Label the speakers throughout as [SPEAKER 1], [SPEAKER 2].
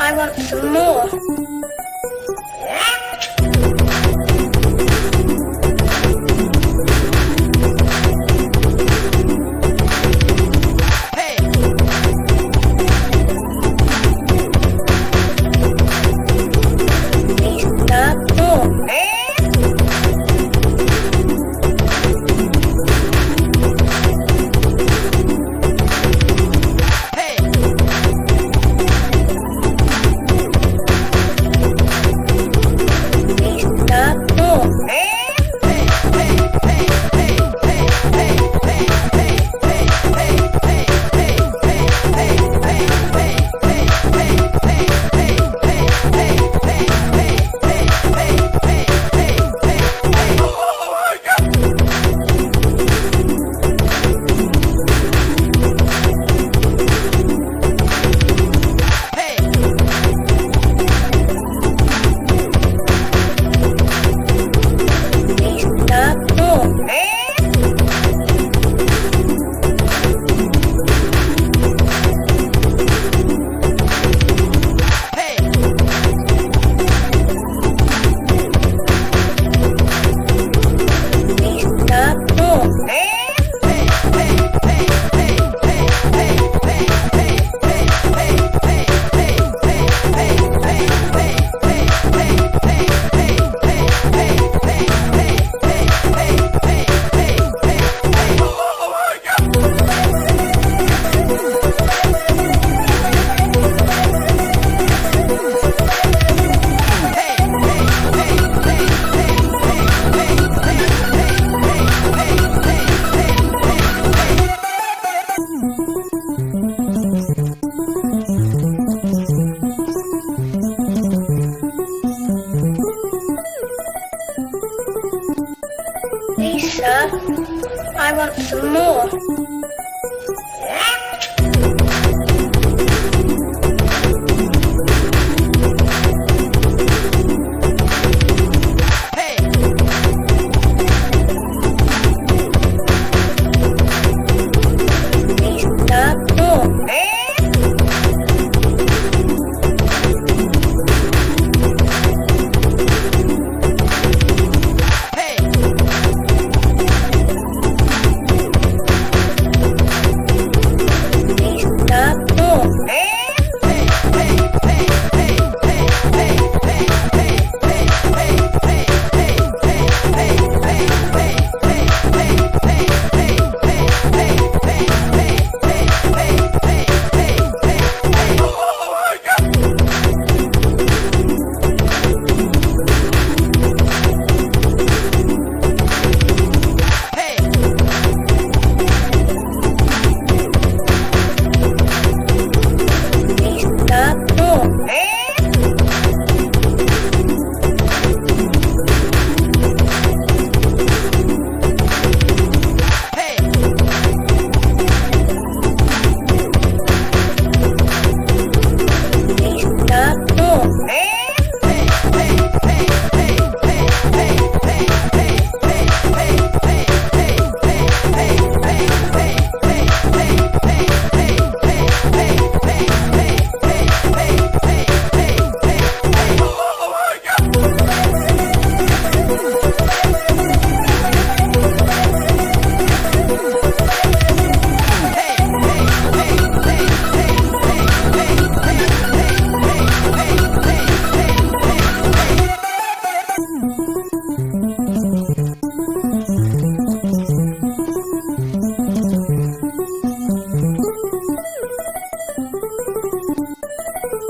[SPEAKER 1] I want some more. Lisa, I want some more.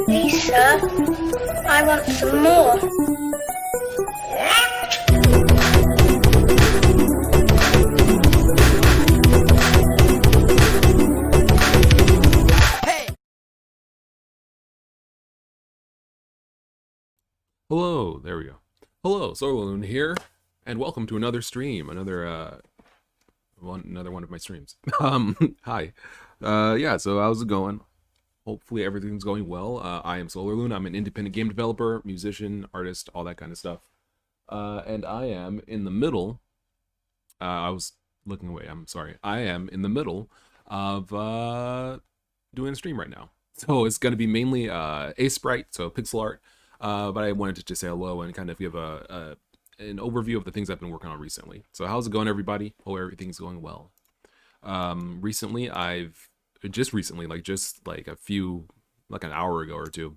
[SPEAKER 1] Lisa, I want some more.
[SPEAKER 2] Hello, there we go. Hello, Solarloon here, and welcome to another stream, another one of my streams. Hi. Yeah, so how's it going? Hopefully everything's going well. I am Solarloon. I'm an independent game developer, musician, artist, all that kind of stuff. And I am in the middle. I was looking away. I'm sorry. I am in the middle of doing a stream right now. So it's going to be mainly Aseprite, so pixel art. But I wanted to just say hello and kind of give an overview of the things I've been working on recently. So how's it going, everybody? Hope everything's going well. Recently, like just like an hour ago or two,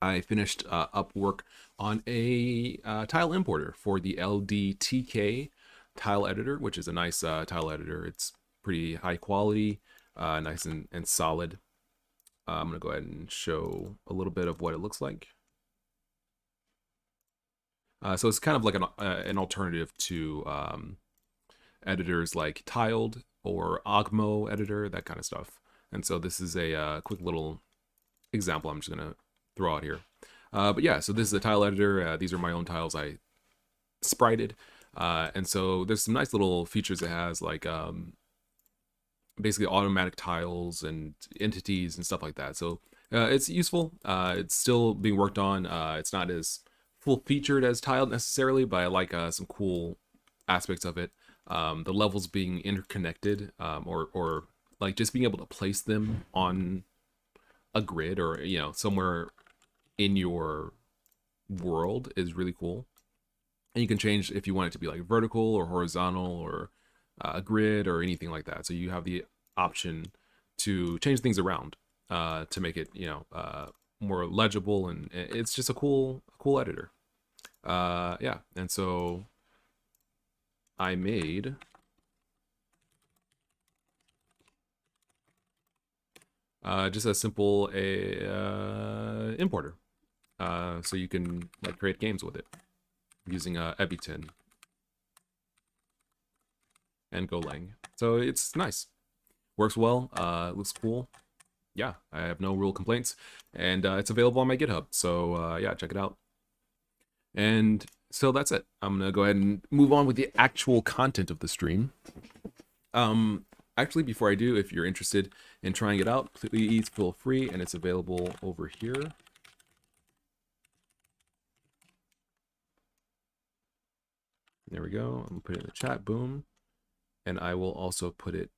[SPEAKER 2] I finished up work on a tile importer for the LDTK tile editor, which is a nice tile editor. It's pretty high quality, nice and solid. I'm gonna go ahead and show a little bit of what it looks like. So it's kind of like an alternative to editors like Tiled or Ogmo editor, that kind of stuff. And so this is a quick little example I'm just gonna throw out here. But yeah, so this is a tile editor. These are my own tiles I sprited. And so there's some nice little features it has, like basically automatic tiles and entities and stuff like that. So it's useful. It's still being worked on. It's not as full featured as tiled necessarily, but I like some cool aspects of it. The levels being interconnected, or like just being able to place them on a grid or somewhere in your world is really cool. And you can change if you want it to be like vertical or horizontal or a grid or anything like that. So you have the option to change things around to make it more legible, and it's just a cool editor. Yeah, and so I made just a simple importer, so you can like create games with it using Ebitin and Golang. So it's nice, works well, looks cool. Yeah, I have no real complaints, and it's available on my GitHub. So yeah, check it out. And so that's it. I'm gonna go ahead and move on with the actual content of the stream. Actually, before I do, if you're interested in trying it out, please feel free, and it's available over here. There we go. I'm gonna put it in the chat, boom. And I will also put it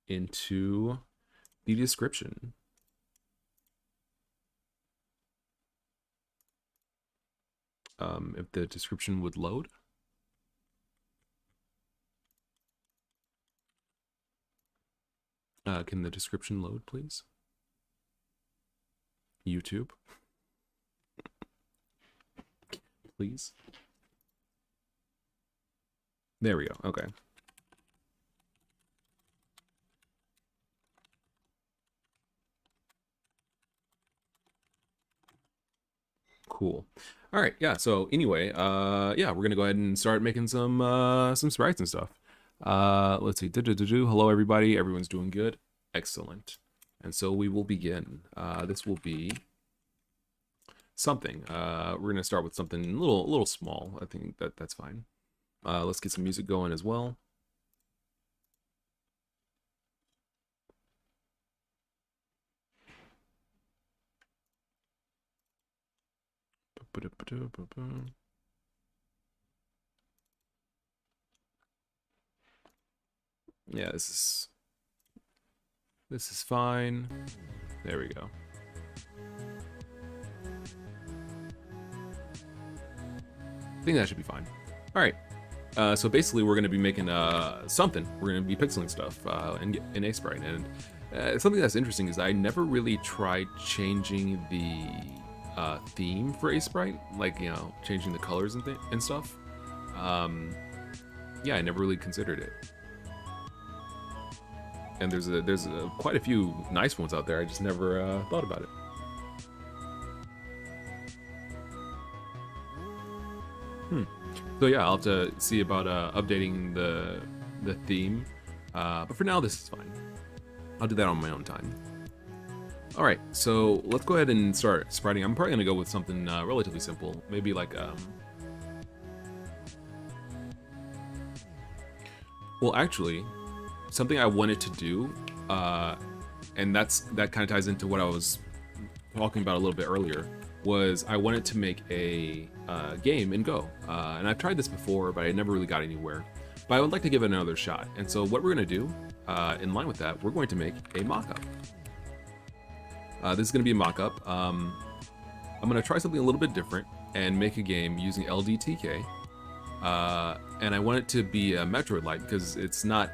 [SPEAKER 2] into the description. If the description would load. Can the description load, please? YouTube. Please. There we go. Okay. Cool. All right. Yeah. So anyway, yeah, we're gonna go ahead and start making some sprites and stuff. Let's see. Hello, everybody. Everyone's doing good. Excellent. And so we will begin. This will be something. We're gonna start with something a little small. I think that's fine. Let's get some music going as well. Yeah, this is fine. There we go. I think that should be fine. All right. So basically, we're going to be making something. We're going to be pixeling stuff in Aseprite. And something that's interesting is I never really tried changing the theme for Aseprite, like changing the colors and stuff. Yeah, I never really considered it. And there's quite a few nice ones out there. I just never thought about it. So yeah, I'll have to see about updating the theme. But for now, this is fine. I'll do that on my own time. All right, so let's go ahead and start spriting. I'm probably gonna go with something relatively simple. Maybe like well, actually, something I wanted to do, and that kind of ties into what I was talking about a little bit earlier, was I wanted to make a game in Go. And I've tried this before, but I never really got anywhere. But I would like to give it another shot. And so what we're going to do, in line with that, we're going to make a mockup. This is going to be a mock-up. I'm going to try something a little bit different and make a game using LDTK. And I want it to be a Metroid-like because it's not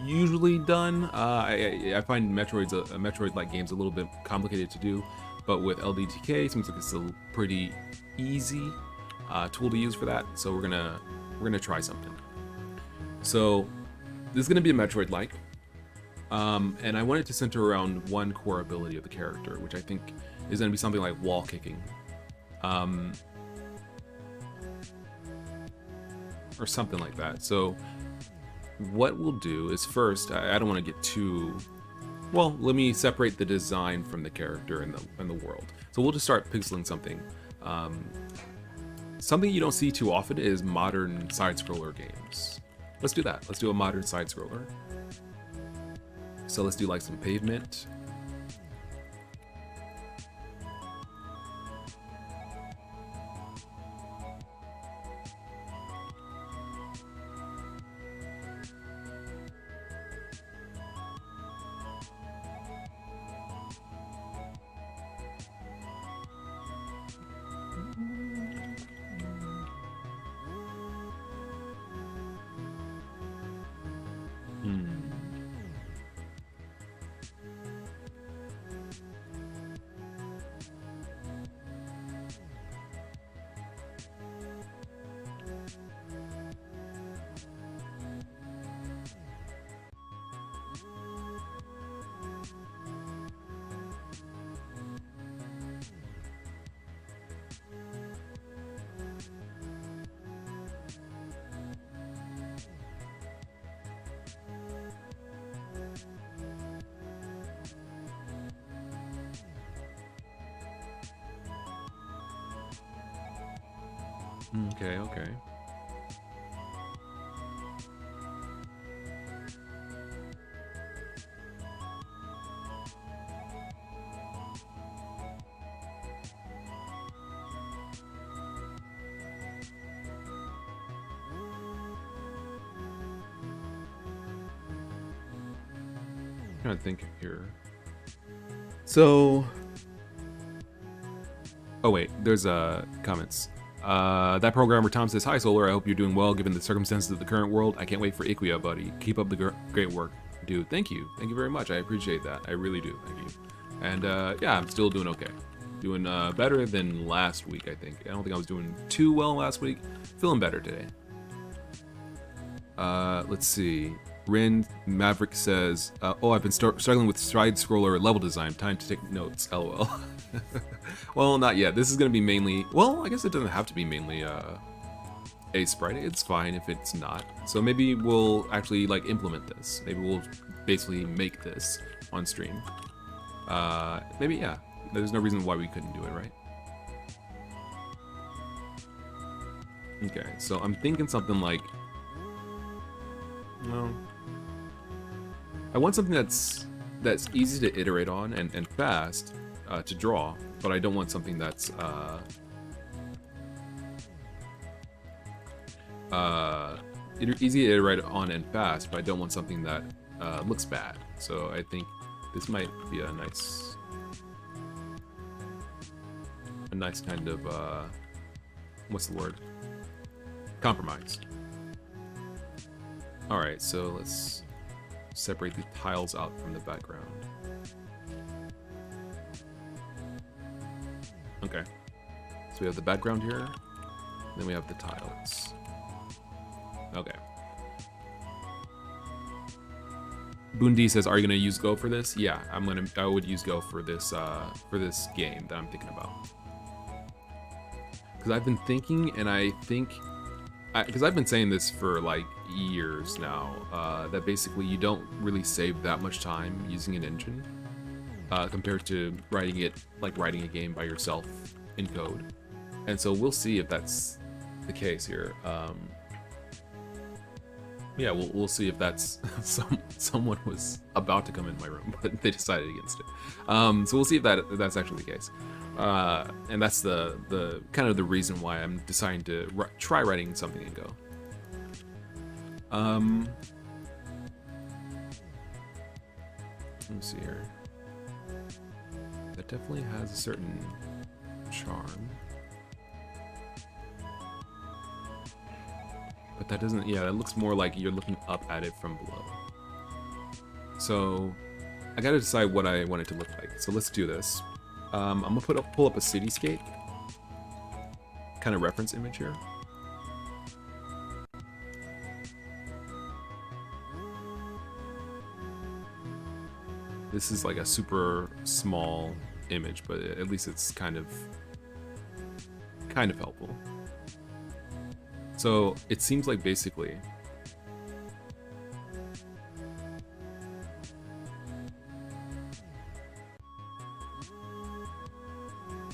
[SPEAKER 2] usually done. I find Metroid-like games a little bit complicated to do, but with LDTK, it seems like it's a pretty easy tool to use for that. So we're gonna try something. So this is gonna be a Metroid-like, and I want it to center around one core ability of the character, which I think is gonna be something like wall kicking. Or something like that. So what we'll do is first, I don't want to get too, well, let me separate the design from the character and the world. So we'll just start pixeling something. Something you don't see too often is modern side-scroller games. Let's do that. Let's do a modern side-scroller. So let's do like some pavement. Okay, okay. Trying to think here. So, oh wait, there's comments. That programmer Tom says, "Hi Solar, I hope you're doing well given the circumstances of the current world. I can't wait for Iquia, buddy. Keep up the great work, dude. Thank you very much. I appreciate that. I really do. Thank you." And yeah, I'm still doing okay. Doing better than last week, I think. I don't think I was doing too well last week. Feeling better today. Let's see. Rin Maverick says, "Oh, I've been struggling with side scroller level design. Time to take notes. LOL." Well, not yet. This is going to be mainly, well, I guess it doesn't have to be mainly Aseprite. It's fine if it's not. So maybe we'll actually like implement this. Maybe we'll basically make this on stream. Maybe, yeah. There's no reason why we couldn't do it, right? Okay, so I'm thinking something like, well, I want something that's easy to iterate on and fast to draw, but I don't want something that's easy to iterate on and fast, but I don't want something that looks bad. So I think this might be a nice kind of what's the word? Compromise. All right, so let's separate the tiles out from the background. Okay, so we have the background here, then we have the tiles. Okay. Bundi says, "Are you gonna use Go for this?" Yeah, I would use Go for this game that I'm thinking about. Because I've been thinking, and I think, because I've been saying this for like years now, that basically you don't really save that much time using an engine compared to writing a game by yourself in code. And so we'll see if that's the case here. Yeah, we'll see if that's someone was about to come in my room, but they decided against it. So we'll see if that's actually the case. And that's the kind of the reason why I'm deciding to try writing something in Go. Let me see here. that definitely has a certain charm. But that doesn't, yeah, it looks more like you're looking up at it from below. So I gotta decide what I want it to look like. So let's do this. I'm gonna pull up a cityscape kind of reference image here. This is like a super small image, but at least it's kind of helpful. So it seems like basically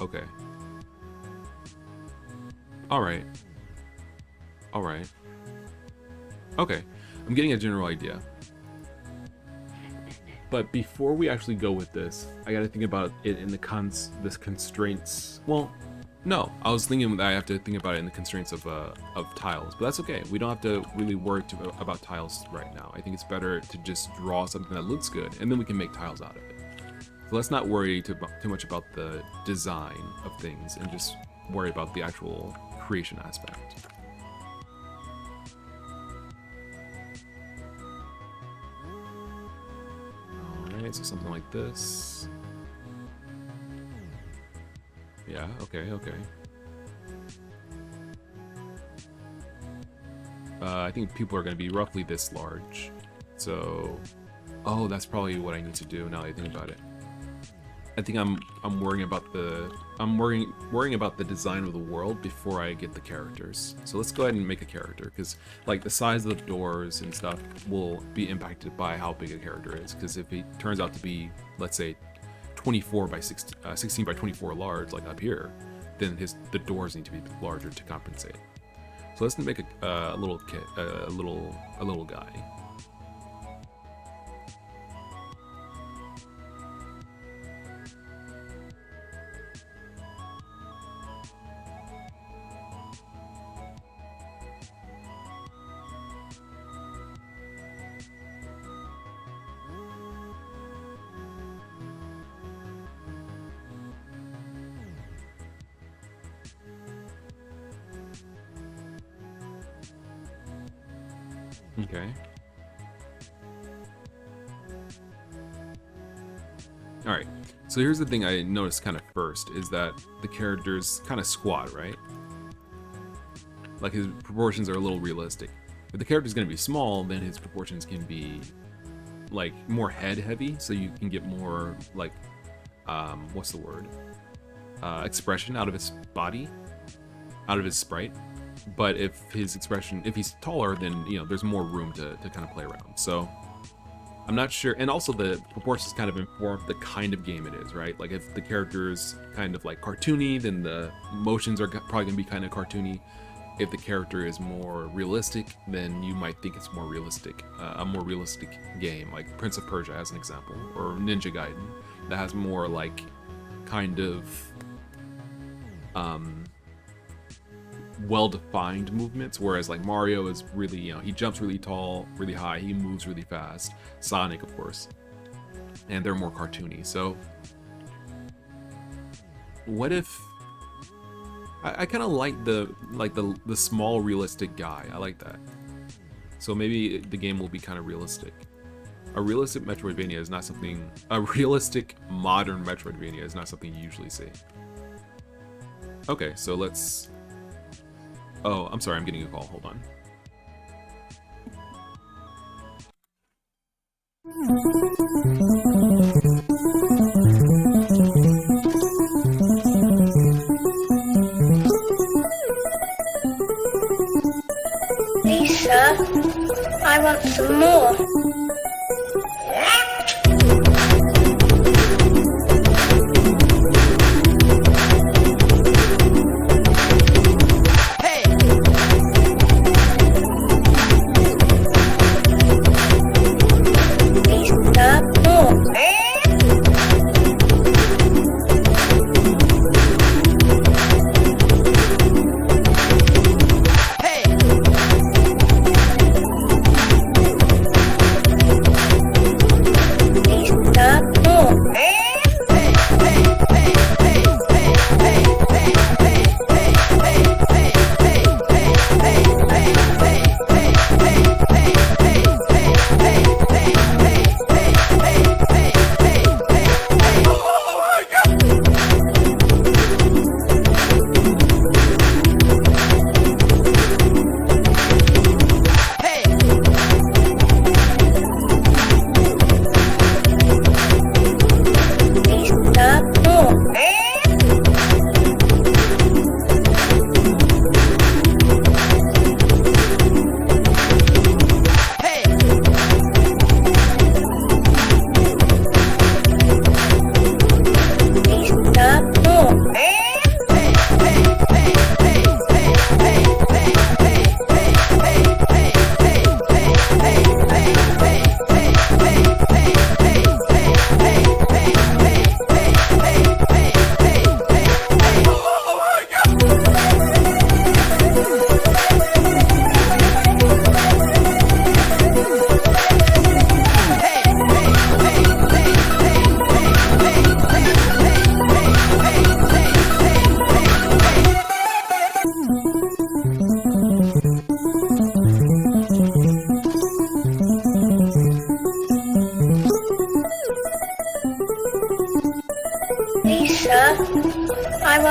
[SPEAKER 2] okay. Alright. Alright. Okay. I'm getting a general idea. But before we actually go with this, I gotta think about it in the constraints. Well, no, I was thinking that I have to think about it in the constraints of tiles, but that's okay. We don't have to really worry about tiles right now. I think it's better to just draw something that looks good, and then we can make tiles out of it. So let's not worry too much about the design of things, and just worry about the actual creation aspect. Alright, so something like this. Yeah, okay. I think people are going to be roughly this large. So, oh, that's probably what I need to do now that I think about it. I think I'm worrying about the design of the world before I get the characters. So let's go ahead and make a character, because like the size of the doors and stuff will be impacted by how big a character is. Because if it turns out to be, let's say, 24 by 16 by 24 large, like up here, then the doors need to be larger to compensate. So let's make a little guy. Okay. Alright, so here's the thing I noticed kind of first, is that the character's kind of squat, right? Like his proportions are a little realistic. If the character's going to be small, then his proportions can be like more head heavy, so you can get more like, what's the word? Expression out of his body, out of his sprite. But if he's taller, then, you know, there's more room to kind of play around. So I'm not sure. And also the proportions kind of inform the kind of game it is, right? Like if the character's kind of like cartoony, then the motions are probably gonna be kind of cartoony. If the character is more realistic, then you might think it's more realistic, a more realistic game, like Prince of Persia as an example, or Ninja Gaiden, that has more like kind of well-defined movements, whereas like Mario is really, you know, he jumps really tall, really high, he moves really fast. Sonic, of course, and they're more cartoony. So what if I kind of like the small realistic guy? I like that. So maybe the game will be kind of realistic. A realistic Metroidvania is not something. A realistic modern Metroidvania is not something you usually see. Okay, so let's. Oh, I'm sorry, I'm getting a call. Hold on.
[SPEAKER 1] Lisa, I want some more.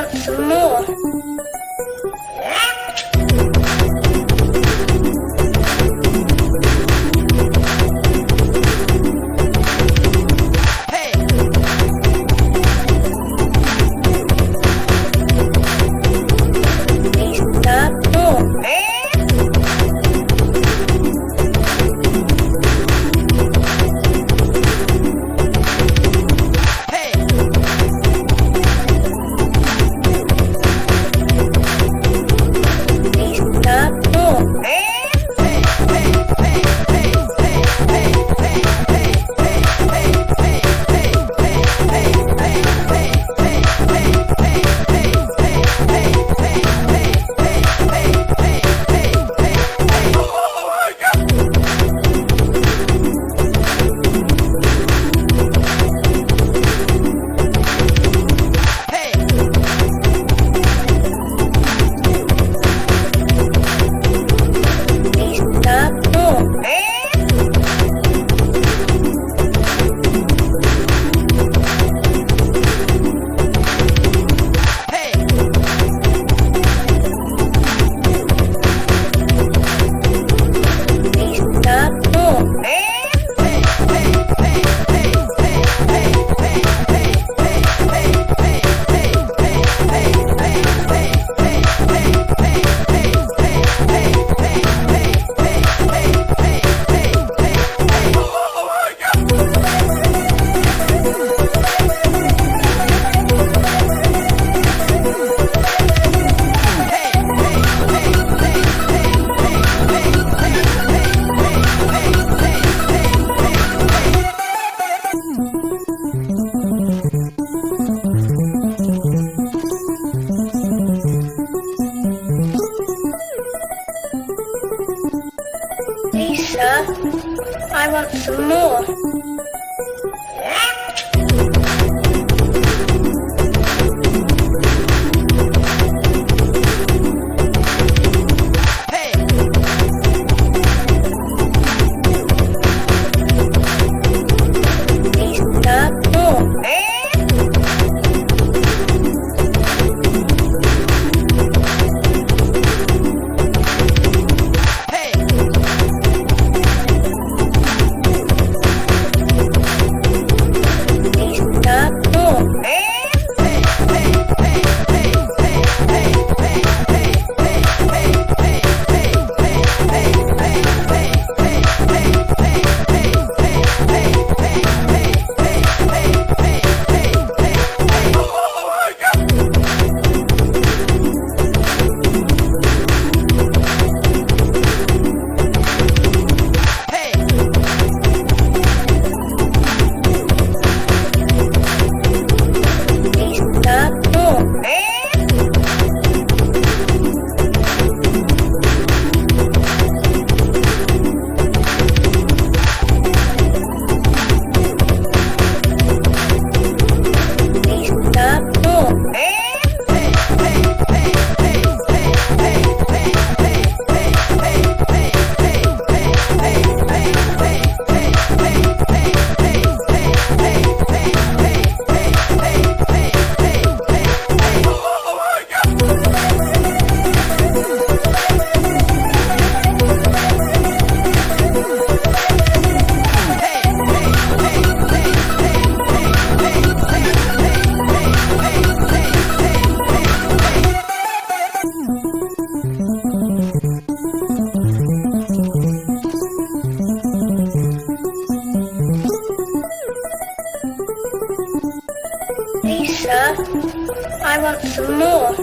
[SPEAKER 1] want some more. Please, sir, I want some more. Please, sir, I want some more.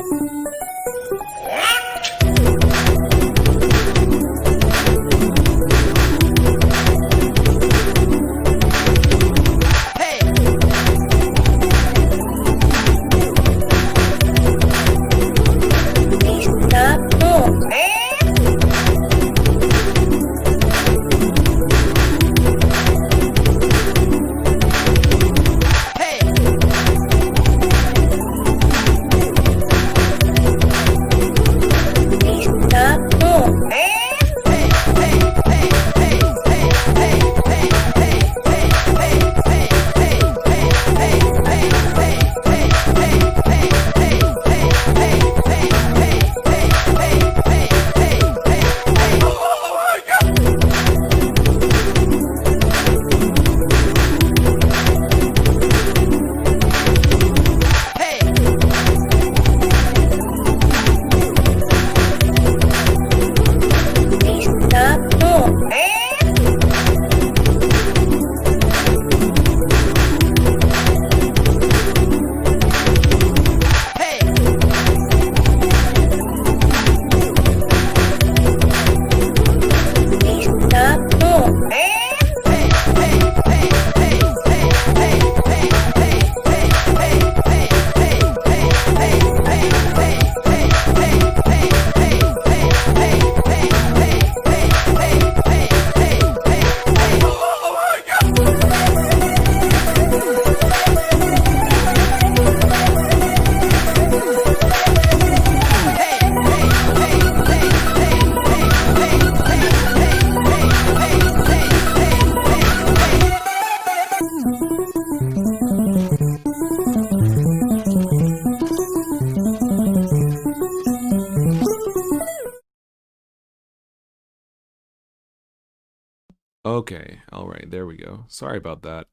[SPEAKER 2] Okay, all right, there we go. Sorry about that.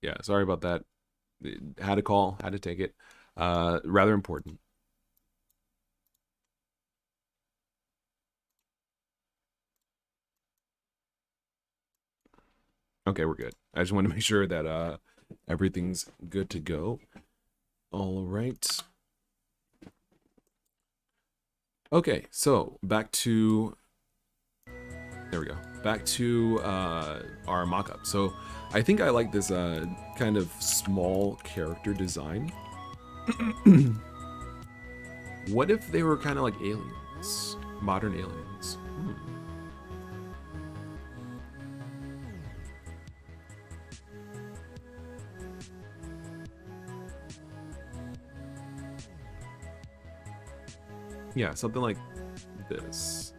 [SPEAKER 2] Yeah, sorry about that. Had a call, had to take it. Rather important. Okay, we're good. I just want to make sure that everything's good to go. All right. Okay, so back to there we go. Back to our mock-up. So I think I like this kind of small character design. What if they were kind of like aliens, modern aliens? Yeah, something like this.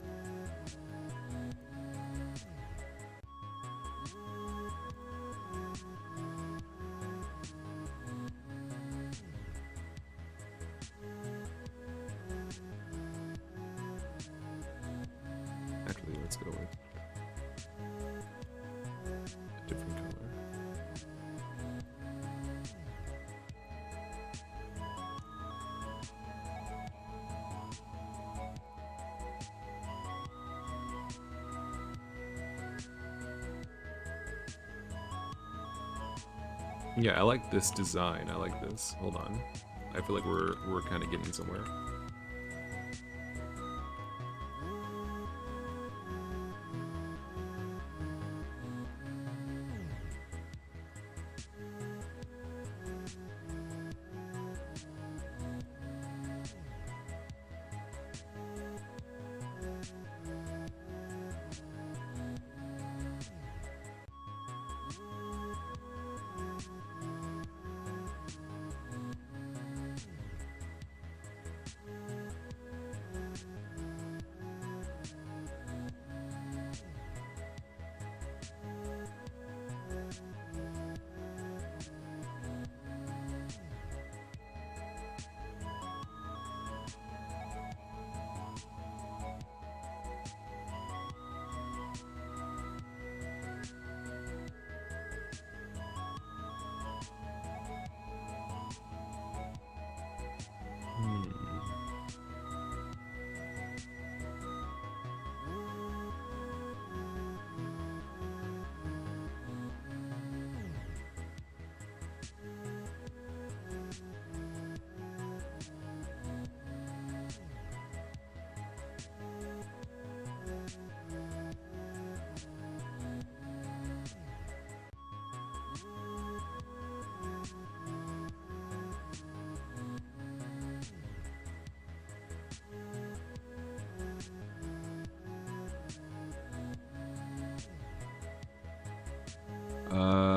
[SPEAKER 2] Actually, let's go with a different color. Yeah, I like this design. I like this. Hold on. I feel like we're kind of getting somewhere.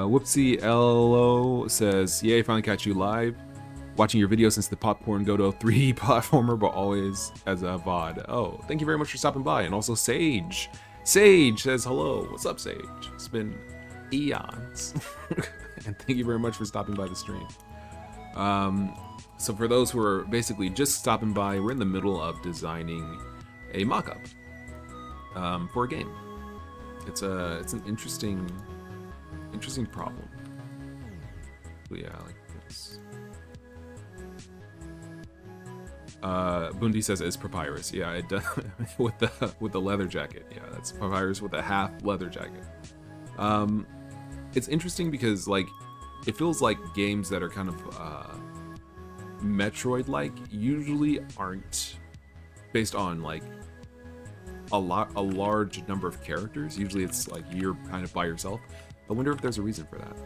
[SPEAKER 2] Whoopsie LO says, "Yay, finally catch you live. Watching your video since the Popcorn Godo 3D platformer, but always as a VOD. Oh, thank you very much for stopping by." And also Sage. Sage says hello. What's up, Sage? It's been eons. And thank you very much for stopping by the stream. So for those who are basically just stopping by, we're in the middle of designing a mock-up for a game. It's an interesting problem. But yeah, I like this. Bundi says it's papyrus. Yeah, it does with the leather jacket. Yeah, that's papyrus with a half leather jacket. It's interesting because like it feels like games that are kind of Metroid-like usually aren't based on like a large number of characters. Usually it's like you're kind of by yourself. I wonder if there's a reason for that.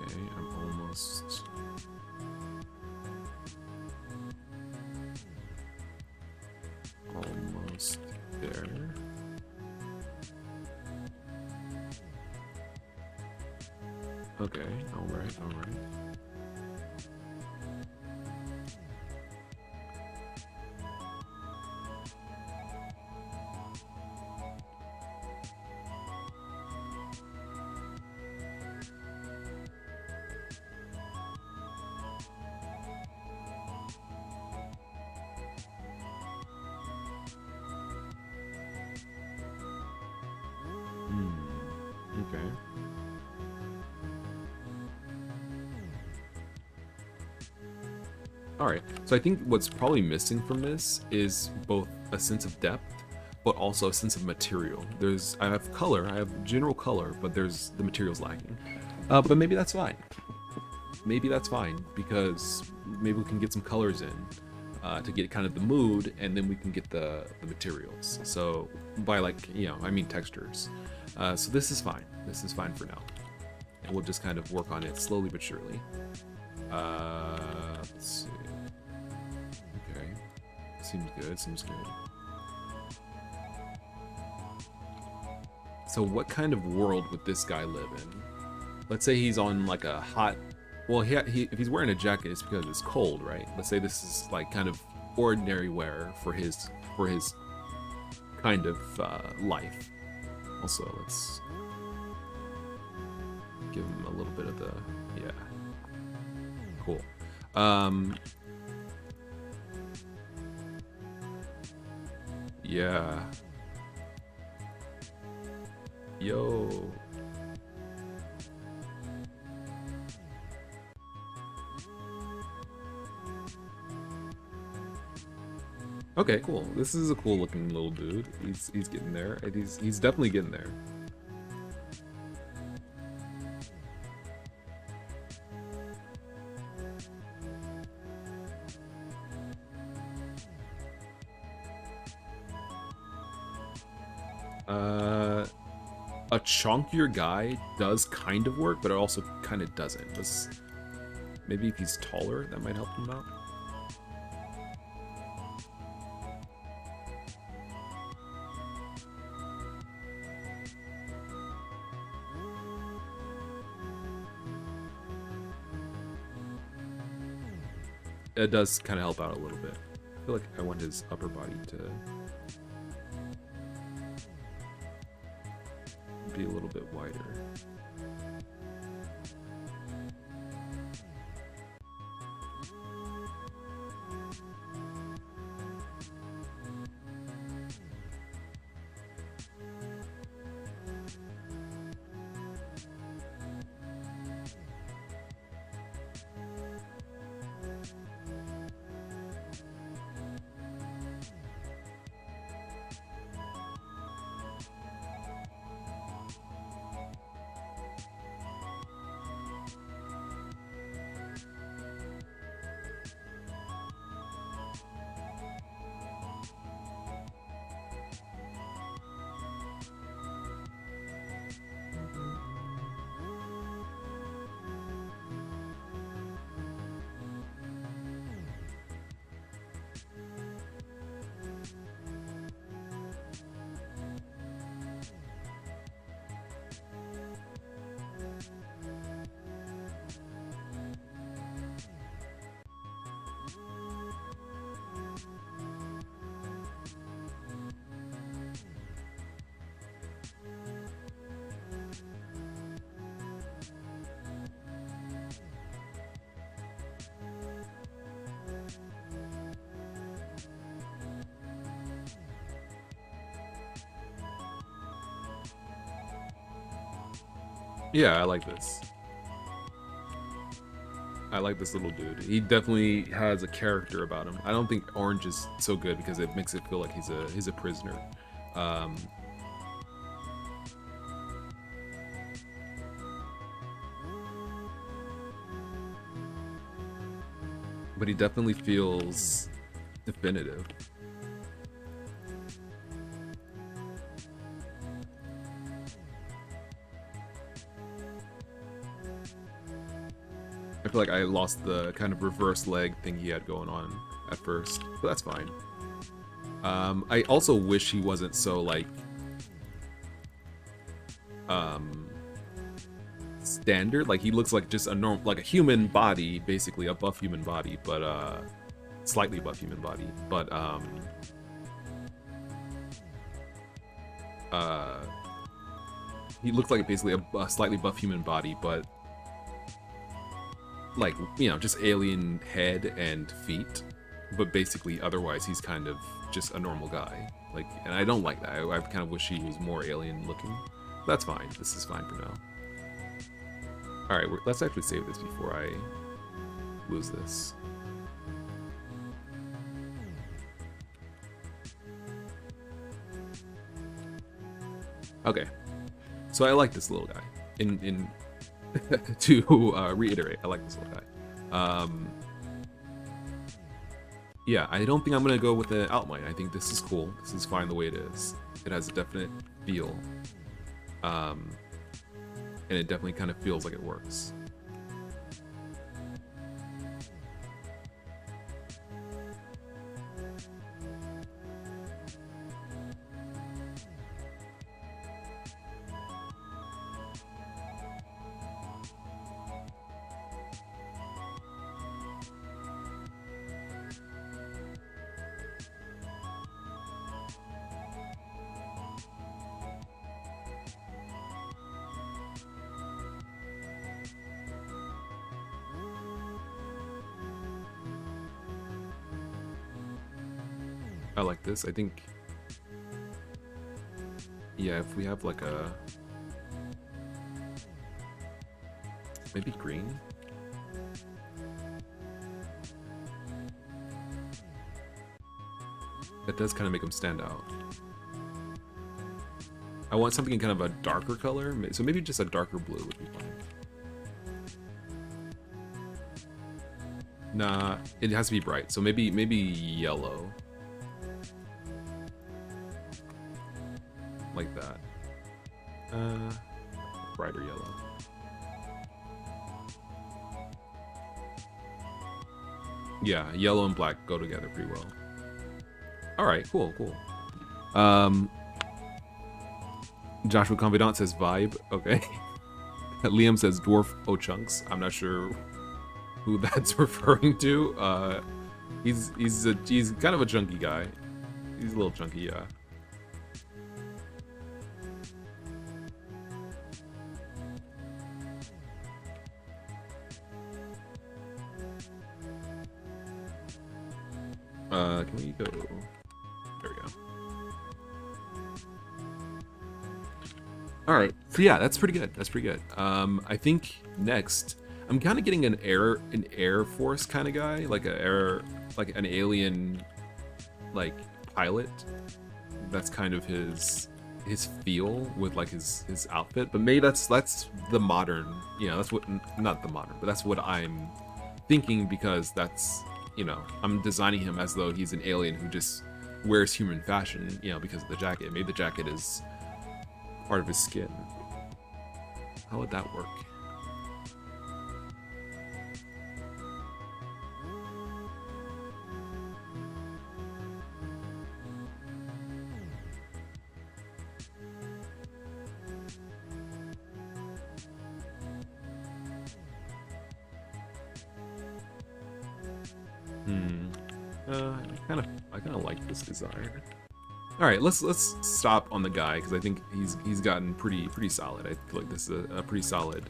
[SPEAKER 2] Okay, I'm almost... almost there. Okay, alright, alright. Okay. Alright, so I think what's probably missing from this is both a sense of depth, but also a sense of material. I have color, I have general color, but there's the material's lacking. But maybe that's fine. Maybe that's fine, because maybe we can get some colors in to get kind of the mood, and then we can get the materials. So by I mean textures. So this is fine. This is fine for now. And we'll just kind of work on it slowly but surely. Let's see. Okay. Seems good, seems good. So what kind of world would this guy live in? Let's say he's on like a hot... Well, if he's wearing a jacket, it's because it's cold, right? Let's say this is like kind of ordinary wear for his kind of life. Also, let's give him a little bit of the... Yeah. Cool. Yeah. Yo. Okay, cool. This is a cool looking little dude. He's getting there. He's definitely getting there. A chunkier guy does kind of work, but it also kind of doesn't. Maybe if he's taller, that might help him out. It does kind of help out a little bit. I feel like I want his upper body to be a little bit wider. Yeah, I like this. I like this little dude. He definitely has a character about him. I don't think orange is so good because it makes it feel like he's a prisoner. But he definitely feels definitive. feel like I lost the kind of reverse leg thing he had going on at first, but that's fine. I also wish he wasn't so like standard. Like he looks like just a normal, like a human body, basically a buff human body, but slightly buff human body, but he looks like basically a slightly buff human body, but like, you know, just alien head and feet, but basically otherwise he's kind of just a normal guy. Like, and I don't like that. I kind of wish he was more alien looking. That's fine. This is fine for now. All right, let's actually save this before I lose this. Okay, so I like this little guy. To reiterate, I like this little guy. Yeah, I don't think I'm gonna go with the outline. I think this is cool. This is fine the way it is. It has a definite feel, and it definitely kind of feels like it works. I like this. I think, yeah, if we have like a, maybe green. That does kind of make him stand out. I want something in kind of a darker color, so maybe just a darker blue would be fine. Nah, it has to be bright, so maybe yellow. Like that. Brighter yellow. Yeah, yellow and black go together pretty well. Alright, cool. Joshua Confidant says vibe. Okay. Liam says dwarf O-chunks. I'm not sure who that's referring to. He's kind of a chunky guy. He's a little chunky, yeah. Can we go? There we go. All right. So yeah, that's pretty good. That's pretty good. I think next, I'm kind of getting an Air Force kind of guy, like an alien, like pilot. That's kind of his feel with like his outfit. But maybe that's the modern. You know, that's what, not the modern, but that's what I'm thinking, because that's, you know, I'm designing him as though he's an alien who just wears human fashion, you know, because of the jacket. Maybe the jacket is part of his skin. How would that work? I kind of like this design. All right, let's stop on the guy, because I think he's gotten pretty solid. I feel like this is a pretty solid,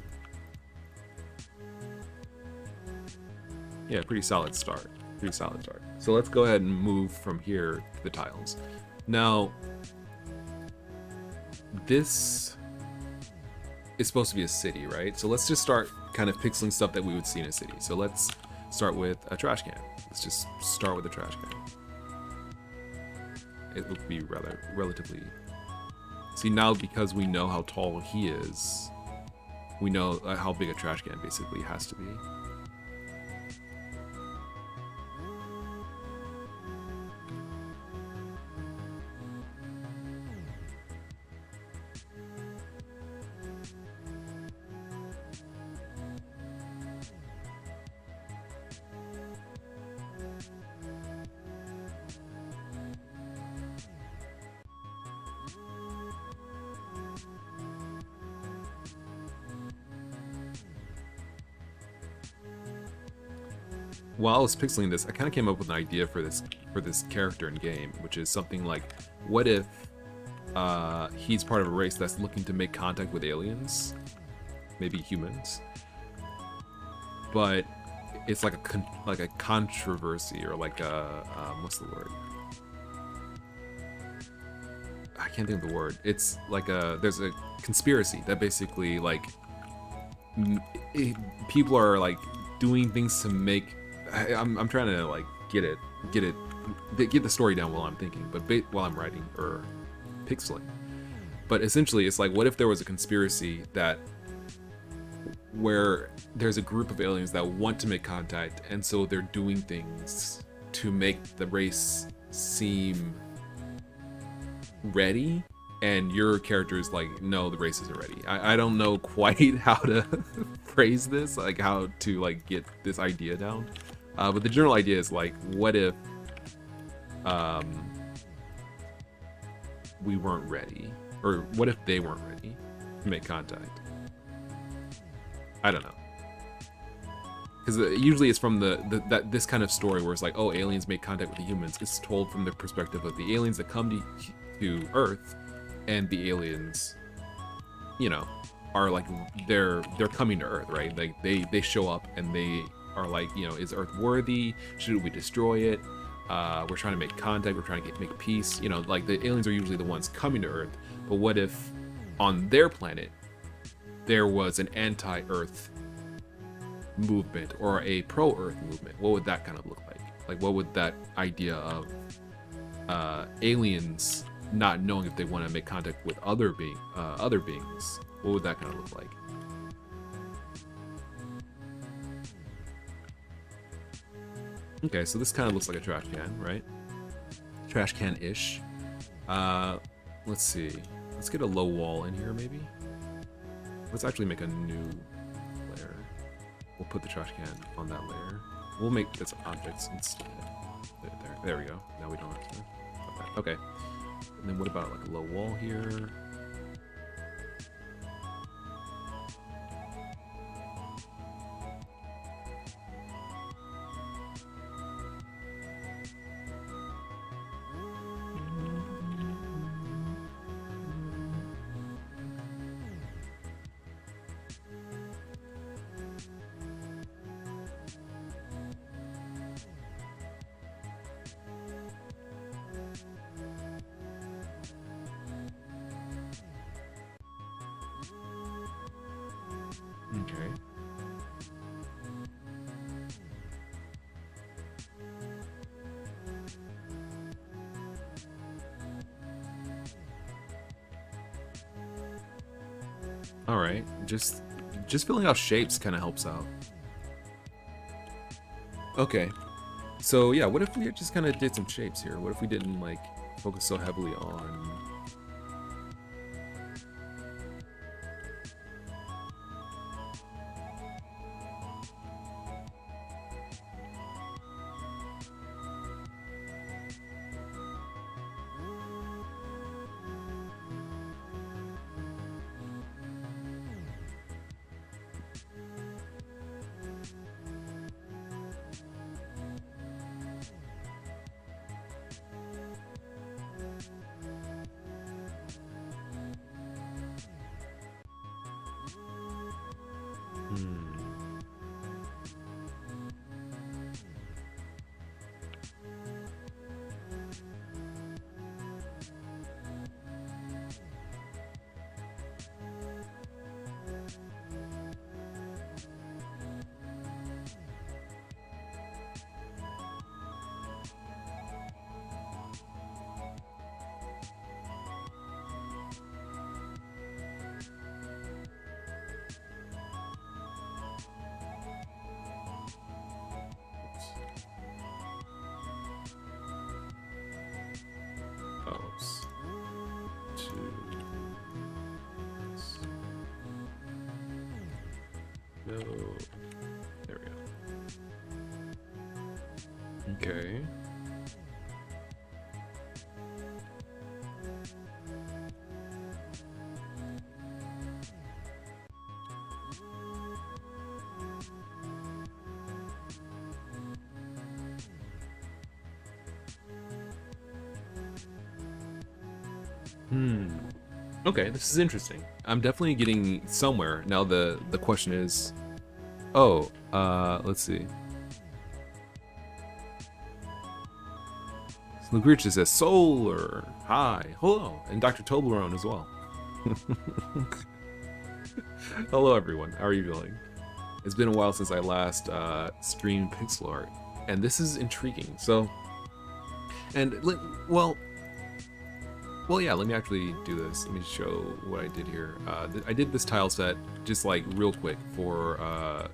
[SPEAKER 2] yeah, pretty solid start. So let's go ahead and move from here to the tiles. Now, this is supposed to be a city, right? So let's just start kind of pixeling stuff that we would see in a city. So let's start with a trash can. Let's just start with a trash can. It would be relatively... See, now because we know how tall he is, we know how big a trash can basically has to be. while I was pixeling this, I kind of came up with an idea for this character in game, which is something like, what if he's part of a race that's looking to make contact with aliens, maybe humans, but it's like a controversy, or like a what's the word? I can't think of the word. It's like there's a conspiracy that basically like people are like doing things to make. I'm trying to like get the story down while I'm thinking, but while I'm writing or pixeling. But essentially, it's like, what if there was a conspiracy that where there's a group of aliens that want to make contact, and so they're doing things to make the race seem ready, and your character is like, no, the race isn't ready. I don't know quite how to phrase this, like how to like get this idea down, but the general idea is like, what if we weren't ready, or what if they weren't ready to make contact? I don't know, because usually it's from this kind of story where it's like, oh, aliens make contact with the humans. It's told from the perspective of the aliens that come to Earth, and the aliens, you know, are like, they're coming to Earth, right? Like they show up and they are like, you know, is Earth worthy? Should we destroy it? We're trying to make contact. We're trying to make peace. You know, like the aliens are usually the ones coming to Earth. But what if on their planet there was an anti-Earth movement or a pro-Earth movement? What would that kind of look like? Like, what would that idea of aliens not knowing if they want to make contact with other beings, what would that kind of look like? Okay, so this kind of looks like a trash can, right? Trash can-ish. Let's see. Let's get a low wall in here, maybe. Let's actually make a new layer. We'll put the trash can on that layer. We'll make this objects instead. There we go. Now we don't have to. Okay. And then what about like a low wall here? Okay. All right, just filling out shapes kind of helps out. Okay, so yeah, what if we just kind of did some shapes here? What if we didn't like focus so heavily on O's to no, there we go. Okay. Okay, this is interesting. I'm definitely getting somewhere. Now the question is, oh, let's see. Lucretia says solar. Hi, hello, and Dr. Toblerone as well. Hello everyone, how are you feeling? It's been a while since I last streamed pixel art, and this is intriguing. So, and well, yeah, let me actually do this. Let me show what I did here. I did this tile set just like real quick for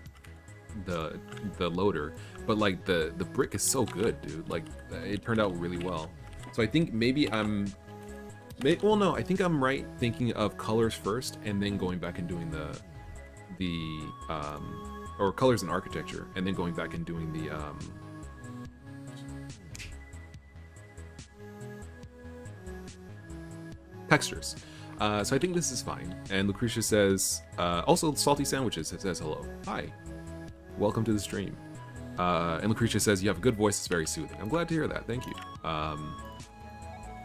[SPEAKER 2] the loader, but like the brick is so good, dude. Like it turned out really well. So I think maybe well, no, I think I'm right thinking of colors first and then going back and doing or colors and architecture and then going back and doing the textures. So I think this is fine. And Lucretia says, also Salty Sandwiches says hello. Hi. Welcome to the stream. And Lucretia says, you have a good voice, it's very soothing. I'm glad to hear that, thank you.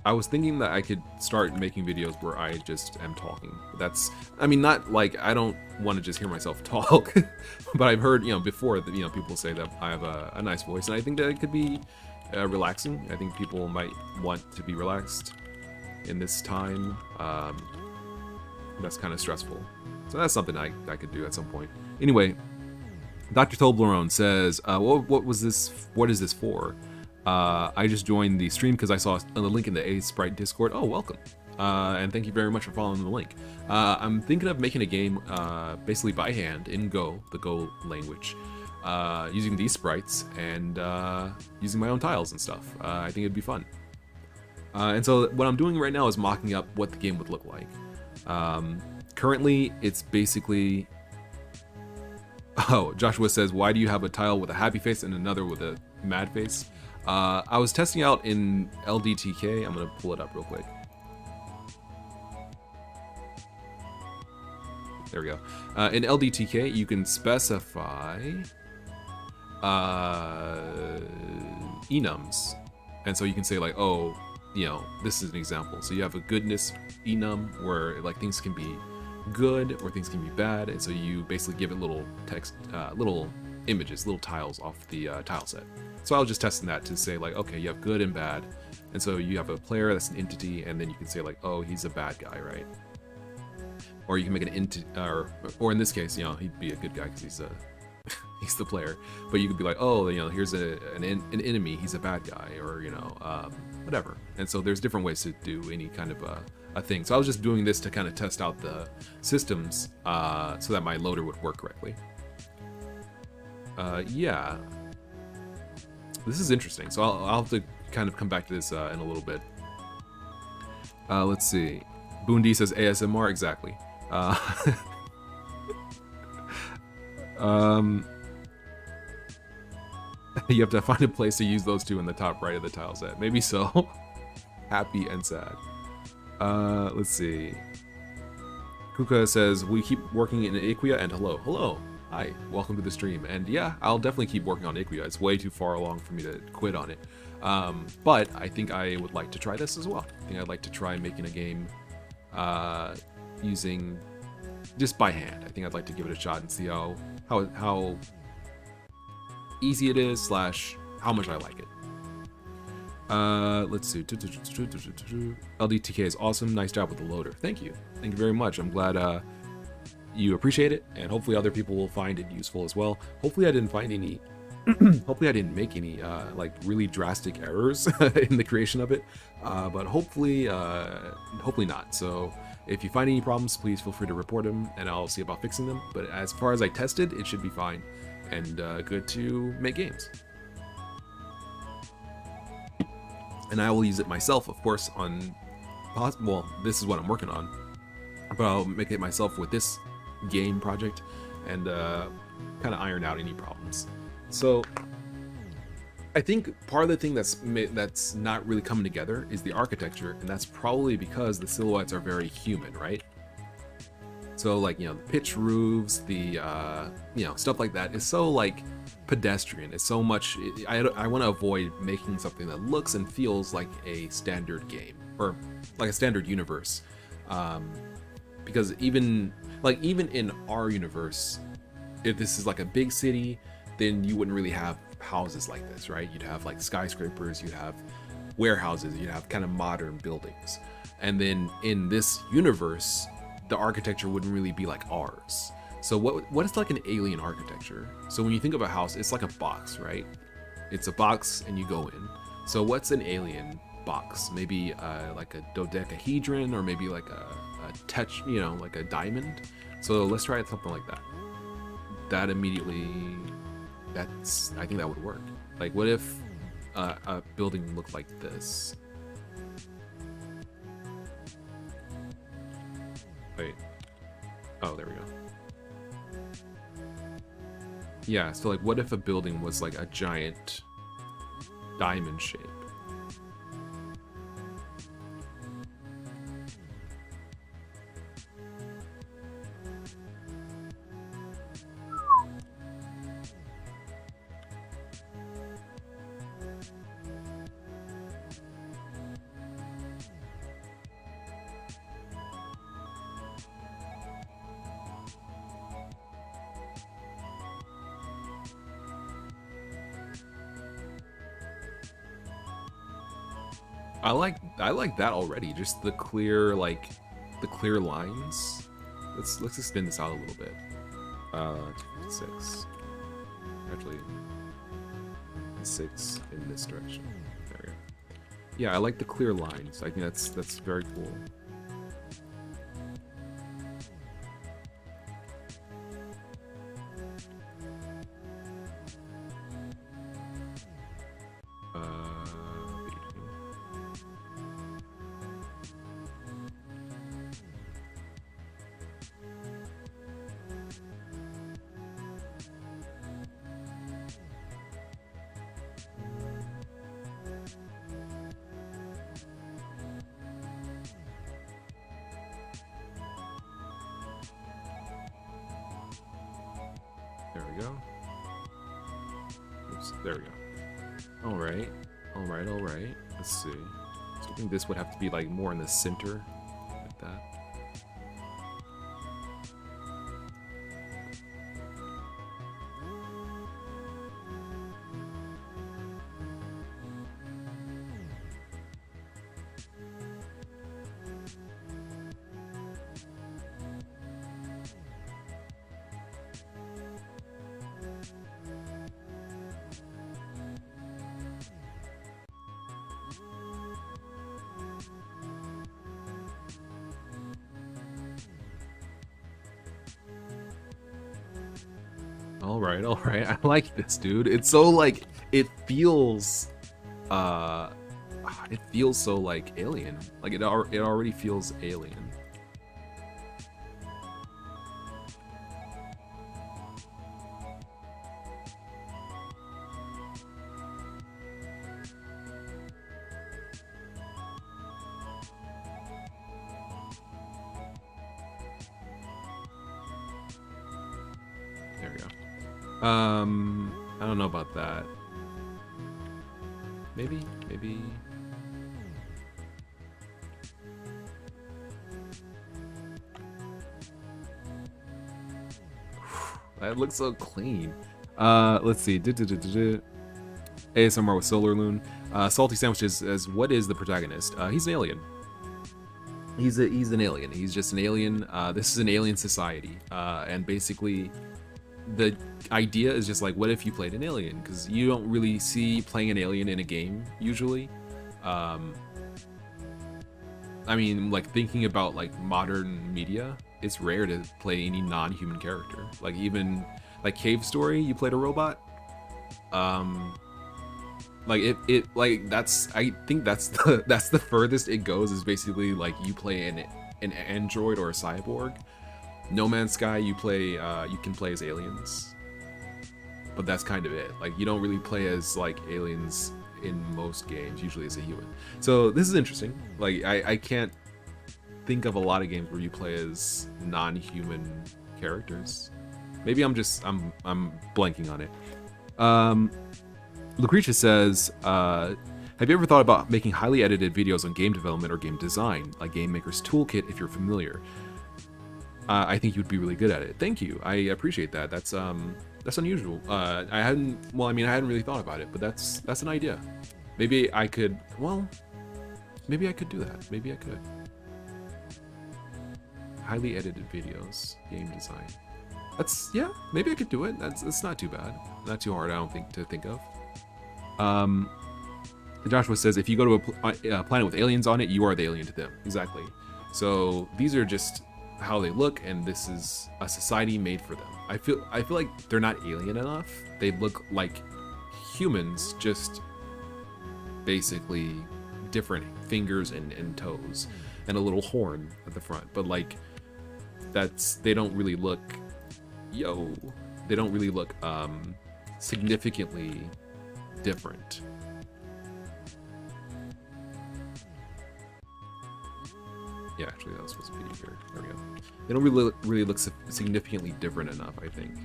[SPEAKER 2] I was thinking that I could start making videos where I just am talking. That's, I mean, not like, I don't want to just hear myself talk, but I've heard, before that, people say that I have a nice voice, and I think that it could be relaxing. I think people might want to be relaxed in this time. That's kind of stressful. So that's something I could do at some point. Anyway, Dr. Toblerone says, what was this? What is this for? I just joined the stream because I saw the link in the Aseprite Discord. Oh, welcome. And thank you very much for following the link. I'm thinking of making a game basically by hand in Go, the Go language, using these sprites and using my own tiles and stuff. I think it'd be fun. And so what I'm doing right now is mocking up what the game would look like. Currently, it's basically... Oh, Joshua says, why do you have a tile with a happy face and another with a mad face? I was testing out in LDTK. I'm going to pull it up real quick. There we go. In LDTK, you can specify enums. And so you can say like, oh, this is an example. So you have a goodness enum where like things can be good or things can be bad, and so you basically give it little text, little images, little tiles off the tile set. So I was just testing that to say like, okay, you have good and bad, and so you have a player that's an entity, and then you can say like, oh, he's a bad guy, right? Or you can make an entity, or in this case, he'd be a good guy because he's a he's the player. But you could be like, oh, here's an enemy, he's a bad guy, or whatever. And so there's different ways to do any kind of a thing. So I was just doing this to kind of test out the systems so that my loader would work correctly. Yeah, this is interesting. So I'll have to kind of come back to this in a little bit. Let's see. Boondy says ASMR, exactly. You have to find a place to use those two in the top right of the tile set. Maybe so. Happy and sad. Let's see. Kuka says, we keep working in Iquia, and hello. Hi, welcome to the stream. And yeah, I'll definitely keep working on Iquia. It's way too far along for me to quit on it. But I think I would like to try this as well. I think I'd like to try making a game using just by hand. I think I'd like to give it a shot and see how easy it is / how much I like it. Let's see. LDTK is awesome. Nice job with the loader. Thank you very much. I'm glad you appreciate it, and hopefully other people will find it useful as well. Hopefully I didn't find any hopefully I didn't make any like really drastic errors in the creation of it, but hopefully not. So if you find any problems, please feel free to report them and I'll see about fixing them. But as far as I tested, it should be fine and good to make games. And I will use it myself, of course, on, well, this is what I'm working on, but I'll make it myself with this game project and kind of iron out any problems. So I think part of the thing that's not really coming together is the architecture, and that's probably because the silhouettes are very human, right? So like, you know, the pitch roofs, the you know, stuff like that is so like pedestrian. It's so much. I want to avoid making something that looks and feels like a standard game or like a standard universe, because even in our universe, if this is like a big city, then you wouldn't really have houses like this, right? You'd have like skyscrapers, you'd have warehouses, you'd have kind of modern buildings. And then in this universe, the architecture wouldn't really be like ours. So what is like an alien architecture? So when you think of a house, it's like a box, right? It's a box and you go in. So what's an alien box? Maybe like a dodecahedron, or maybe like a you know, like a diamond. So let's try something like that. That immediately, I think that would work. Like, what if a building looked like this? Wait. Oh, there we go. Yeah, so like, what if a building was like a giant diamond shape? I like that already. Just the clear lines. Let's extend this out a little bit. 6. Actually, 6 in this direction. There we go. Yeah, I like the clear lines. I think that's very cool. There we go. Oops, there we go. Alright. Alright. Let's see. So I think this would have to be like more in the center. Like that. All right. I like this, dude. It's so like it feels so like alien. Like it already feels alien. There we go. I don't know about that. Maybe. That looks so clean. Let's see. ASMR with Solar Loon. Salty Sandwiches as what is the protagonist? He's an alien. He's an alien. He's just an alien. This is an alien society, and basically the idea is just like, what if you played an alien? Because you don't really see playing an alien in a game usually. I mean, like thinking about like modern media, it's rare to play any non-human character. Like even like Cave Story, you played a robot. Like it like I think that's the furthest it goes, is basically like you play an android or a cyborg. No Man's Sky, you can play as aliens, but that's kind of it. Like you don't really play as like aliens in most games, usually as a human. So this is interesting. Like I can't think of a lot of games where you play as non-human characters. Maybe I'm blanking on it. Lucretia says, have you ever thought about making highly edited videos on game development or game design, like Game Maker's Toolkit if you're familiar? I think you'd be really good at it. Thank you. I appreciate that. That's unusual. I hadn't really thought about it, but that's an idea. Maybe I could do that. Maybe I could. Highly edited videos, game design. Maybe I could do it. That's not too bad. Not too hard, I don't think, to think of. Joshua says, if you go to a planet with aliens on it, you are the alien to them. Exactly. So these are just how they look, and this is a society made for them. I feel like they're not alien enough. They look like humans, just basically different fingers and toes, and a little horn at the front. But like, they don't really look significantly different. Yeah, actually, that was supposed to be here. There we go. They don't really look significantly different enough, I think.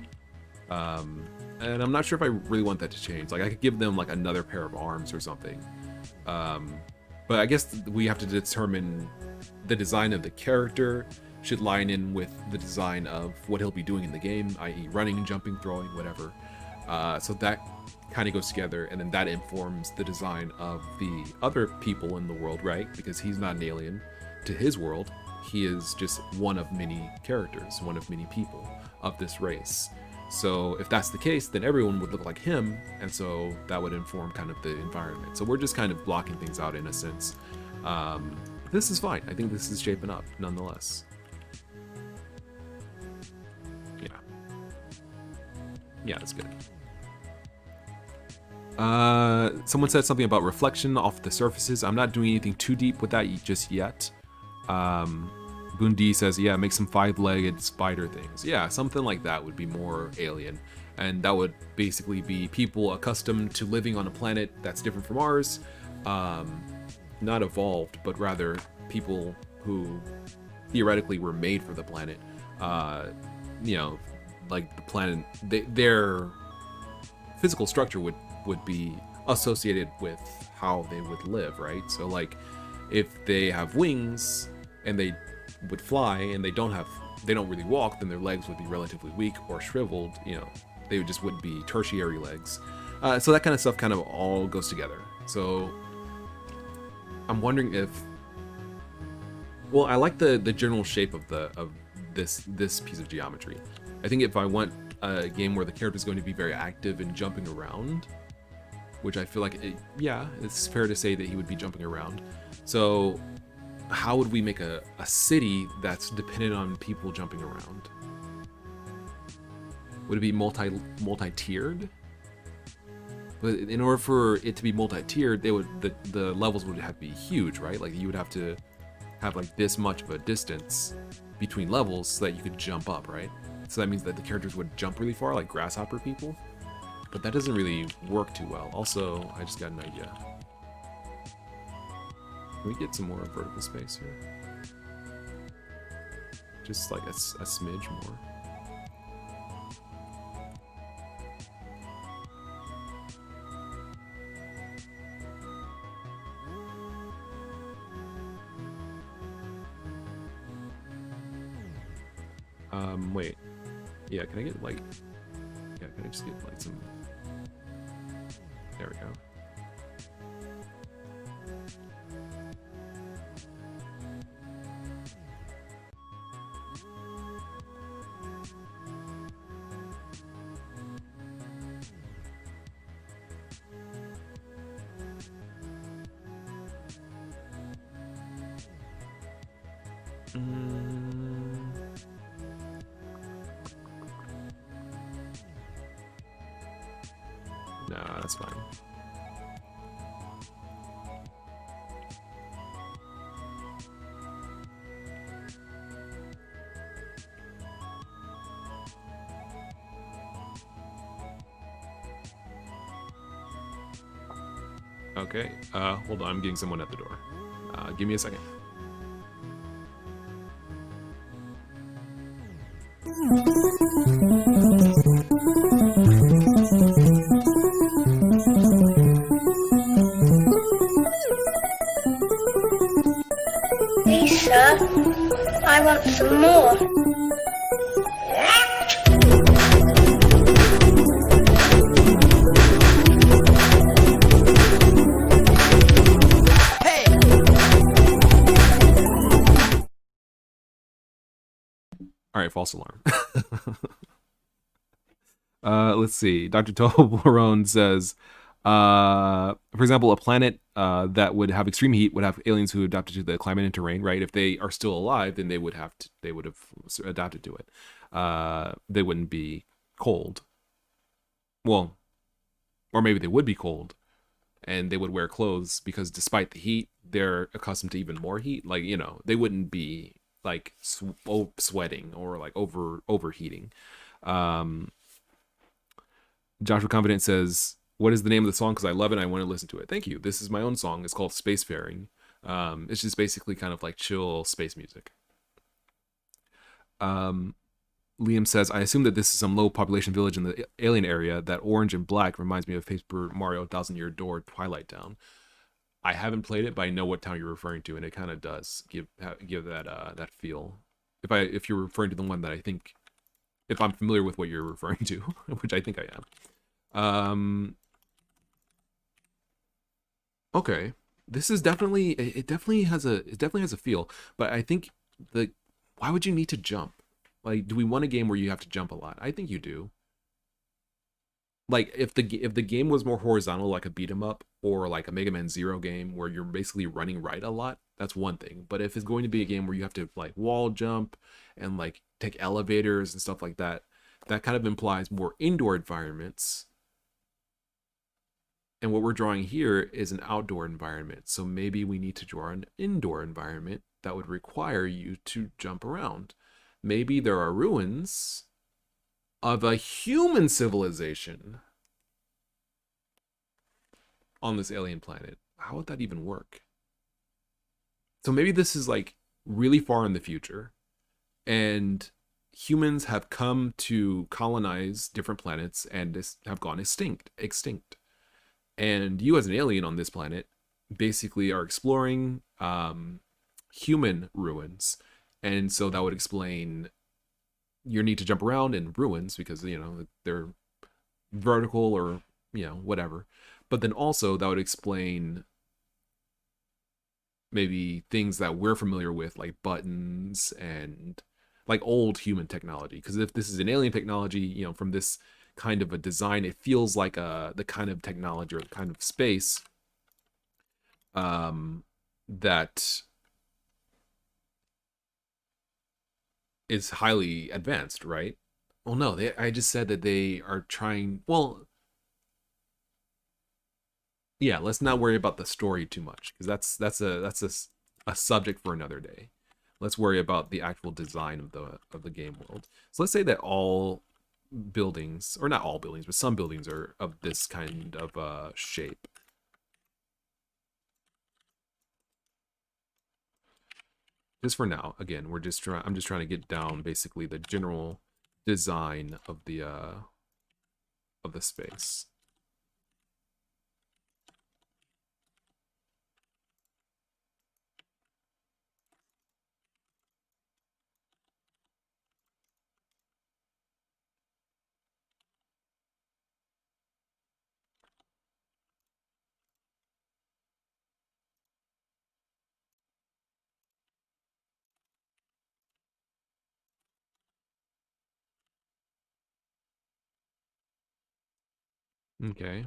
[SPEAKER 2] And I'm not sure if I really want that to change. Like, I could give them like another pair of arms or something. But I guess we have to determine the design of the character should line in with the design of what he'll be doing in the game, i.e. running, jumping, throwing, whatever. So that kind of goes together, and then that informs the design of the other people in the world, right? Because he's not an alien to his world. He is just one of many characters, one of many people of this race. So if that's the case, then everyone would look like him, and so that would inform kind of the environment. So we're just kind of blocking things out in a sense. This is fine. I think this is shaping up nonetheless. Yeah, that's good. Someone said something about reflection off the surfaces. I'm not doing anything too deep with that just yet. Bundi says, yeah, make some 5-legged spider things. Yeah, something like that would be more alien. And that would basically be people accustomed to living on a planet that's different from ours. Not evolved, but rather people who theoretically were made for the planet. Like the planet, their physical structure would be associated with how they would live, right? So like, if they have wings and they would fly and they don't really walk, then their legs would be relatively weak or shriveled. They just wouldn't be tertiary legs. So that kind of stuff kind of all goes together. So I'm wondering if, well, I like the general shape of this piece of geometry. I think if I want a game where the character is going to be very active and jumping around, which I feel like, it's fair to say that he would be jumping around. So how would we make a city that's dependent on people jumping around? Would it be multi-tiered? But in order for it to be multi-tiered, the levels would have to be huge, right? Like you would have to have like this much of a distance between levels so that you could jump up, right? So that means that the characters would jump really far, like grasshopper people. But that doesn't really work too well. Also, I just got an idea. Can we get some more vertical space here? Just like a smidge more. Wait. Yeah, can I get like... Yeah, can I just get like some... There we go. No, that's fine. Okay, hold on, I'm getting someone at the door. Give me a second.
[SPEAKER 1] Lisa, I want some more.
[SPEAKER 2] All right, false alarm. Let's see. Dr. Toblerone says, for example, a planet that would have extreme heat would have aliens who adapted to the climate and terrain. Right? If they are still alive, then they would have adapted to it. They wouldn't be cold. Well, or maybe they would be cold, and they would wear clothes because despite the heat, they're accustomed to even more heat. Like they wouldn't be like sweating or like overheating. Um, Joshua Confident says, "What is the name of the song? Because I love it. And I want to listen to it." Thank you. This is my own song. It's called Spacefaring. It's just basically kind of like chill space music. Um, Liam says, "I assume that this is some low population village in the alien area. That orange and black reminds me of Paper Mario Thousand Year Door Twilight Town." I haven't played it, but I know what town you're referring to, and it kind of does give that feel. If you're referring to the one that I think, if I'm familiar with what you're referring to, which I think I am. Okay, this is definitely it. Definitely has a feel, but I think the why would you need to jump? Like, do we want a game where you have to jump a lot? I think you do. Like, if the game was more horizontal, like a beat 'em up or like a Mega Man Zero game where you're basically running right a lot, that's one thing. But if it's going to be a game where you have to like wall jump and like take elevators and stuff like that, that kind of implies more indoor environments. And what we're drawing here is an outdoor environment. So maybe we need to draw an indoor environment that would require you to jump around. Maybe there are ruins of a human civilization on this alien planet. How would that even work? So maybe this is like really far in the future, and humans have come to colonize different planets and have gone extinct. And you, as an alien on this planet, basically are exploring human ruins, and so that would explain your need to jump around in ruins because they're vertical or whatever. But then also that would explain maybe things that we're familiar with, like buttons and like old human technology. Because if this is an alien technology, from this kind of a design, it feels like the kind of technology or the kind of space that is highly advanced, right? Well, no, I just said that they are trying. Well, yeah, let's not worry about the story too much because that's a subject for another day. Let's worry about the actual design of the game world. So let's say that all buildings, or not all buildings, but some buildings are of this kind of shape. Just for now, again, I'm just trying to get down basically the general design of the space. Okay.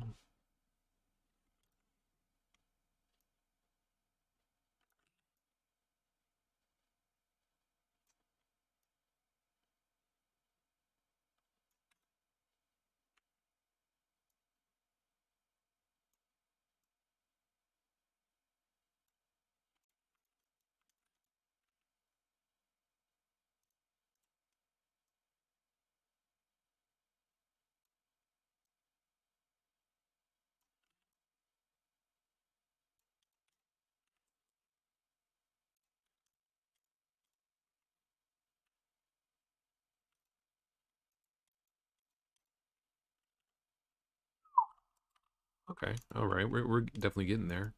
[SPEAKER 2] Okay. All right. We're definitely getting there.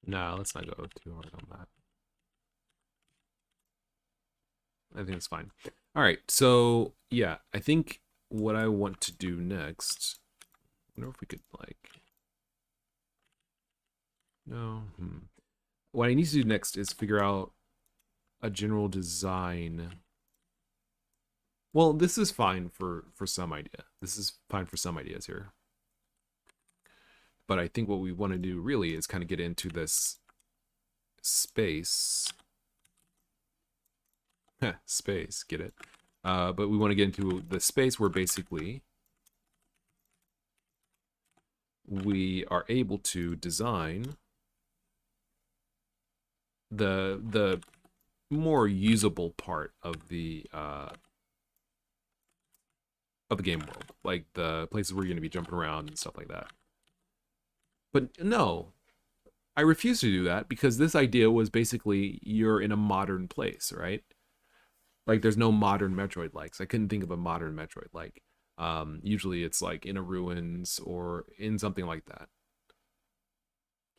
[SPEAKER 2] Nah, let's not go too hard on that. I think it's fine. All right. So yeah, I think what I want to do next. I wonder if we could like. No. What I need to do next is figure out a general design. Well, this is fine for some idea. This is fine for some ideas here. But I think what we want to do really is kind of get into this space. Space, get it? But we want to get into the space where basically we are able to design the more usable part of the game world, like the places where you're going to be jumping around and stuff like that. But no, I refuse to do that because this idea was basically you're in a modern place, right? Like there's no modern Metroid likes. I couldn't think of a modern Metroid like. Usually it's like in a ruins or in something like that.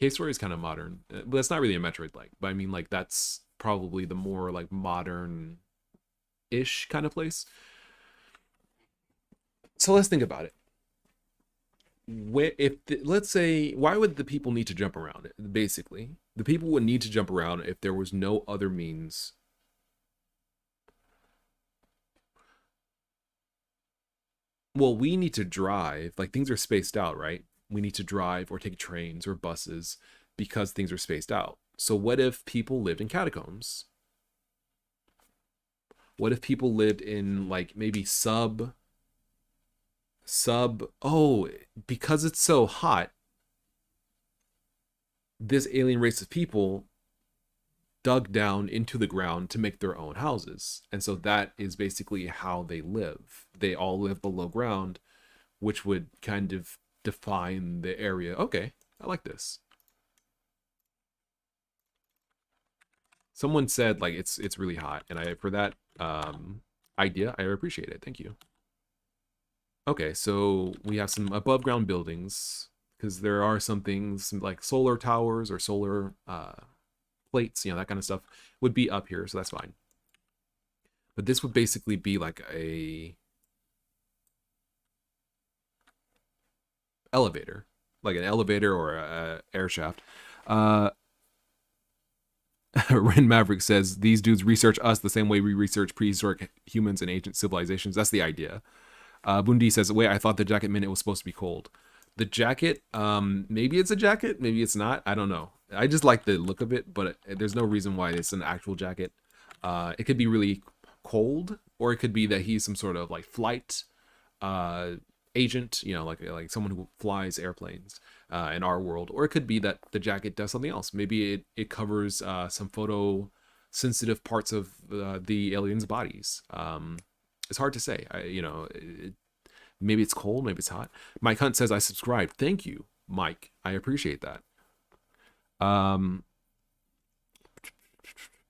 [SPEAKER 2] Cave Story is kind of modern, but that's not really a Metroid like. But I mean, like that's probably the more like modern ish kind of place. So let's think about it. Let's say, why would the people need to jump around it? Basically, the people would need to jump around if there was no other means. Well, we need to drive, like things are spaced out, right? We need to drive or take trains or buses because things are spaced out. So what if people lived in catacombs? What if people lived in like maybe sub oh, because it's so hot, this alien race of people dug down into the ground to make their own houses. And so that is basically how they live. They all live below ground, which would kind of define the area. Okay, I like this. Someone said like it's really hot, and I for that idea, I appreciate it. Thank you. Okay, so we have some above ground buildings because there are some things like solar towers or solar plates, that kind of stuff would be up here, so that's fine. But this would basically be like a elevator, like an elevator or a air shaft. Uh, Ren Maverick says these dudes research us the same way we research prehistoric humans and ancient civilizations. That's the idea. Bundi says, wait, I thought the jacket meant it was supposed to be cold. The jacket, maybe it's a jacket, maybe it's not. I don't know. I just like the look of it, but there's no reason why it's an actual jacket. It could be really cold, or it could be that he's some sort of like flight agent, like someone who flies airplanes in our world, or it could be that the jacket does something else. Maybe it covers some photo sensitive parts of the aliens' bodies. It's hard to say. Maybe it's cold, maybe it's hot. Mike Hunt says I subscribed. Thank you, Mike. I appreciate that. Um,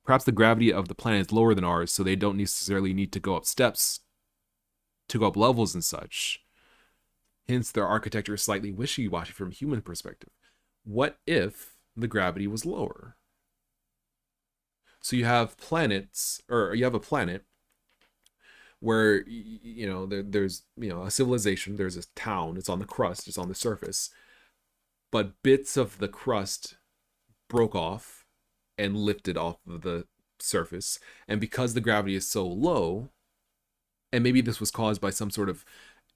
[SPEAKER 2] Perhaps the gravity of the planet is lower than ours, so they don't necessarily need to go up steps to go up levels and such. Hence, their architecture is slightly wishy-washy from human perspective. What if the gravity was lower? So you have planets, or you have a planet where there's a civilization, there's a town, it's on the crust, it's on the surface, but bits of the crust broke off and lifted off of the surface, and because the gravity is so low, and maybe this was caused by some sort of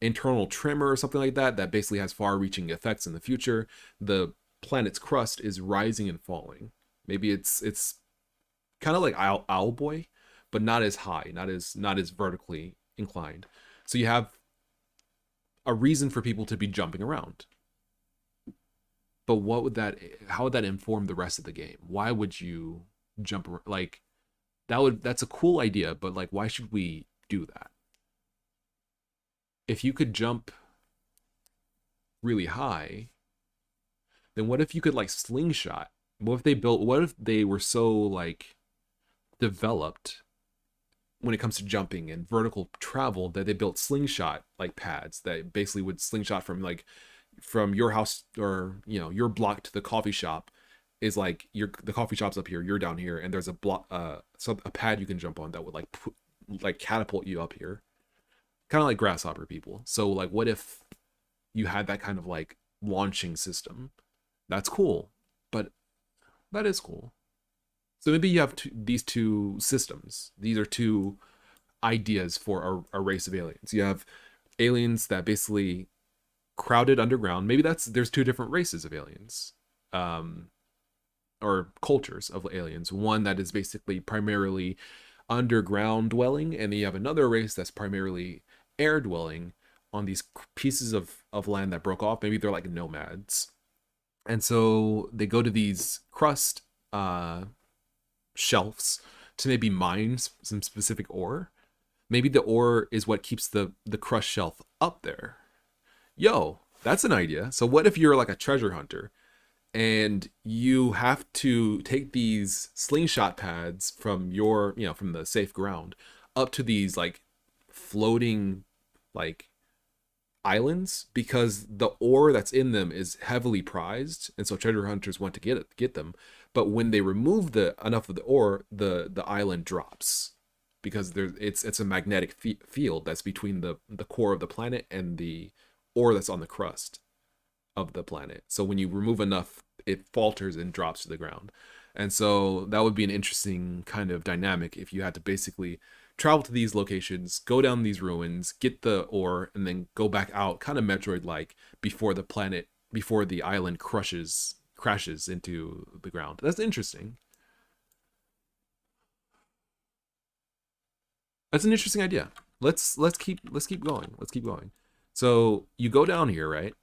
[SPEAKER 2] internal tremor or something like that basically has far-reaching effects in the future, the planet's crust is rising and falling. Maybe it's kind of like Owlboy, but not as high, not as vertically inclined. So you have a reason for people to be jumping around. But what would that, how would that inform the rest of the game? Why would you jump like that's a cool idea, but like why should we do that? If you could jump really high, then what if you could like slingshot? What if they were so like developed when it comes to jumping and vertical travel that they built slingshot like pads that basically would slingshot from like from your house or your block to the coffee shop is like the coffee shop's up here, you're down here, and there's a block a pad you can jump on that would like catapult you up here, kind of like grasshopper people. So like what if you had that kind of like launching system? That's cool, but that is cool. So maybe you have these two systems. These are two ideas for a race of aliens. You have aliens that basically crowded underground. Maybe there's two different races of aliens, or cultures of aliens. One that is basically primarily underground dwelling, and then you have another race that's primarily air dwelling on these pieces of land that broke off. Maybe they're like nomads, and so they go to these crust shelves to maybe mine some specific ore. Maybe the ore is what keeps the crust shelf up there. Yo, that's an idea. So what if you're like a treasure hunter and you have to take these slingshot pads from from the safe ground up to these like floating like islands, because the ore that's in them is heavily prized, and so treasure hunters want to get them. But when they remove enough of the ore, the island drops, because it's a magnetic field that's between the core of the planet and the ore that's on the crust of the planet. So when you remove enough, it falters and drops to the ground. And so that would be an interesting kind of dynamic if you had to basically travel to these locations, go down these ruins, get the ore, and then go back out, kind of Metroid-like, before the island crashes into the ground. That's interesting. That's an interesting idea. Let's keep going. Let's keep going. So you go down here, right?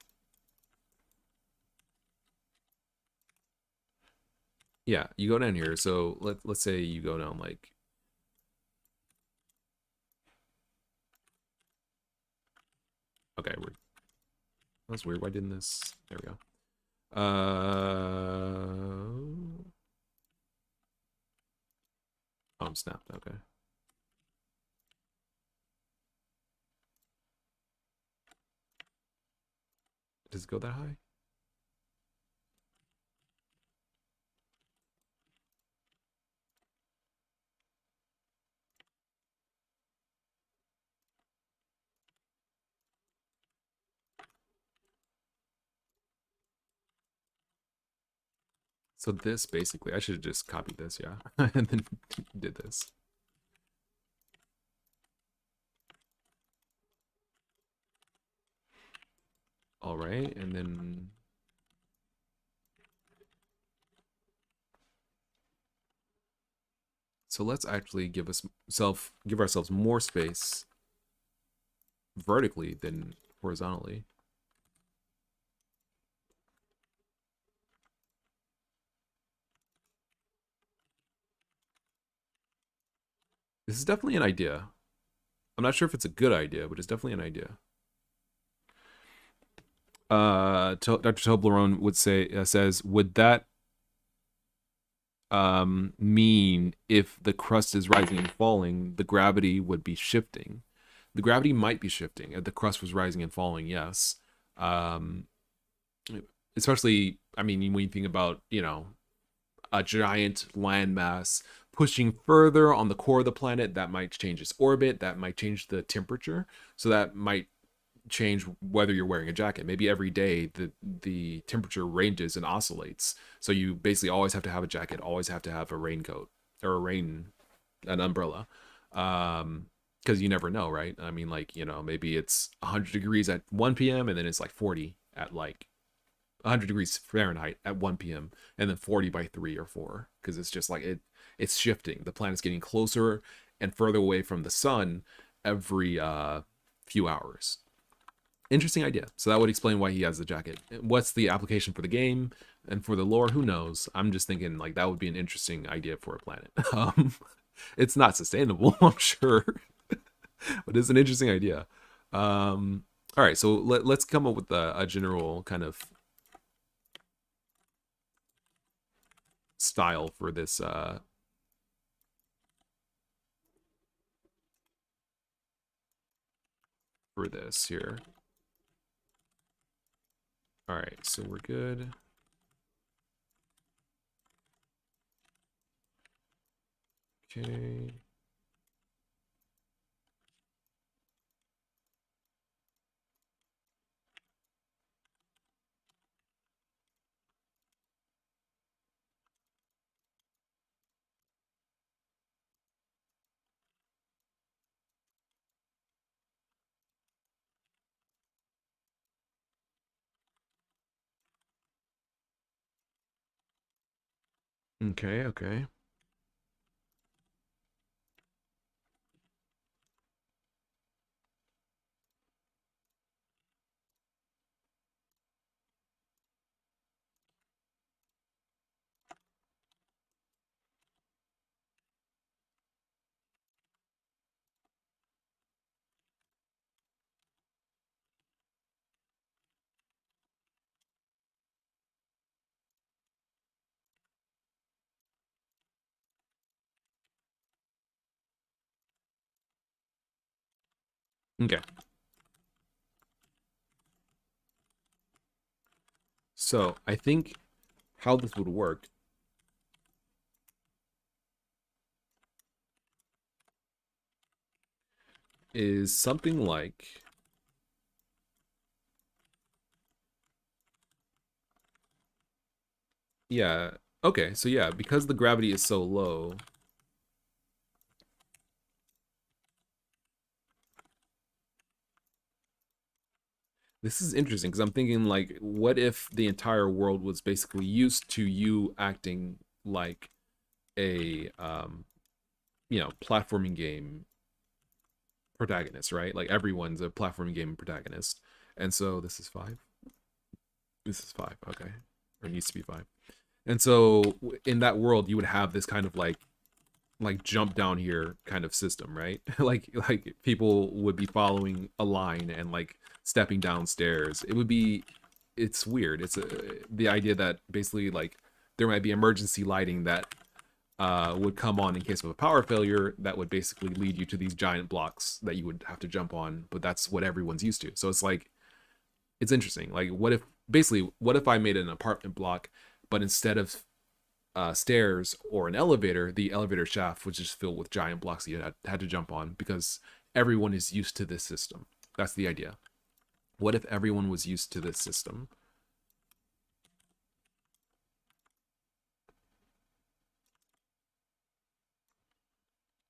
[SPEAKER 2] Yeah, you go down here. So let's say you go down like, okay, that's weird. Why didn't this? There we go. Oh, I'm snapped. Okay. Does it go that high? So this basically, I should have just copied this, yeah, and then did this. All right, and then so let's actually give ourselves more space vertically than horizontally. This is definitely an idea. I'm not sure if it's a good idea, but it's definitely an idea. Dr. Toblerone would say says, would that mean if the crust is rising and falling, the gravity would be shifting? The gravity might be shifting if the crust was rising and falling. Yes. Especially, I mean, when you think about a giant landmass pushing further on the core of the planet, that might change its orbit, that might change the temperature, so that might change whether you're wearing a jacket. Maybe every day the temperature ranges and oscillates, so you basically always have to have a jacket, always have to have a raincoat or an umbrella, because you never know, right? I mean, like, maybe it's 100 degrees at 1 p.m. and then it's like 40 at like 100 degrees Fahrenheit at 1 p.m. and then 40 by 3 or 4, because it's just like it's shifting. The planet's getting closer and further away from the sun every few hours. Interesting idea. So that would explain why he has the jacket. What's the application for the game and for the lore? Who knows? I'm just thinking like that would be an interesting idea for a planet. It's not sustainable, I'm sure, but it's an interesting idea. All right, so let's come up with a general kind of style for this here. All right, so we're good. Okay. Okay, okay. Okay. So I think how this would work is something like, yeah, okay, so yeah, because the gravity is so low, this is interesting because I'm thinking like, what if the entire world was basically used to you acting like a platforming game protagonist, right? Like everyone's a platforming game protagonist. And so this is 5. This is 5, okay. Or it needs to be 5. And so in that world you would have this kind of like jump down here kind of system, right? like people would be following a line and like stepping downstairs. It's weird. The idea that basically like there might be emergency lighting that would come on in case of a power failure that would basically lead you to these giant blocks that you would have to jump on, but that's what everyone's used to. So it's like it's interesting. Like what if I made an apartment block, but instead of stairs or an elevator, the elevator shaft was just filled with giant blocks that you had to jump on because everyone is used to this system. That's the idea. What if everyone was used to this system?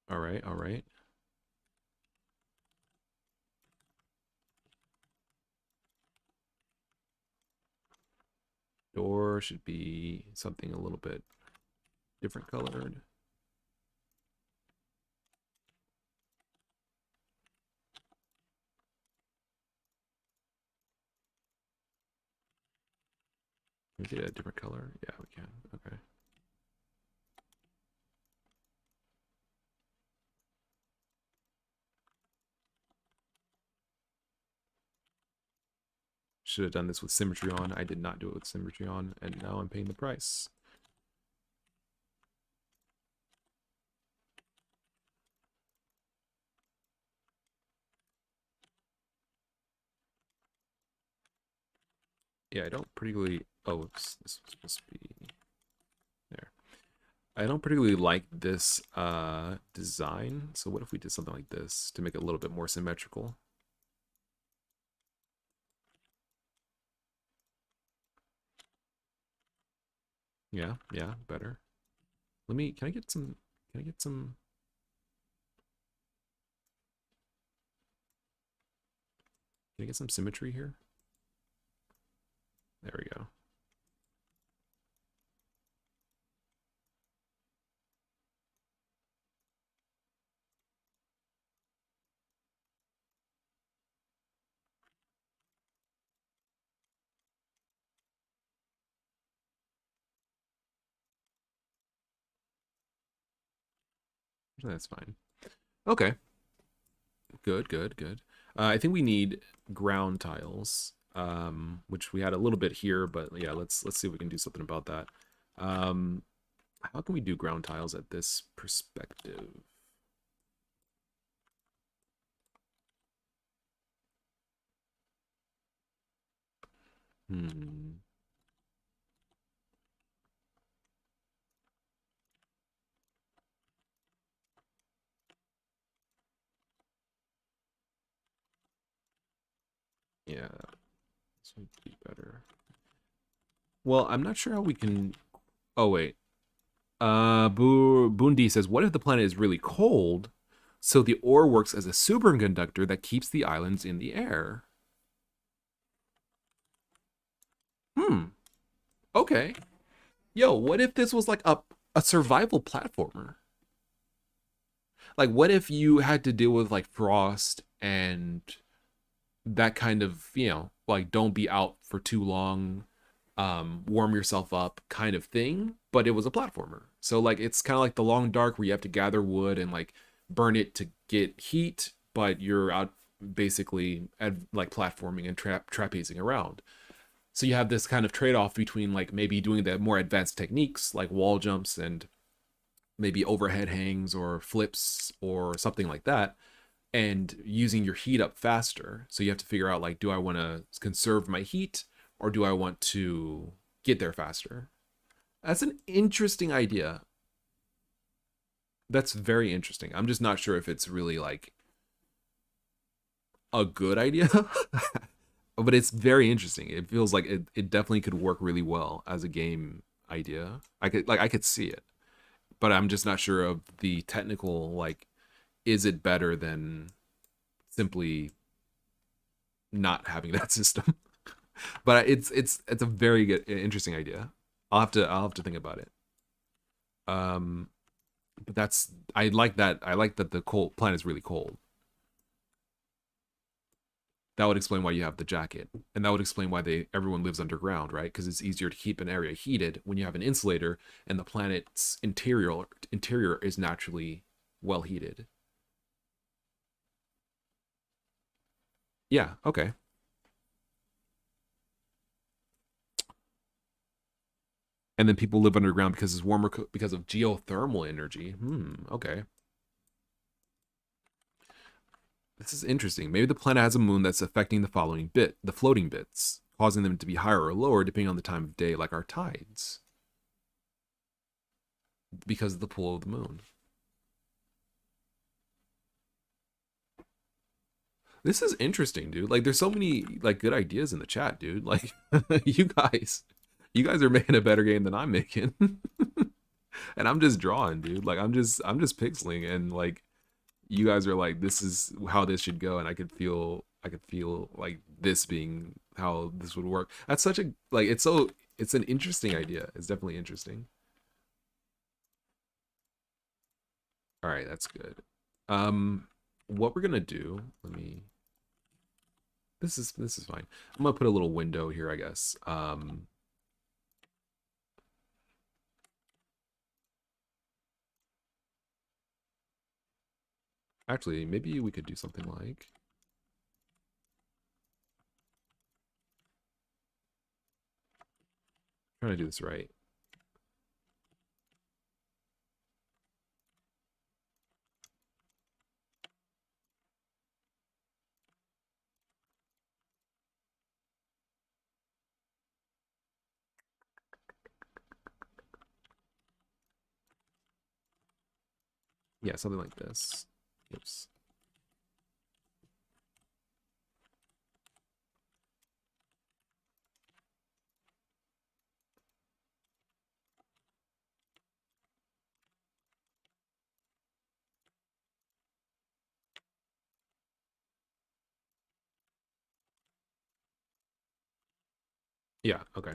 [SPEAKER 2] All right, all right. Door should be something a little bit different colored. Is it a different color? Yeah, we can. Okay. Should have done this with symmetry on. I did not do it with symmetry on, and now I'm paying the price. Yeah, I don't particularly. Oh, this was supposed to be there. I don't particularly like this design. So what if we did something like this to make it a little bit more symmetrical? Yeah, yeah, better. Can I get some, can I get some, can I get some symmetry here? There we go. That's fine. Okay. Good, good, good. I think we need ground tiles, which we had a little bit here, but yeah, let's see if we can do something about that. Um, how can we do ground tiles at this perspective? Hmm. Yeah, this would be better. Well, I'm not sure how we can. Oh wait. Bundi says, "What if the planet is really cold, so the ore works as a superconductor that keeps the islands in the air?" Hmm. Okay. Yo, what if this was like a survival platformer? Like, what if you had to deal with like frost and that kind of, like don't be out for too long, warm yourself up kind of thing, but it was a platformer. So like it's kind of like the long dark where you have to gather wood and like burn it to get heat, but you're out basically at like platforming and trapezing around. So you have this kind of trade-off between like maybe doing the more advanced techniques like wall jumps and maybe overhead hangs or flips or something like that, and using your heat up faster. So you have to figure out like, do I want to conserve my heat or do I want to get there faster? That's an interesting idea. That's very interesting. I'm just not sure if it's really like a good idea, but it's very interesting. It feels like it definitely could work really well as a game idea. I could see it, but I'm just not sure of the technical like, is it better than simply not having that system? But it's a very good, interesting idea. I'll have to think about it. Um, but that's I like that. I like that the cold planet is really cold. That would explain why you have the jacket, and that would explain why they everyone lives underground, right? Because it's easier to keep an area heated when you have an insulator, and the planet's interior is naturally well heated. Yeah. Okay. And then people live underground because it's warmer because of geothermal energy. Okay. This is interesting. Maybe the planet has a moon that's affecting the floating bits, causing them to be higher or lower depending on the time of day, like our tides, because of the pull of the moon. This is interesting, dude. Like, there's so many like good ideas in the chat, dude. Like, you guys, you guys are making a better game than I'm making, and I'm just drawing, dude. Like, I'm just pixeling, and like, you guys are like, this is how this should go, and I could feel like this being how this would work. That's such a like, it's an interesting idea. It's definitely interesting. All right, that's good. What we're gonna do? Let me. This is fine. I'm gonna put a little window here, I guess. Actually, maybe we could do something like. Trying to do this right. Yeah, something like this. Oops. Yeah. Okay.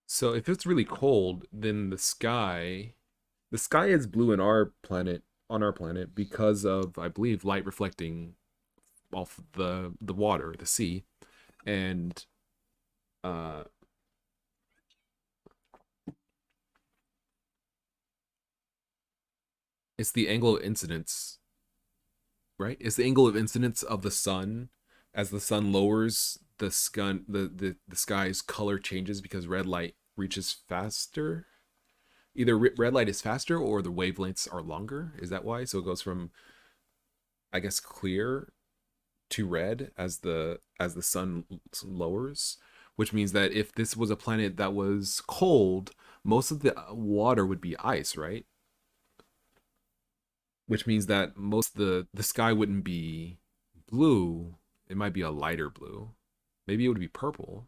[SPEAKER 2] So if it's really cold, then the sky is blue in our planet, on our planet, because of, I believe, light reflecting off the water, the sea, and Uh, it's the angle of incidence, right? It's the angle of incidence of the sun as the sun lowers the sky. The sky's color changes because red light reaches faster. Either red light is faster or the wavelengths are longer. Is that why? So it goes from, I guess, clear to red as the sun lowers, which means that if this was a planet that was cold, most of the water would be ice, right? Which means that most of the sky wouldn't be blue. It might be a lighter blue. Maybe it would be purple.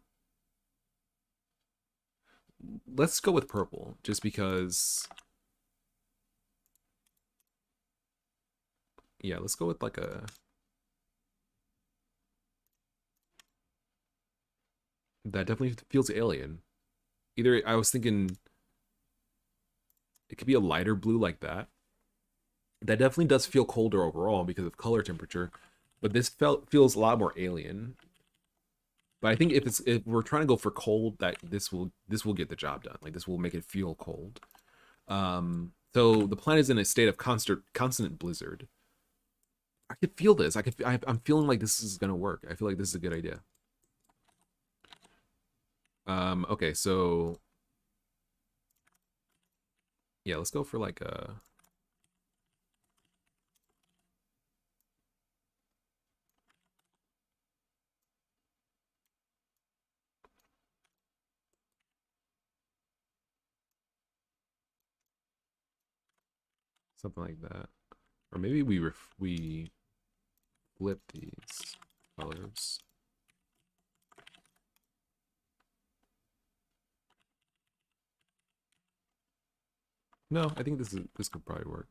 [SPEAKER 2] Let's go with purple, just because. Yeah, let's go with like a. That definitely feels alien. Either I was thinking it could be a lighter blue like that. That definitely does feel colder overall because of color temperature, but this feels a lot more alien. But I think if we're trying to go for cold, that this will get the job done. Like this will make it feel cold. So the planet is in a state of constant blizzard. I could feel this. I'm feeling like this is gonna work. I feel like this is a good idea. Okay, so yeah, let's go for like a. Something like that. Or maybe we flip these colors. No, I think this could probably work.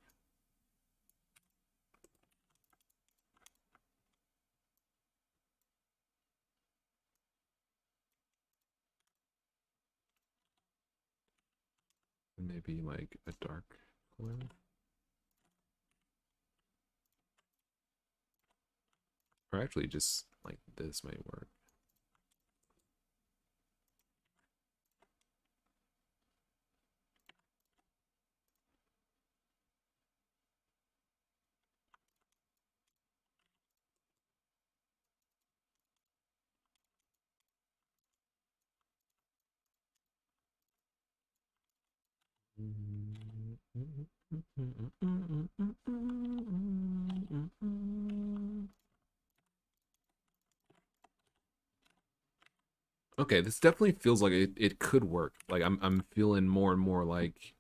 [SPEAKER 2] Maybe like a dark color. Or actually just like this might work. Okay, this definitely feels like it could work. Like I'm feeling more and more like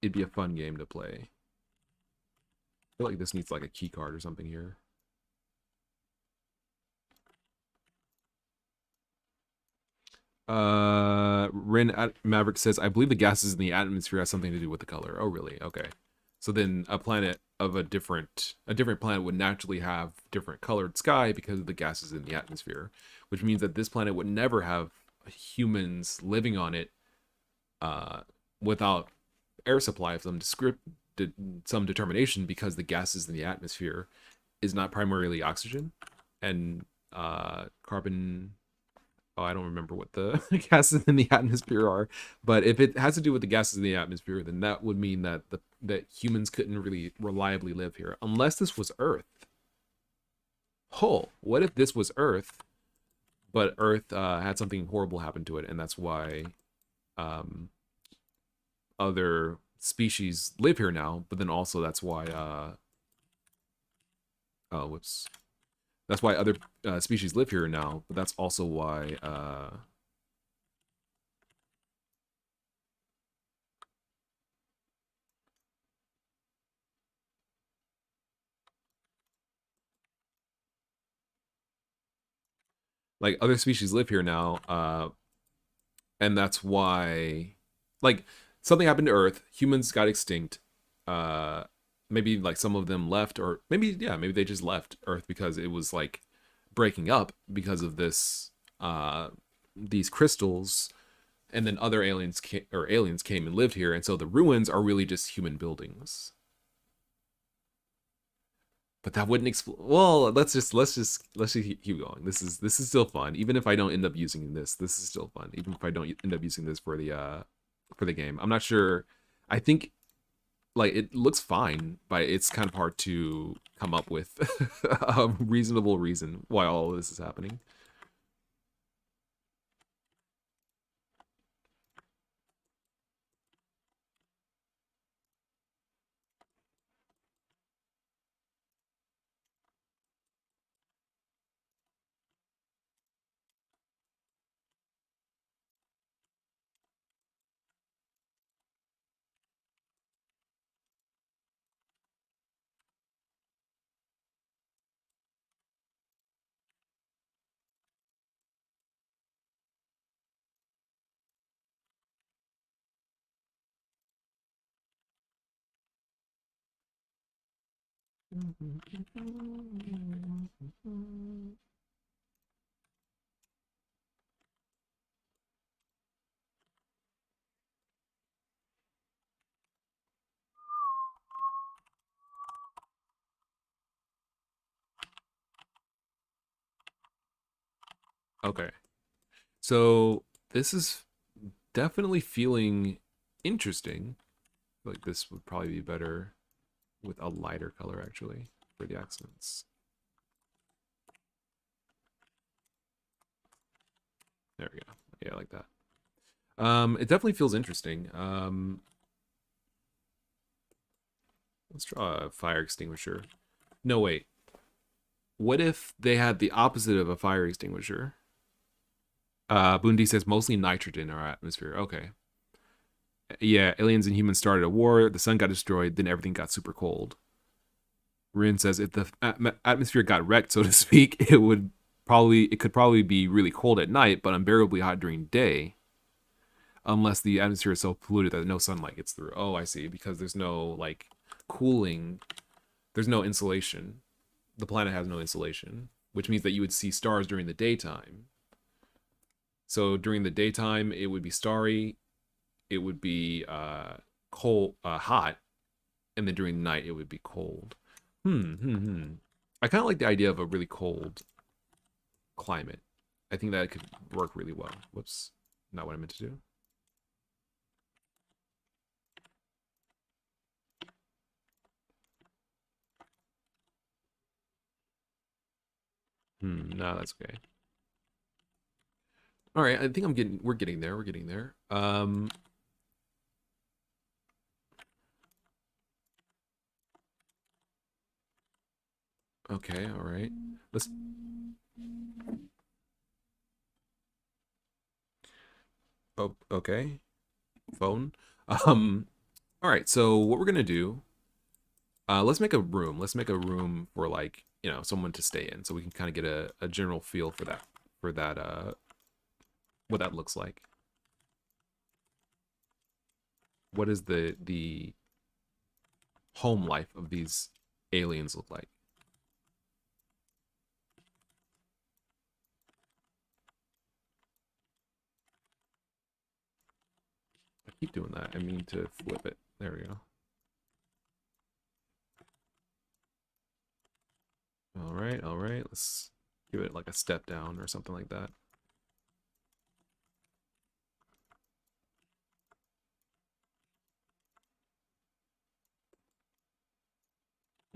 [SPEAKER 2] it'd be a fun game to play. I feel like this needs like a key card or something here. Maverick says, I believe the gases in the atmosphere has something to do with the color. Oh, really? Okay. So then a planet of a different planet would naturally have different colored sky because of the gases in the atmosphere, which means that this planet would never have humans living on it uh, without air supply of some determination because the gases in the atmosphere is not primarily oxygen and carbon. Oh, I don't remember what the gases in the atmosphere are, but if it has to do with the gases in the atmosphere, then that would mean that that humans couldn't really reliably live here unless this was Earth. Oh, what if this was Earth, but Earth had something horrible happen to it, and that's why um, other species live here now. But then also that's why oh, whoops, that's why other species live here now. But that's also why like other species live here now, and that's why like something happened to Earth, humans got extinct. uh Maybe like some of them left, or maybe yeah, maybe they just left Earth because it was like breaking up because of this these crystals, and then other aliens came and lived here, and so the ruins are really just human buildings. But that wouldn't explain. Well, let's just keep going. This is still fun, even if I don't end up using this. This is still fun, even if I don't end up using this for the game. I'm not sure. I think like it looks fine, but it's kind of hard to come up with a reasonable reason why all of this is happening. Okay, so this is definitely feeling interesting. Like this would probably be better with a lighter color actually for the accents. There we go. Yeah, I like that. It definitely feels interesting. Let's draw a fire extinguisher. No, wait. What if they had the opposite of a fire extinguisher? Bundy says mostly nitrogen in our atmosphere. Okay. Yeah, aliens and humans started a war. The sun got destroyed. Then everything got super cold. Rin says if the atmosphere got wrecked, so to speak, it could probably be really cold at night, but unbearably hot during day, unless the atmosphere is so polluted that no sunlight gets through. Oh, I see. Because there's no like cooling. There's no insulation. The planet has no insulation, which means that you would see stars during the daytime. So during the daytime, it would be starry. It would be cold, hot, and then during the night, it would be cold. I kind of like the idea of a really cold climate. I think that could work really well. Whoops, not what I meant to do. No, that's okay. All right, I think we're getting there. We're getting there. Okay, all right. Let's Oh, okay. Phone. Um, all right, so what we're gonna do, let's make a room. Let's make a room for like, someone to stay in so we can kind of get a general feel for that what that looks like. What is the home life of these aliens look like? I keep doing that. I mean to flip it. There we go. All right, all right. Let's give it like a step down or something like that.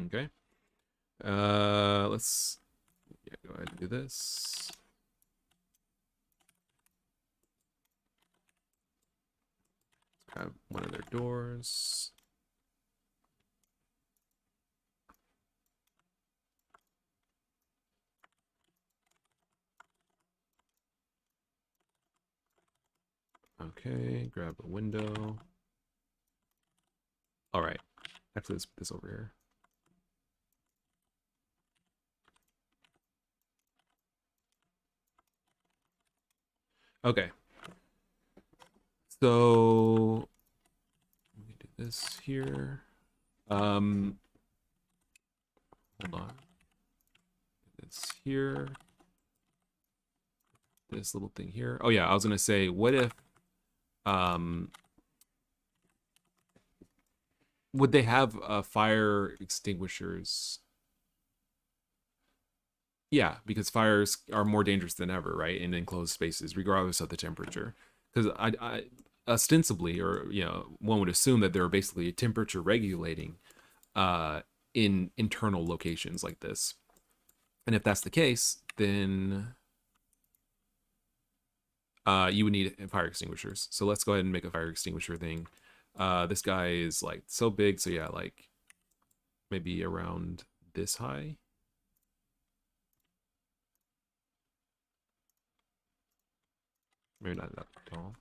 [SPEAKER 2] Okay. Let's go ahead and do this. Grab one of their doors. Okay, grab a window. All right. Actually, let's put this over here. Okay. So let me do this here. Hold on. This here. This little thing here. Oh yeah, I was gonna say, what if would they have fire extinguishers Yeah, because fires are more dangerous than ever, right? In enclosed spaces, regardless of the temperature. Because ostensibly, or one would assume that they're basically temperature regulating uh, in internal locations like this. And if that's the case, then you would need fire extinguishers. So let's go ahead and make a fire extinguisher thing. This guy is like so big, so yeah, like maybe around this high. Maybe not that tall.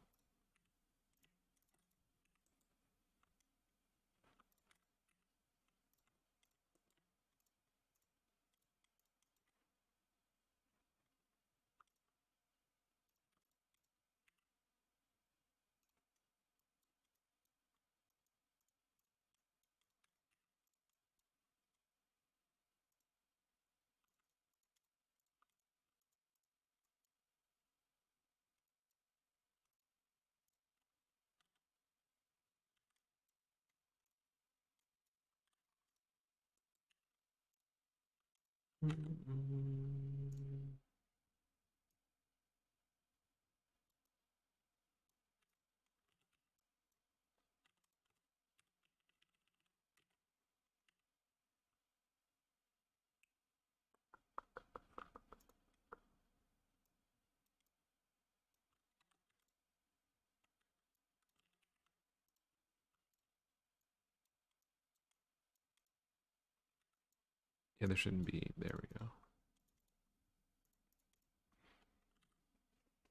[SPEAKER 2] Yeah, there shouldn't be. There we go.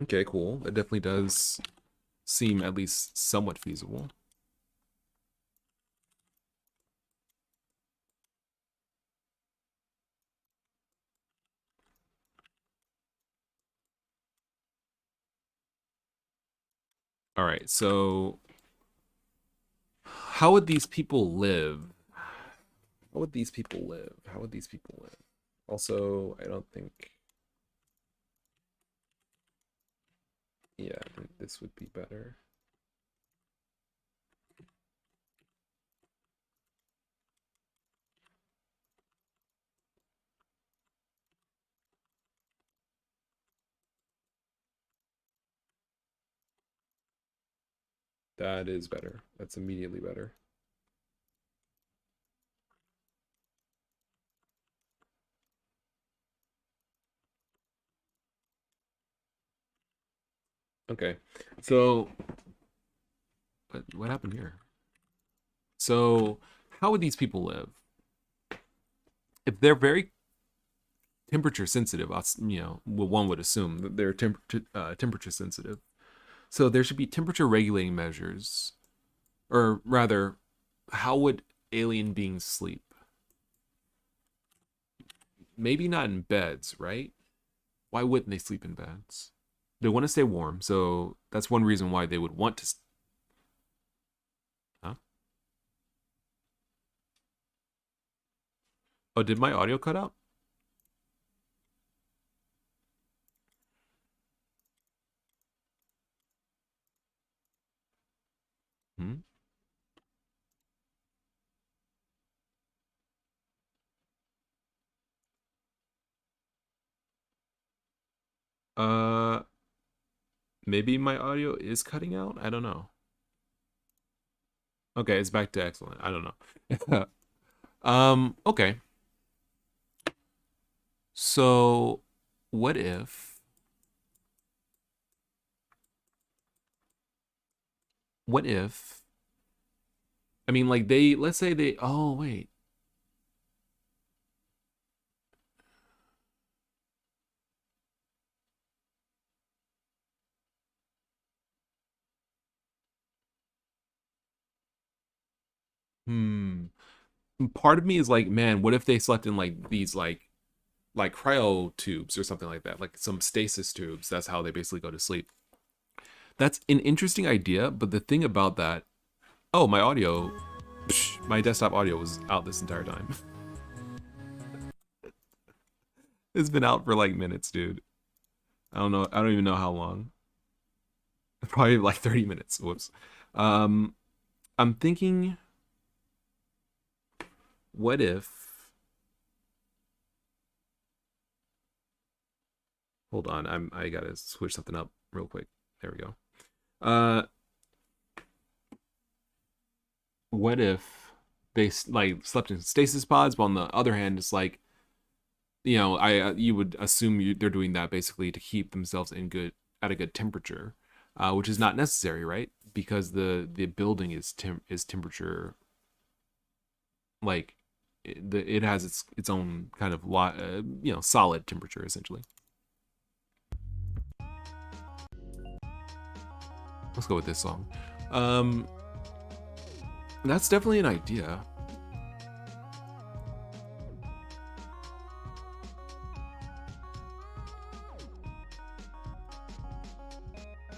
[SPEAKER 2] Okay, cool. That definitely does seem at least somewhat feasible. All right, so how would these people live? How would these people live? How would these people live? Also, I don't think. Yeah, I think this would be better. That is better. That's immediately better. Okay, so what happened here? So how would these people live if they're very temperature sensitive? Well, one would assume that they're temperature sensitive. So there should be temperature regulating measures, or rather, how would alien beings sleep? Maybe not in beds, right? Why wouldn't they sleep in beds? They want to stay warm, so that's one reason why they would want to. Huh? Oh, did my audio cut out? Hmm? Uh, maybe my audio is cutting out. I don't know. Okay, it's back to excellent. I don't know. Okay. So, what if, what if, I mean, like let's say oh, wait. Hmm. Part of me is like, man, what if they slept in like these like cryo tubes or something like that, like some stasis tubes? That's how they basically go to sleep. That's an interesting idea, but the thing about that, oh, my audio, my desktop audio was out this entire time. It's been out for like minutes, dude. I don't know. I don't even know how long. Probably like 30 minutes. Whoops. Um, I'm thinking, what if Hold on, I gotta switch something up real quick. There we go. Uh, what if they like slept in stasis pods, but on the other hand, it's like, you would assume they're doing that basically to keep themselves in good at a good temperature, which is not necessary, right? Because the building is temperature, like it has its own kind of solid temperature essentially. Let's go with this song. Um, that's definitely an idea.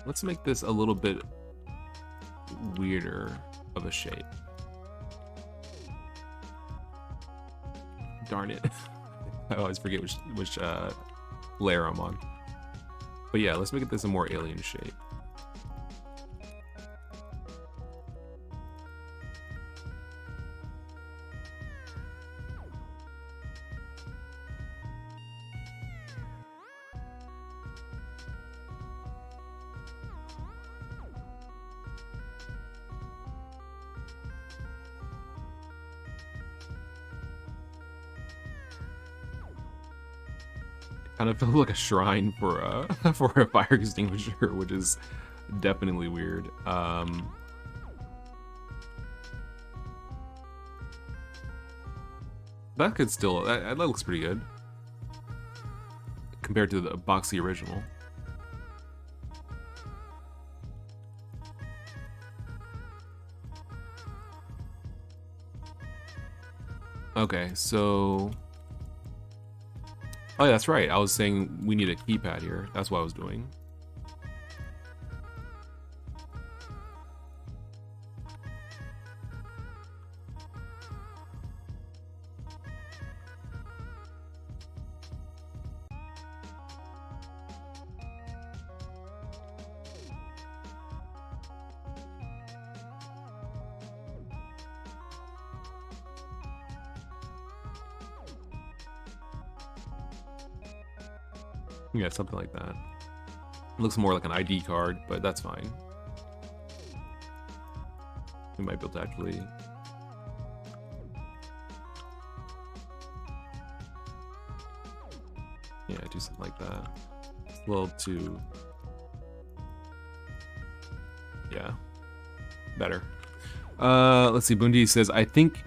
[SPEAKER 2] Let's make this a little bit weirder of a shape. Darn it. I always forget which layer I'm on. But yeah, let's make this a more alien shape. Kind of feel like a shrine for for a fire extinguisher, which is definitely weird. That could still that looks pretty good compared to the boxy original. Okay, so oh, yeah, that's right. I was saying we need a keypad here. That's what I was doing. Yeah, something like that. It looks more like an ID card, but that's fine. We might be able to actually... yeah, do something like that. It's a little too... yeah. Better. Let's see, Bundy says, I think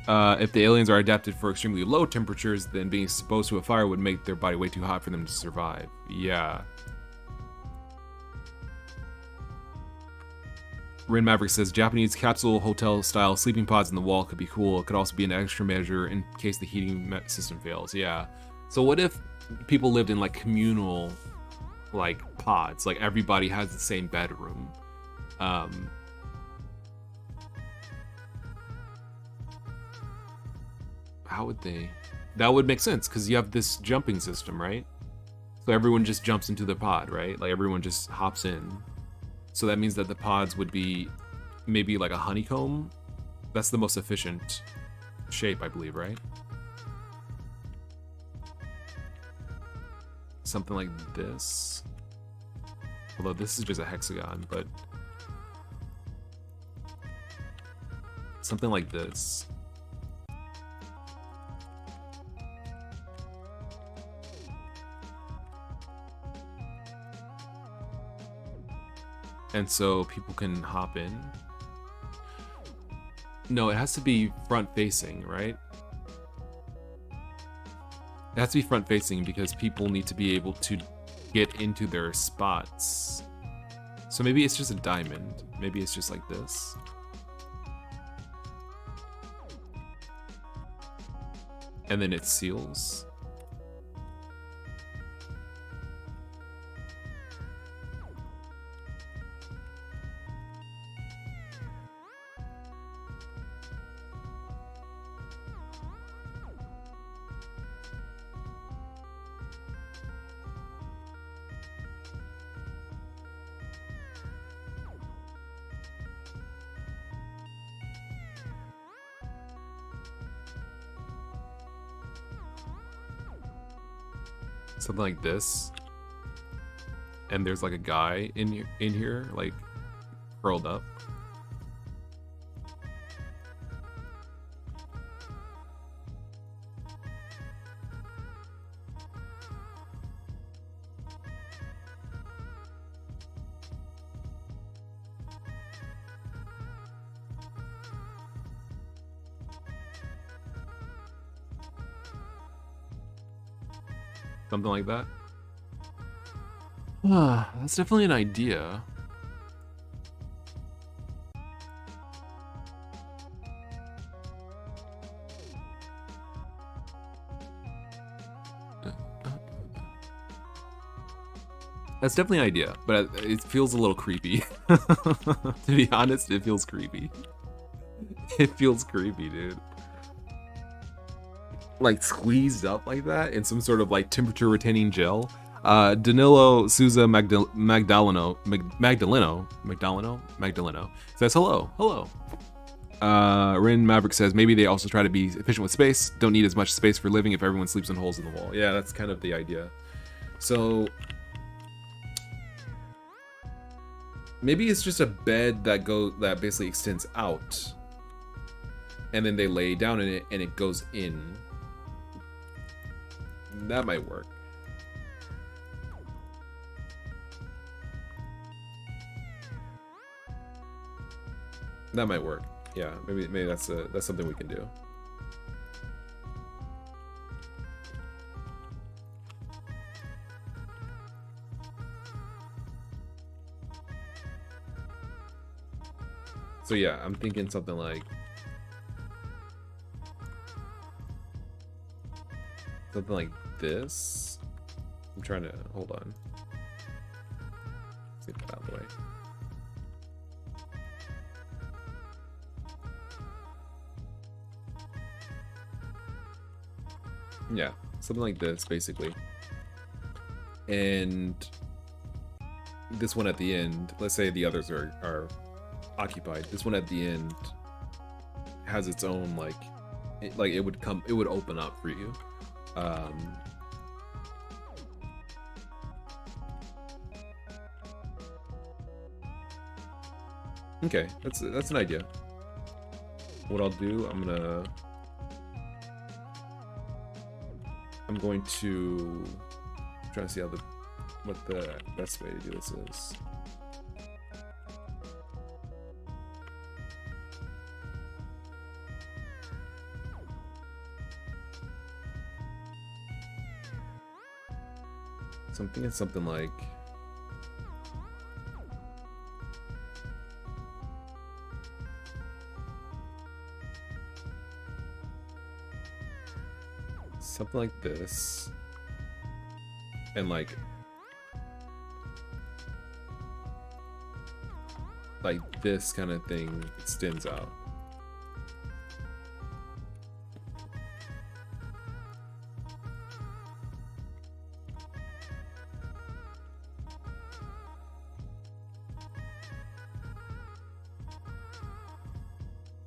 [SPEAKER 2] if the aliens are adapted for extremely low temperatures, then being exposed to a fire would make their body way too hot for them to survive. Yeah. Rin Maverick says, Japanese capsule hotel style sleeping pods in the wall could be cool. It could also be an extra measure in case the heating system fails. Yeah. So what if people lived in like communal like pods? Like everybody has the same bedroom. How would they? That would make sense because you have this jumping system, right? So everyone just jumps into the pod, right? Like everyone just hops in. So that means that the pods would be maybe like a honeycomb. That's the most efficient shape, I believe, right? Something like this. Although this is just a hexagon, but something like this. And so people can hop in. No, it has to be front facing, right? It has to be front facing because people need to be able to get into their spots. So maybe it's just a diamond. Maybe it's just like this. And then it seals. something like this, and there's like a guy in here like curled up. Something like that. That's definitely an idea. That's definitely an idea, but it feels a little creepy. To be honest, it feels creepy. It feels creepy, dude. Like squeezed up like that in some sort of like temperature retaining gel. Danilo Souza Magdaleno says hello. Rin Maverick says maybe they also try to be efficient with space. Don't need as much space for living if everyone sleeps in holes in the wall. Yeah, that's kind of the idea. So maybe it's just a bed that basically extends out, and then they lay down in it and it goes in. That might work. That might work. Yeah, maybe that's something we can do. So yeah, I'm thinking something like this. I'm trying to hold on. Let's get that out of the way. Yeah, something like this basically. And this one at the end, let's say the others are occupied. This one at the end has its own it would open up for you. Okay, that's an idea. What I'll do, I'm going to try to see what the best way to do this is. So I'm thinking something like this, and like this kind of thing extends out.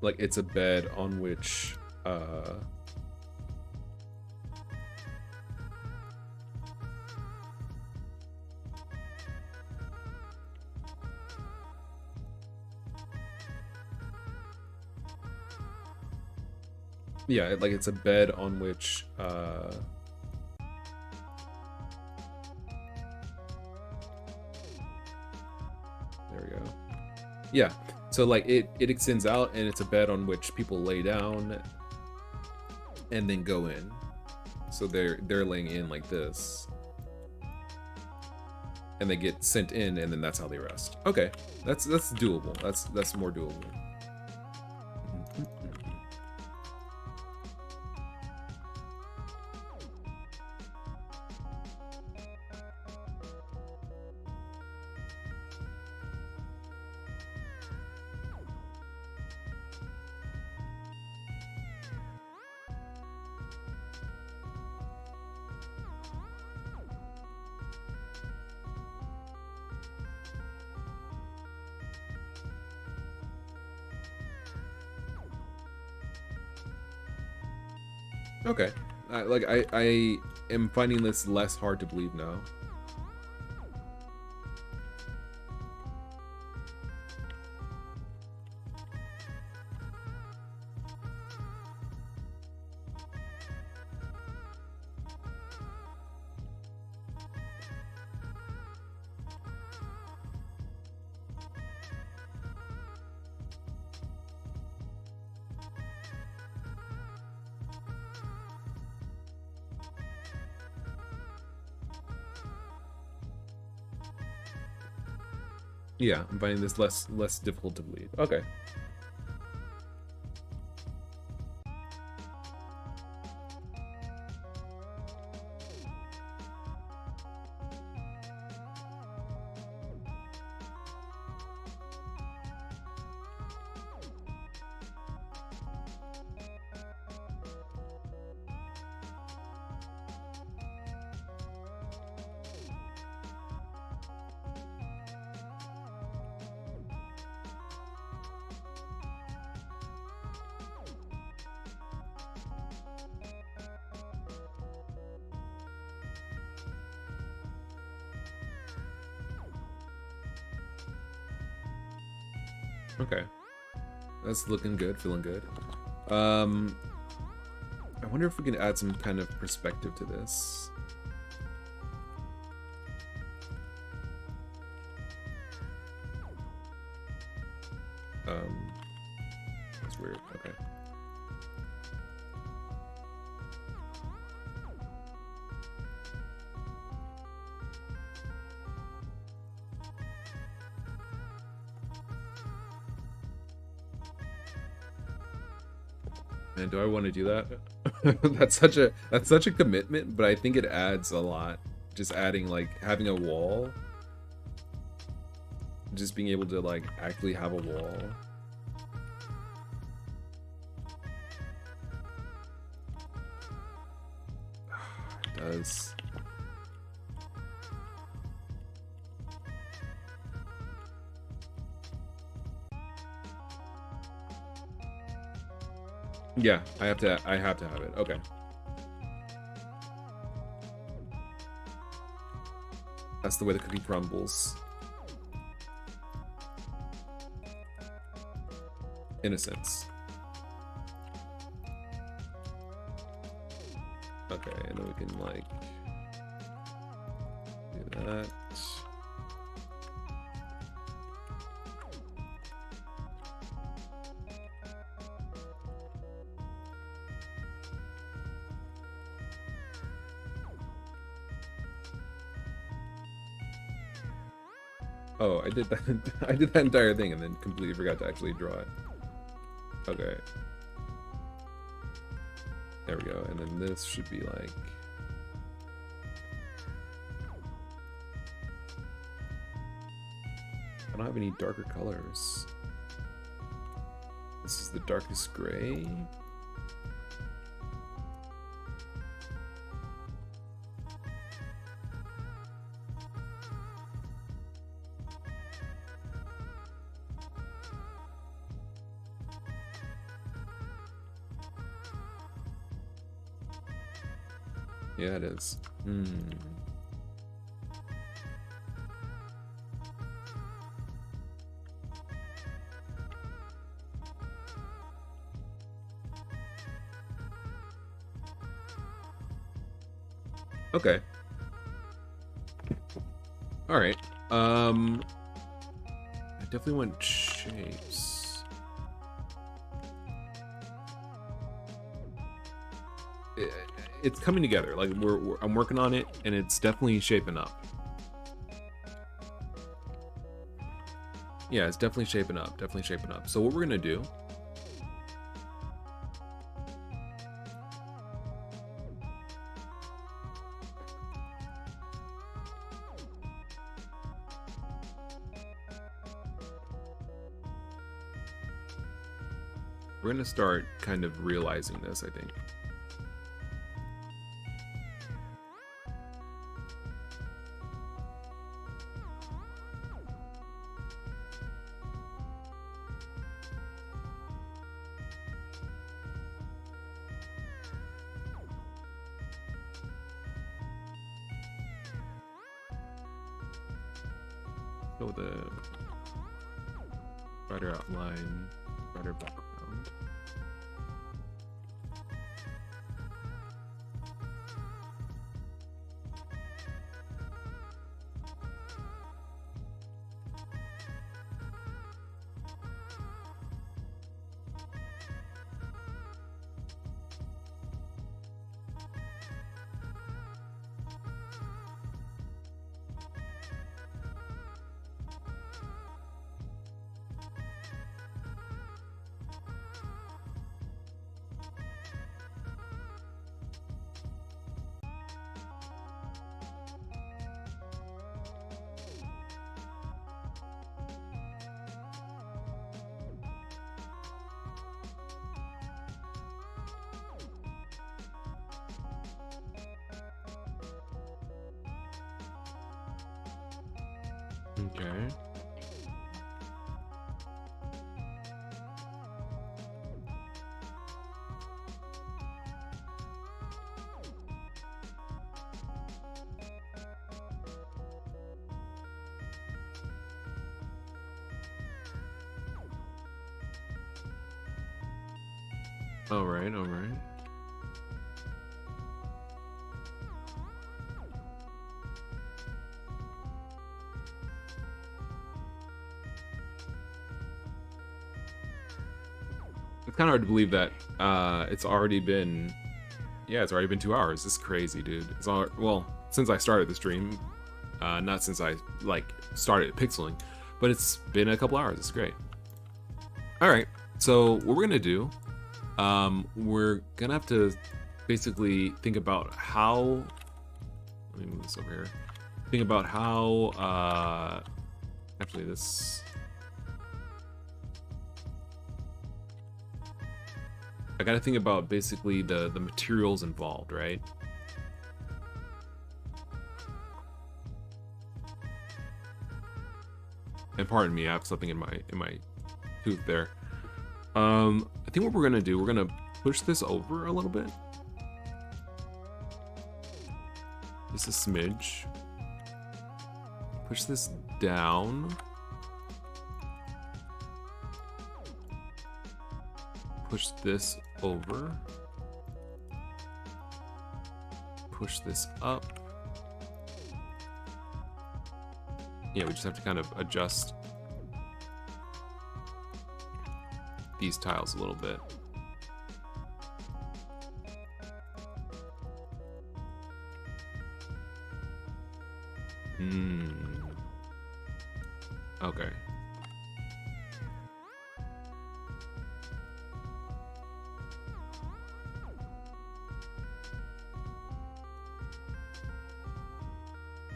[SPEAKER 2] Like it's a bed on which yeah, like it's a bed on which there we go. Yeah, so like it extends out and it's a bed on which people lay down and then go in. So they're laying in like this, and they get sent in, and then that's how they rest. Okay, that's doable. That's more doable. Okay, I am finding this less hard to believe now. Yeah, I'm finding this less difficult to believe. Okay. Okay. That's looking good, feeling good. I wonder if we can add some kind of perspective to this. That's weird. Okay. Man, do I want to do that? That's such a commitment, but I think it adds a lot. Just adding, like, having a wall. Just being able to, like, actually have a wall. It does. Yeah, I have to have it. Okay. That's the way the cookie crumbles. In a sense. Okay, and then we can, like, do that. Oh, I did that. I did that entire thing and then completely forgot to actually draw it. Okay. There we go. And then this should be like... I don't have any darker colors. This is the darkest gray. Yeah, it is. Okay. All right. I definitely want shapes. It's coming together. Like I'm working on it, and it's definitely shaping up. Yeah, it's definitely shaping up. Definitely shaping up. So what we're gonna do? We're gonna start kind of realizing this, I think. Go with the brighter outline, brighter background. Okay. All right, all right. It's kind of hard to believe that it's already been, yeah, it's already been 2 hours. This is crazy, dude. It's all, well, since I started the stream, not since I like started pixeling, but it's been a couple hours. It's great. All right, so what we're gonna do, we're gonna have to basically think about how. Let me move this over here. Think about how. Actually, this. I gotta think about basically the materials involved, right? And pardon me, I have something in my tooth there. I think what we're gonna do, we're gonna push this over a little bit. Just a smidge. Push this down. Push this over. Push this up. Yeah, we just have to kind of adjust these tiles a little bit. Okay.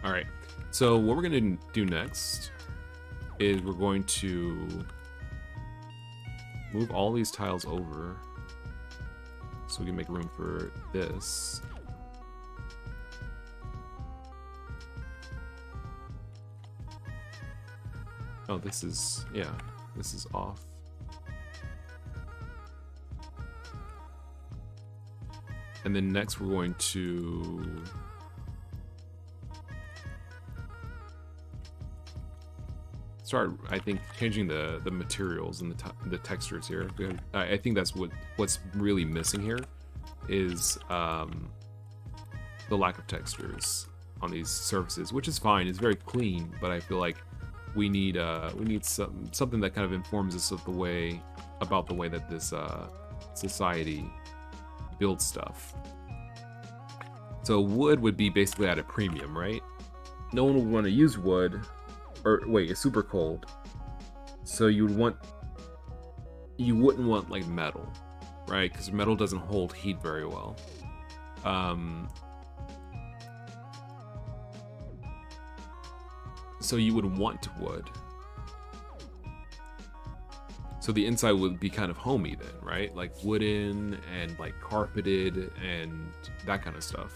[SPEAKER 2] All right. So what we're going to do next is we're going to move all these tiles over so we can make room for this. Oh, this is, yeah, this is off. And then next we're going to start, I think, changing the materials and the textures here. I think that's what's really missing here is the lack of textures on these surfaces, which is fine. It's very clean, but I feel like we need something that kind of informs us of about the way that this society builds stuff. So wood would be basically at a premium, right? No one would want to use wood. Or wait, it's super cold. So you wouldn't want like metal, right? Because metal doesn't hold heat very well. So you would want wood. So the inside would be kind of homey then, right? Like wooden and like carpeted and that kind of stuff.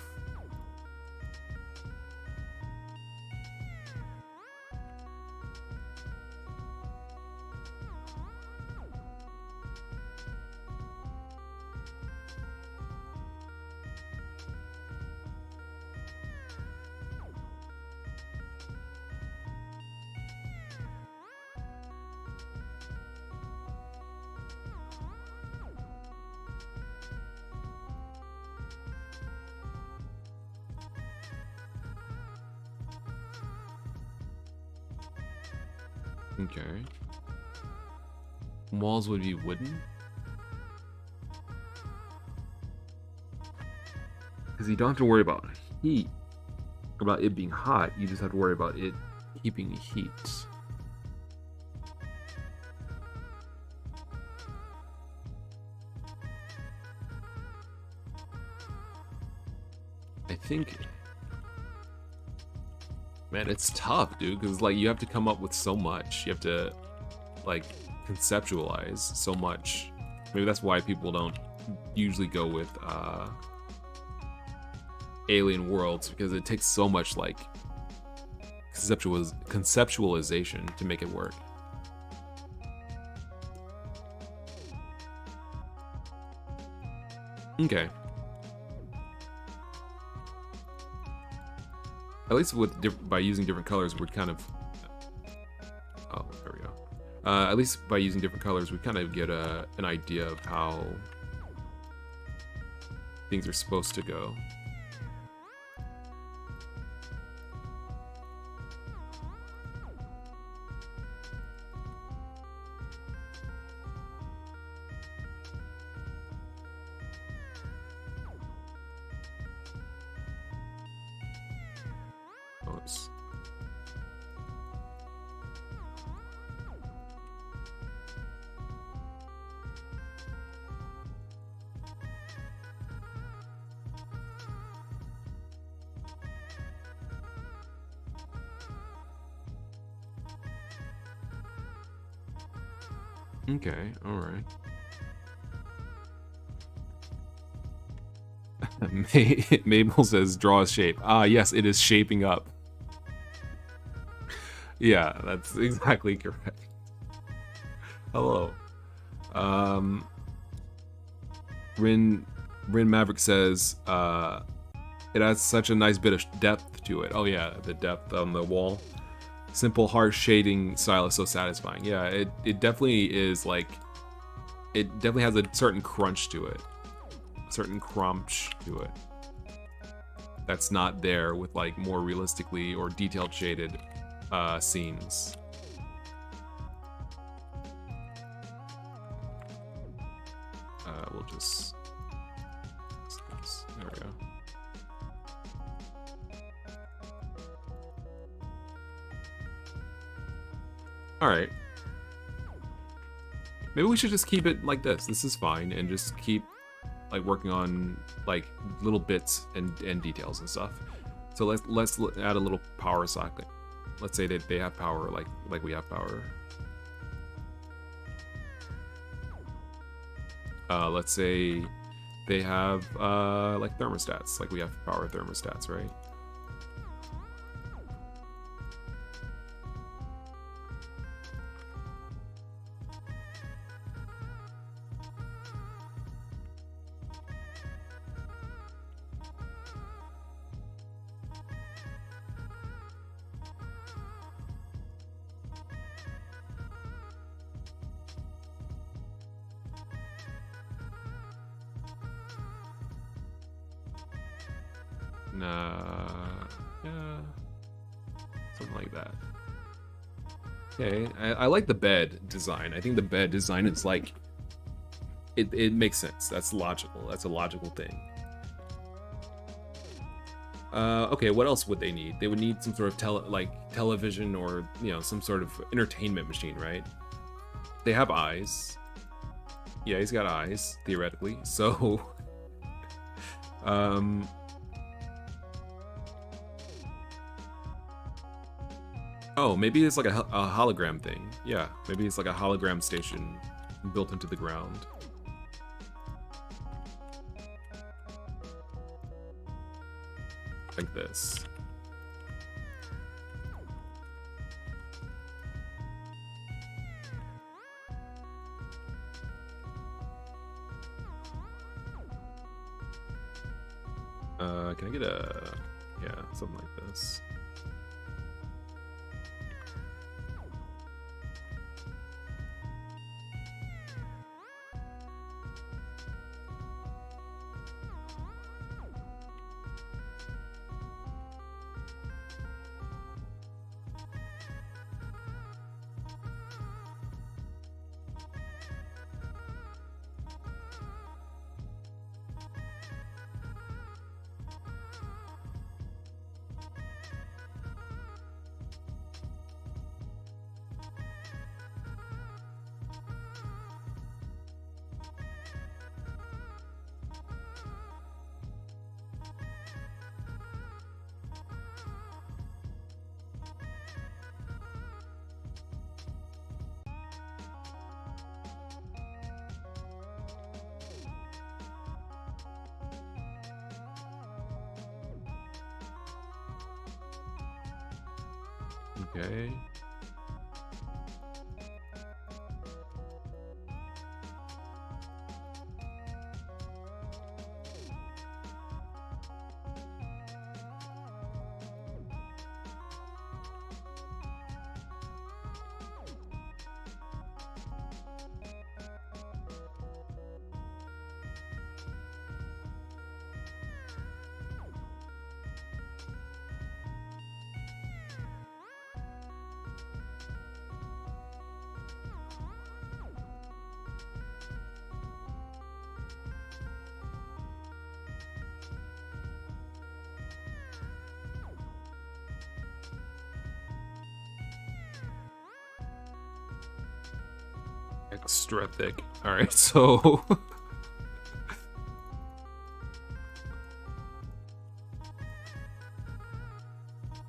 [SPEAKER 2] Okay. Walls would be wooden? Because you don't have to worry about heat, about it being hot. You just have to worry about it keeping heat. I think, man, it's tough, dude, because like you have to come up with so much. You have to like conceptualize so much. Maybe that's why people don't usually go with alien worlds, because it takes so much like conceptualization to make it work. Okay. At least with by using different colors, we'd kind of. Oh, there we go. At least by using different colors, we kind of get an idea of how things are supposed to go. Okay, alright. Mabel says, draw a shape. Ah, yes, it is shaping up. Yeah, that's exactly correct. Hello. Rin Maverick says, it has such a nice bit of depth to it. Oh yeah, the depth on the wall. Simple, harsh shading style is so satisfying. Yeah, it definitely is like, it definitely has a certain crunch to it. A certain crunch to it. That's not there with like more realistically or detailed shaded scenes. We'll just, there we go. Alright. Maybe we should just keep it like this. This is fine, and just keep like working on like little bits and details and stuff. So let's add a little power socket. Let's say that they have power like we have power. Let's say they have like thermostats, like we have power thermostats, right? Yeah, something like that. Okay, I like the bed design. I think the bed design is like, it makes sense. That's logical. That's a logical thing. Okay, what else would they need? They would need some sort of television, or some sort of entertainment machine, right? They have eyes. Yeah, he's got eyes theoretically. So, oh, maybe it's like a hologram thing. Yeah, maybe it's like a hologram station built into the ground. Like this. Can I get something like this? Okay. Extra thick. Alright, so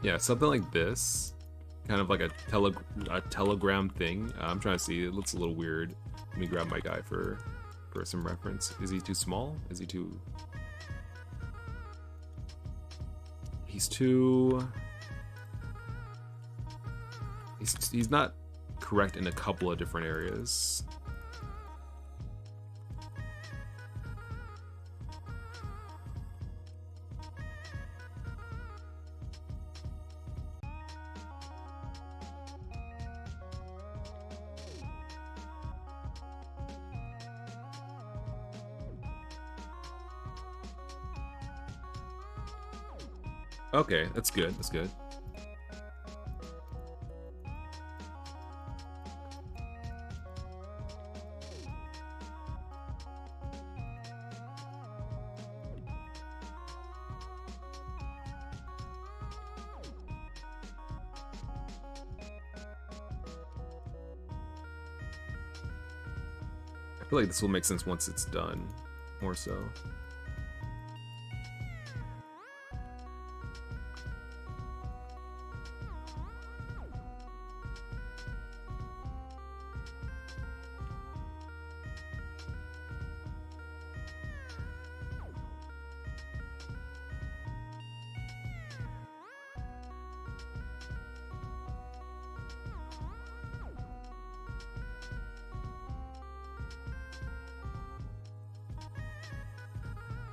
[SPEAKER 2] yeah, something like this. Kind of like a telegram thing. I'm trying to see, it looks a little weird. Let me grab my guy for some reference. Is he too small? Is he too... He's too... He's not correct in a couple of different areas. Okay, that's good. That's good. I feel like this will make sense once it's done, more so.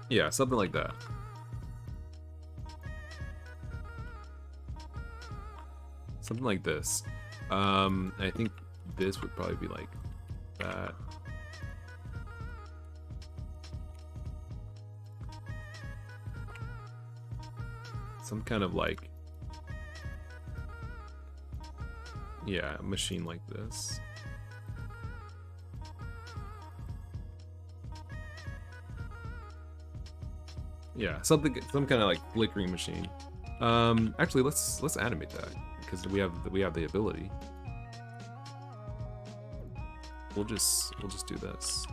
[SPEAKER 2] Yeah, something like that. Something like this. I think this would probably be like that. Some kind of like, yeah, a machine like this. Yeah, some kind of like flickering machine. Actually, let's animate that because we have the ability. We'll just do this.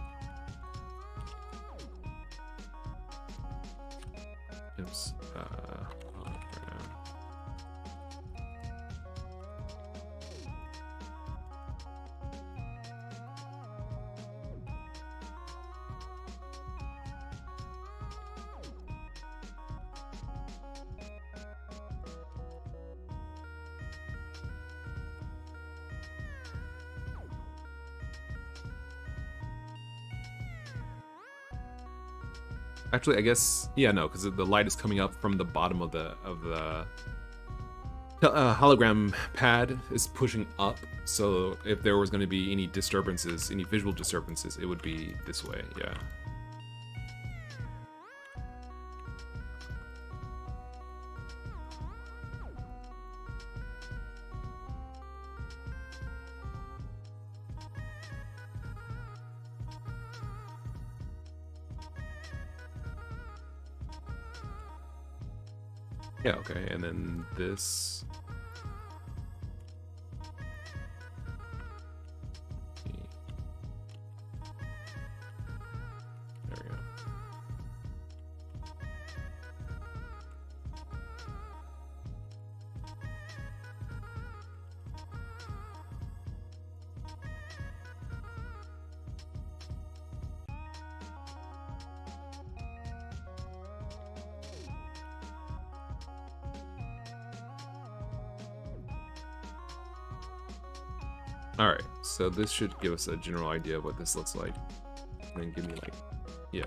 [SPEAKER 2] Oops. Actually, I guess, yeah, no, because the light is coming up from the bottom of the hologram pad is pushing up. So if there was going to be any disturbances, any visual disturbances, it would be this way. Yeah. Yeah, okay, and then this. There we go. Alright, so this should give us a general idea of what this looks like. And then give me like, yeah.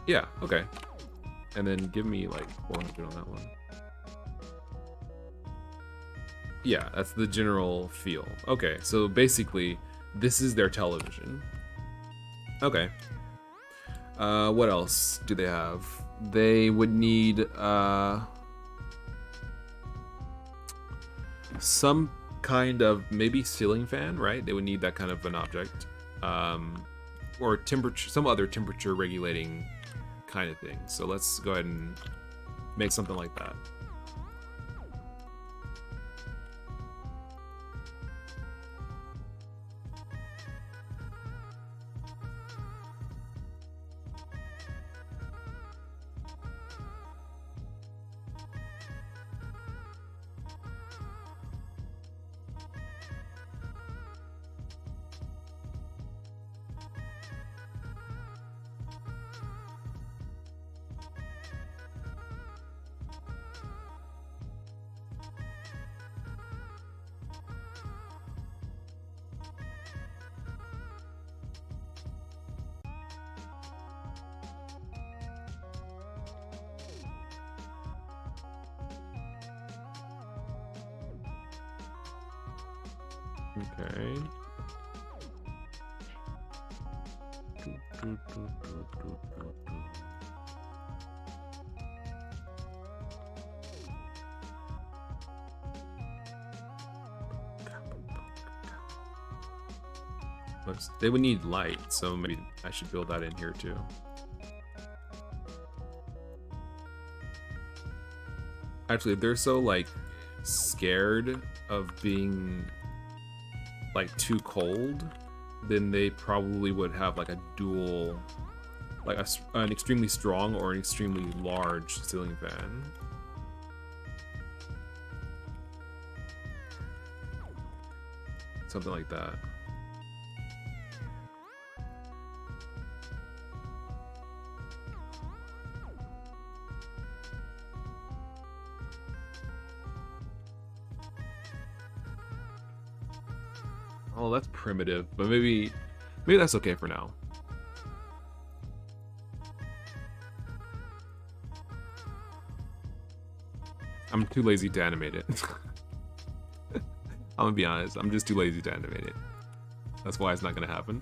[SPEAKER 2] Yeah, okay. And then give me like 400 on that one. Yeah, that's the general feel. Okay, so basically, this is their television. Okay. What else do they have? They would need some kind of maybe ceiling fan, right? They would need that kind of an object, or temperature, some other temperature regulating kind of thing. So let's go ahead and make something like that. Okay. They would need light, so maybe I should build that in here too. Actually, if they're so like scared of being like too cold, then they probably would have like a dual, like an extremely strong or an extremely large ceiling fan. Something like that. Oh, that's primitive, but maybe that's okay for now. I'm too lazy to animate it. I'm gonna be honest, I'm just too lazy to animate it. That's why it's not gonna happen.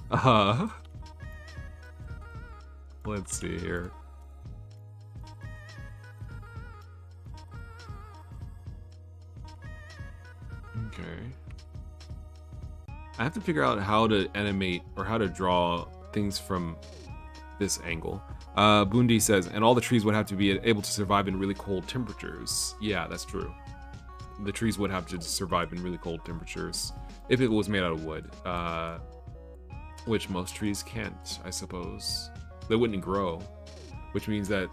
[SPEAKER 2] Let's see here. Okay. I have to figure out how to animate or how to draw things from this angle. Bundi says, and all the trees would have to be able to survive in really cold temperatures. Yeah, that's true. The trees would have to survive in really cold temperatures if it was made out of wood, which most trees can't, I suppose. They wouldn't grow, which means that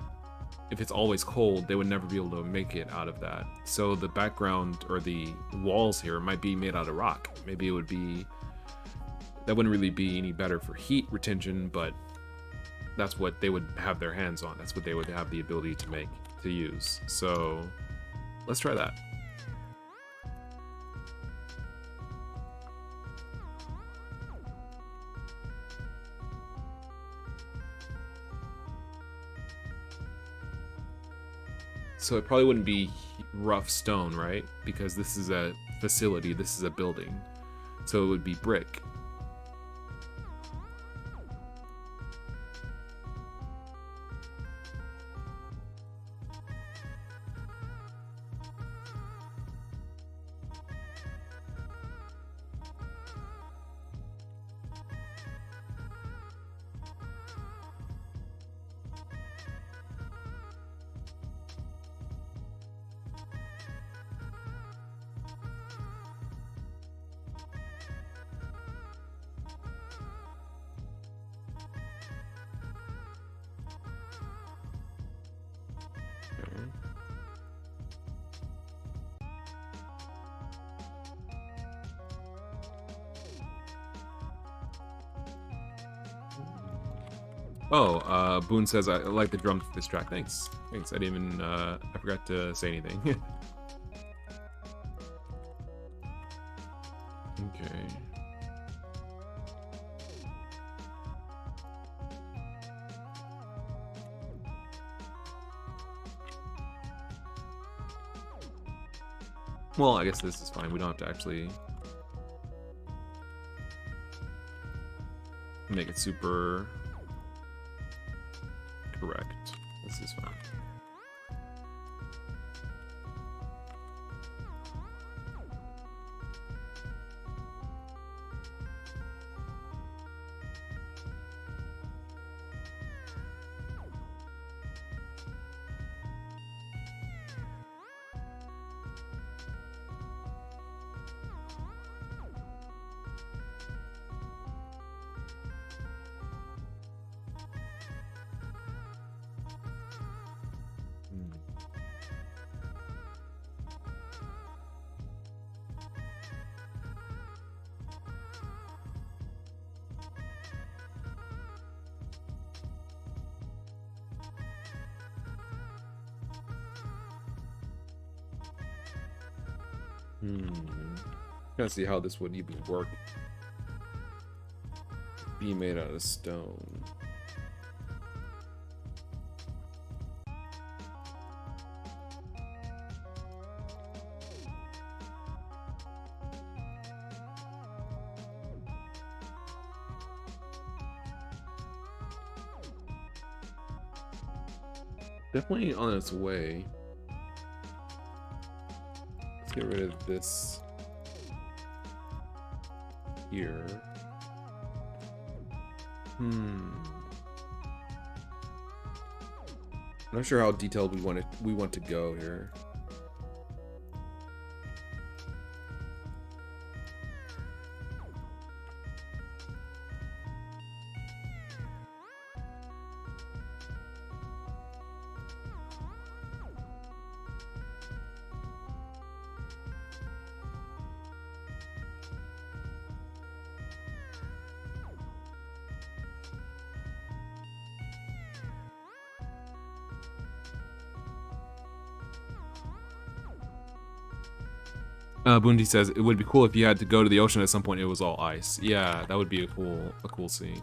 [SPEAKER 2] if it's always cold, they would never be able to make it out of that. So the background or the walls here might be made out of rock. Maybe it would be, that wouldn't really be any better for heat retention, but that's what they would have their hands on. That's what they would have the ability to make, to use. So let's try that. So it probably wouldn't be rough stone, right? Because this is a facility, this is a building. So it would be brick. Oh, Boone says I like the drums for this track. Thanks. Thanks. I didn't even, I forgot to say anything. Okay. Well, I guess this is fine. We don't have to actually make it super correct. This is fine. Gotta see how this would even work. Be made out of stone. Definitely on its way. Let's get rid of this here. I'm not sure how detailed we want to go here. Bundy says it would be cool if you had to go to the ocean at some point. It was all ice. Yeah, that would be a cool scene.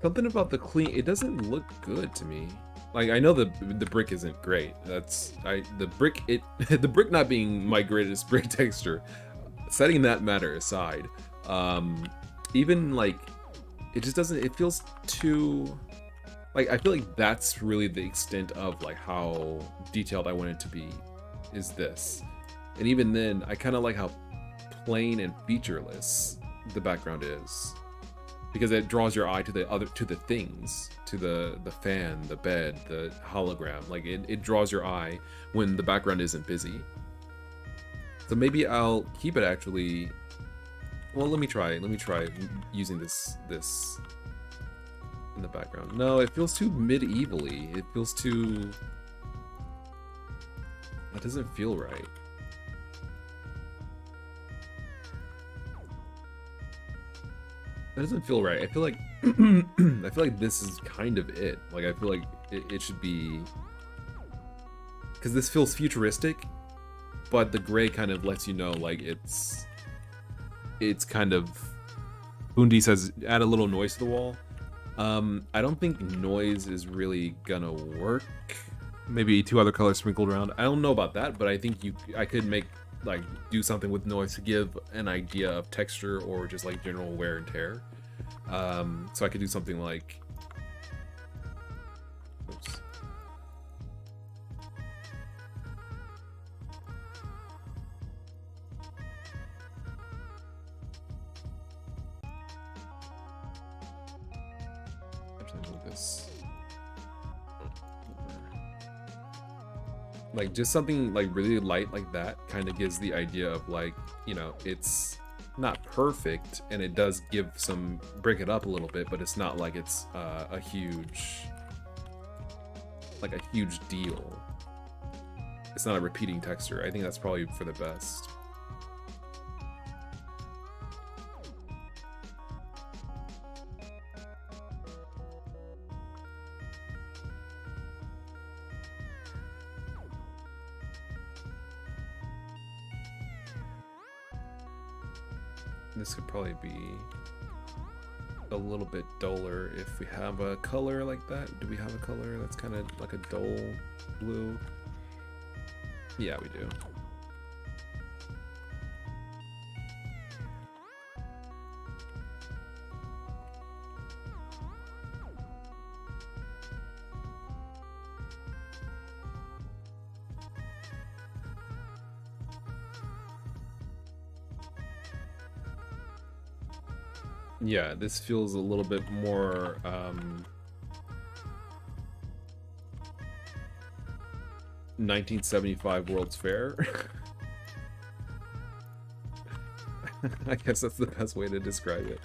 [SPEAKER 2] Something about the clean, it doesn't look good to me. Like, I know the brick isn't great. The brick not being my greatest brick texture. Setting that matter aside, even like, it just doesn't, it feels too, like, I feel like that's really the extent of like how detailed I want it to be, is this. And even then, I kind of like how plain and featureless the background is. Because it draws your eye to the things, to the fan, the bed, the hologram. Like it draws your eye when the background isn't busy. So maybe I'll keep it actually. Well, let me try using this in the background. No, it feels too medieval-y. It feels too. That doesn't feel right. That doesn't feel right. I feel like I feel like this is kind of it. Like I feel like it should be, because this feels futuristic, but the gray kind of lets you know like it's kind of. Bundy says add a little noise to the wall. I don't think noise is really gonna work. Maybe 2 other colors sprinkled around. I don't know about that, but I think I could make like do something with noise to give an idea of texture or just like general wear and tear. So I could do something like, oops. Actually move this. Like just something like really light like that kind of gives the idea of like, you know, it's not perfect and it does give some, break it up a little bit, but it's not like it's a huge deal. It's not a repeating texture. I think that's probably for the best. This could probably be a little bit duller if we have a color like that. Do we have a color that's kind of like a dull blue? Yeah, we do. Yeah, this feels a little bit more 1975 World's Fair. I guess that's the best way to describe it.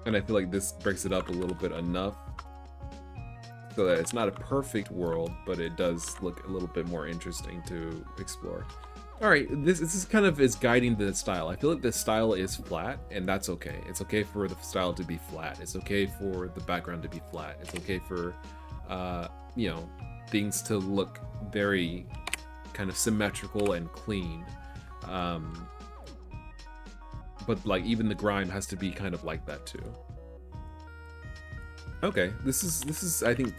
[SPEAKER 2] And I feel like this breaks it up a little bit enough so that it's not a perfect world, but it does look a little bit more interesting to explore. All right, this is kind of is guiding the style. I feel like the style is flat, and that's okay. It's okay for the style to be flat. It's okay for the background to be flat. It's okay for, you know, things to look very kind of symmetrical and clean. But like even the grime has to be kind of like that too. Okay, this is I think.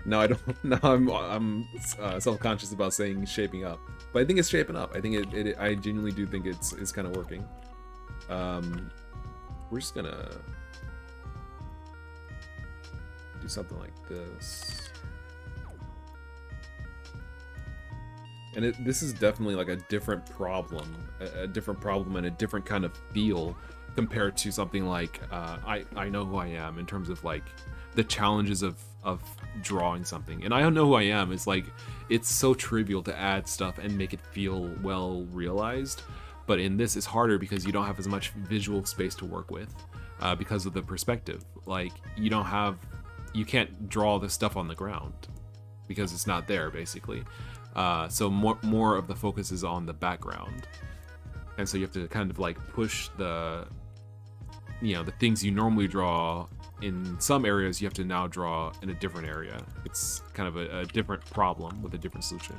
[SPEAKER 2] No, I don't. No, I'm self-conscious about saying shaping up, but I think it's shaping up. I think I genuinely do think it's kind of working. We're just gonna do something like this. And this is definitely like a different problem and a different kind of feel compared to something like I Know Who I Am, in terms of like the challenges of drawing something. And I Don't Know Who I Am is like, it's so trivial to add stuff and make it feel well realized, but in this it's harder because you don't have as much visual space to work with because of the perspective. Like you can't draw this stuff on the ground because it's not there basically. So more of the focus is on the background, and so you have to kind of like push the things you normally draw in some areas, you have to now draw in a different area. It's kind of a different problem with a different solution.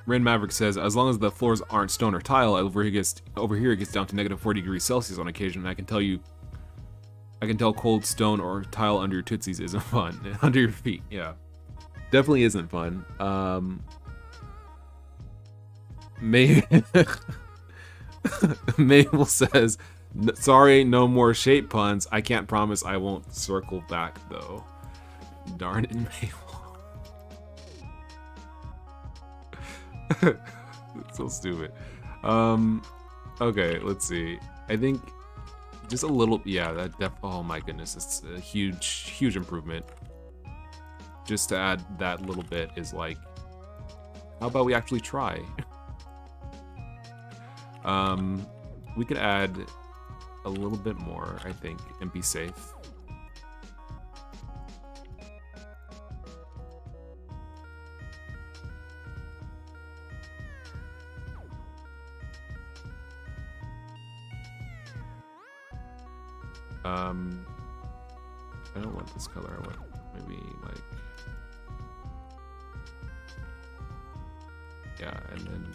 [SPEAKER 2] Ren Maverick says, as long as the floors aren't stone or tile, over here it gets down to -40°C on occasion. I can tell cold stone or tile under your tootsies isn't fun. Under your feet, yeah, definitely isn't fun. Mabel says, sorry, no more shape puns. I can't promise I won't circle back though. Darn it, Mabel. It's so stupid. Okay, let's see. I think just a little, yeah, oh my goodness, it's a huge improvement. Just to add that little bit is like, how about we actually try? We could add a little bit more, I think, and be safe. I don't want this color. I want maybe like, yeah, and then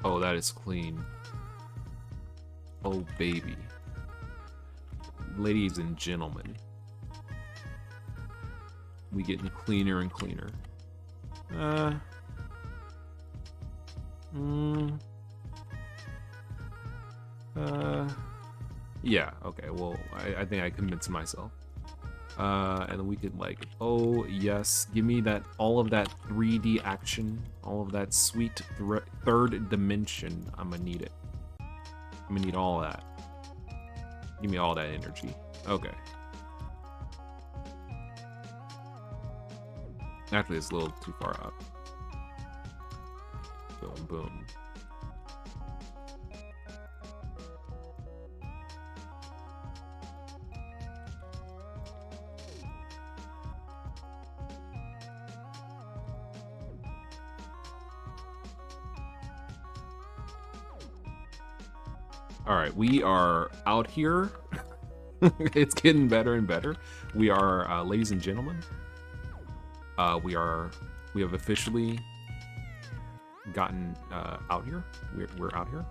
[SPEAKER 2] oh, that is clean. Oh baby. Ladies and gentlemen, we getting cleaner and cleaner. Yeah, okay, well, I think I convinced myself. And then we could like, oh yes, give me that, all of that 3D action, all of that sweet third dimension. I'm gonna need it. I'm gonna need all that. Give me all that energy. Okay. Actually, it's a little too far up. Boom, boom. All right, we are out here. It's getting better and better. We are, ladies and gentlemen, we have officially gotten out here. We're out here.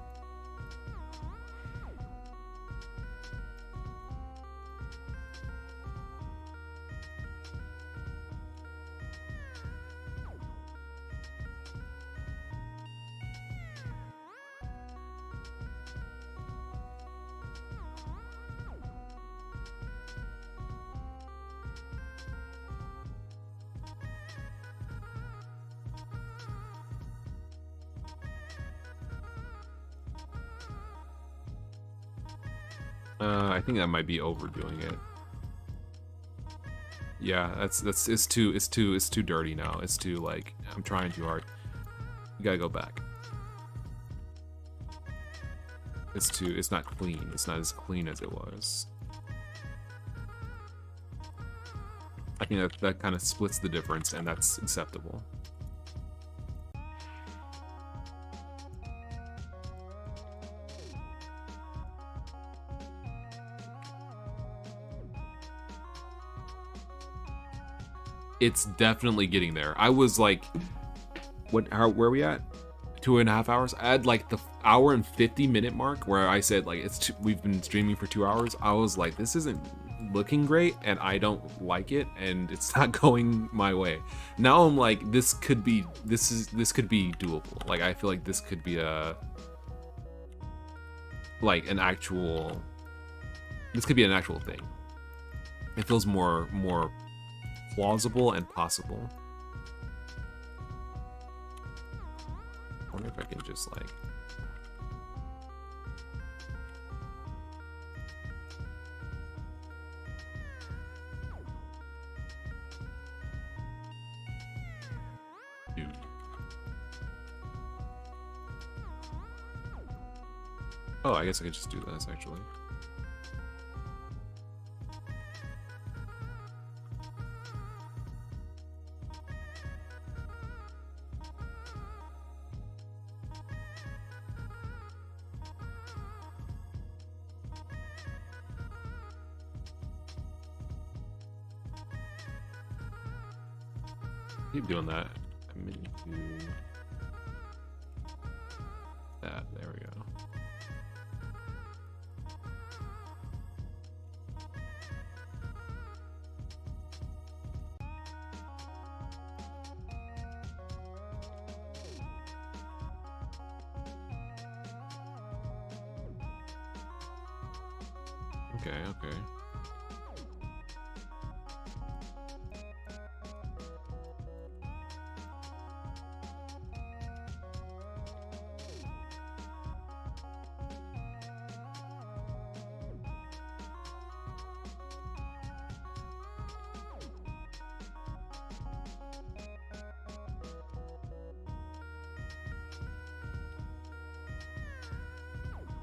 [SPEAKER 2] I think that might be overdoing it. Yeah, it's too dirty now. It's too like, I'm trying too hard. You gotta go back. It's not clean. It's not as clean as it was. I think that kind of splits the difference, and that's acceptable. It's definitely getting there. I was like, where are we at? 2.5 hours? I had like the hour and 50-minute mark where I said like we've been streaming for 2 hours. I was like, this isn't looking great, and I don't like it, and it's not going my way. Now I'm like, this could be doable. Like I feel like this could be an actual thing. It feels more plausible and possible. I wonder if I can just like, dude. Oh, I guess I could just do this actually. Keep doing that. I'm gonna do that. There we go. Okay, okay.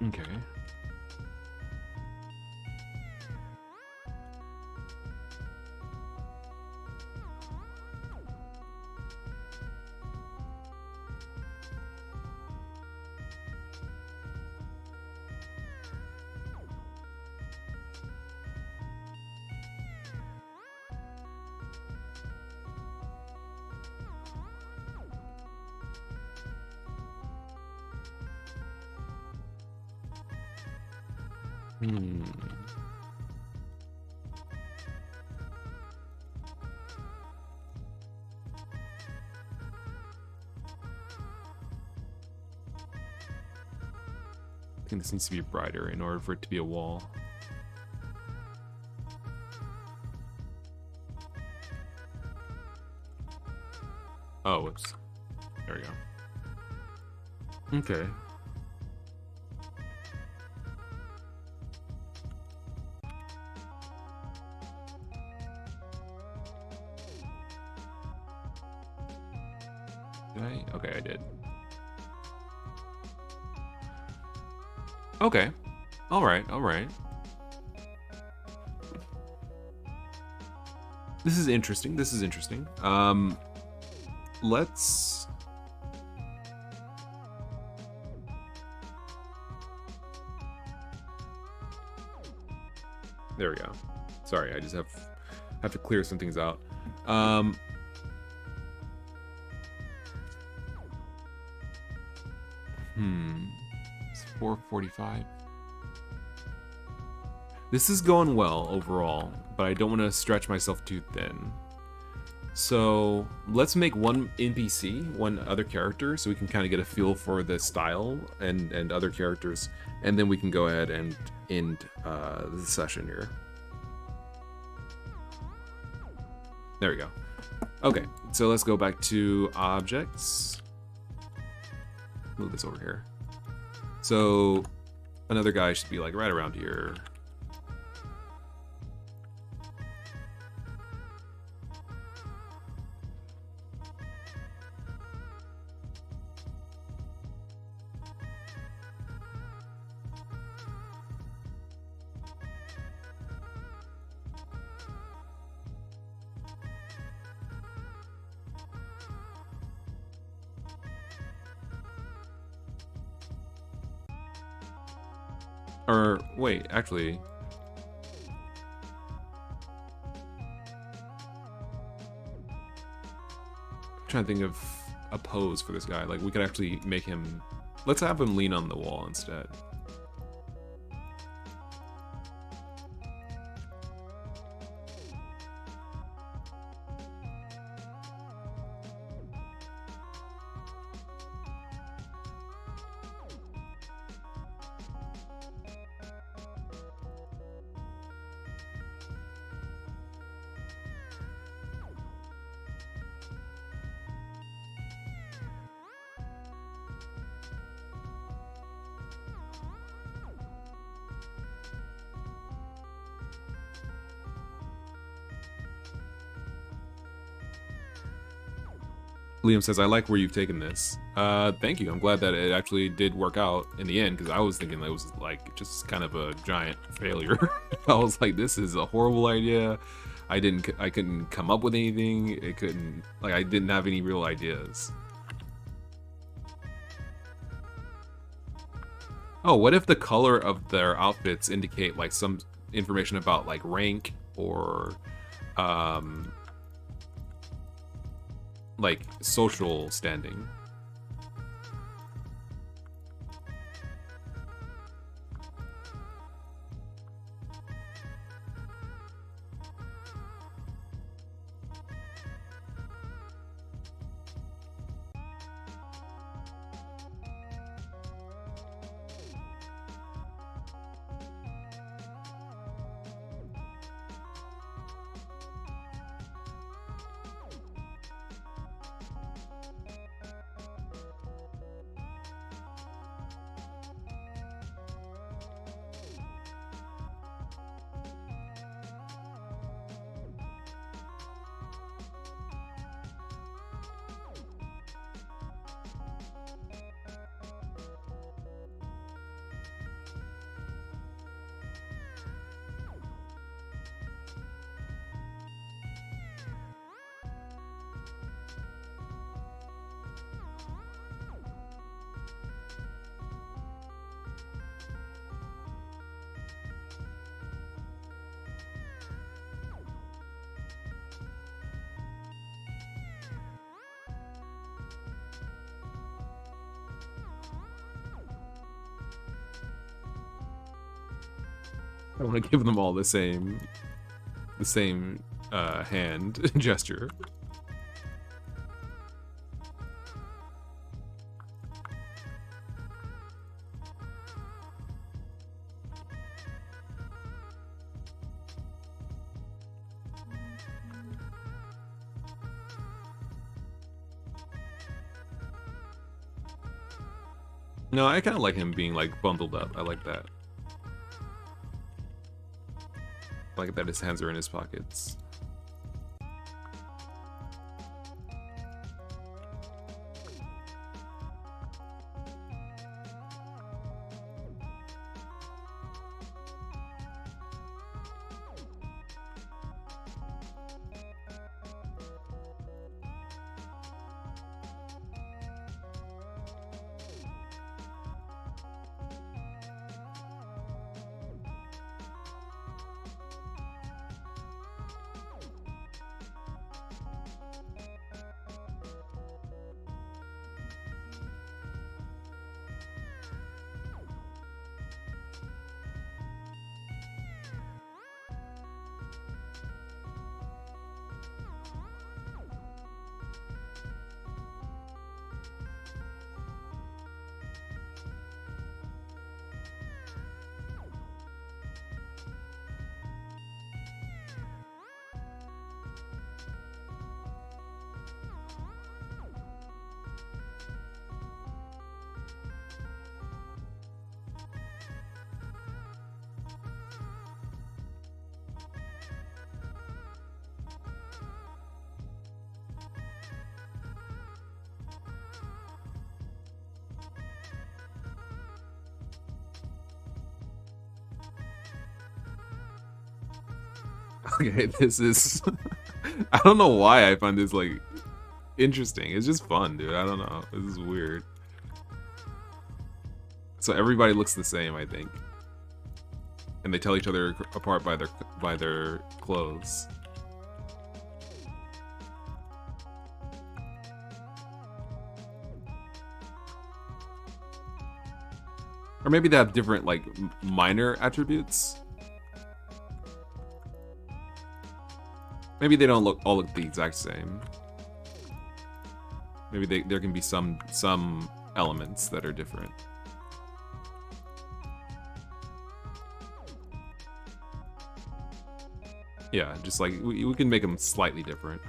[SPEAKER 2] Okay. Hmm. I think this needs to be brighter in order for it to be a wall. Oh, whoops. There we go. Okay. Did I? Okay, I did. Okay. Alright, alright. This is interesting. This is interesting. Let's... There we go. Sorry, I just have to clear some things out. It's 4:45. This is going well overall, but I don't want to stretch myself too thin. So let's make one NPC, one other character, so we can kind of get a feel for the style and other characters, and then we can go ahead and end the session here. There we go. Okay, so let's go back to objects. Move this over here. So another guy should be like right around here. Or, wait, actually... I'm trying to think of a pose for this guy. Like, we could actually make him... Let's have him lean on the wall instead. Liam says, I like where you've taken this. Thank you. I'm glad that it actually did work out in the end, because I was thinking that it was like just kind of a giant failure. I was like, this is a horrible idea. I couldn't come up with anything. I didn't have any real ideas. Oh, what if the color of their outfits indicate like some information about like rank or like social standing? I want to give them all the same hand gesture. No, I kind of like him being like bundled up. I like that. I like that his hands are in his pockets. Okay, this is... I don't know why I find this, like, interesting. It's just fun, dude. I don't know. This is weird. So everybody looks the same, I think. And they tell each other apart by their clothes. Or maybe they have different, like, minor attributes. Maybe they don't all look the exact same. Maybe there can be some elements that are different. Yeah, just like we can make them slightly different.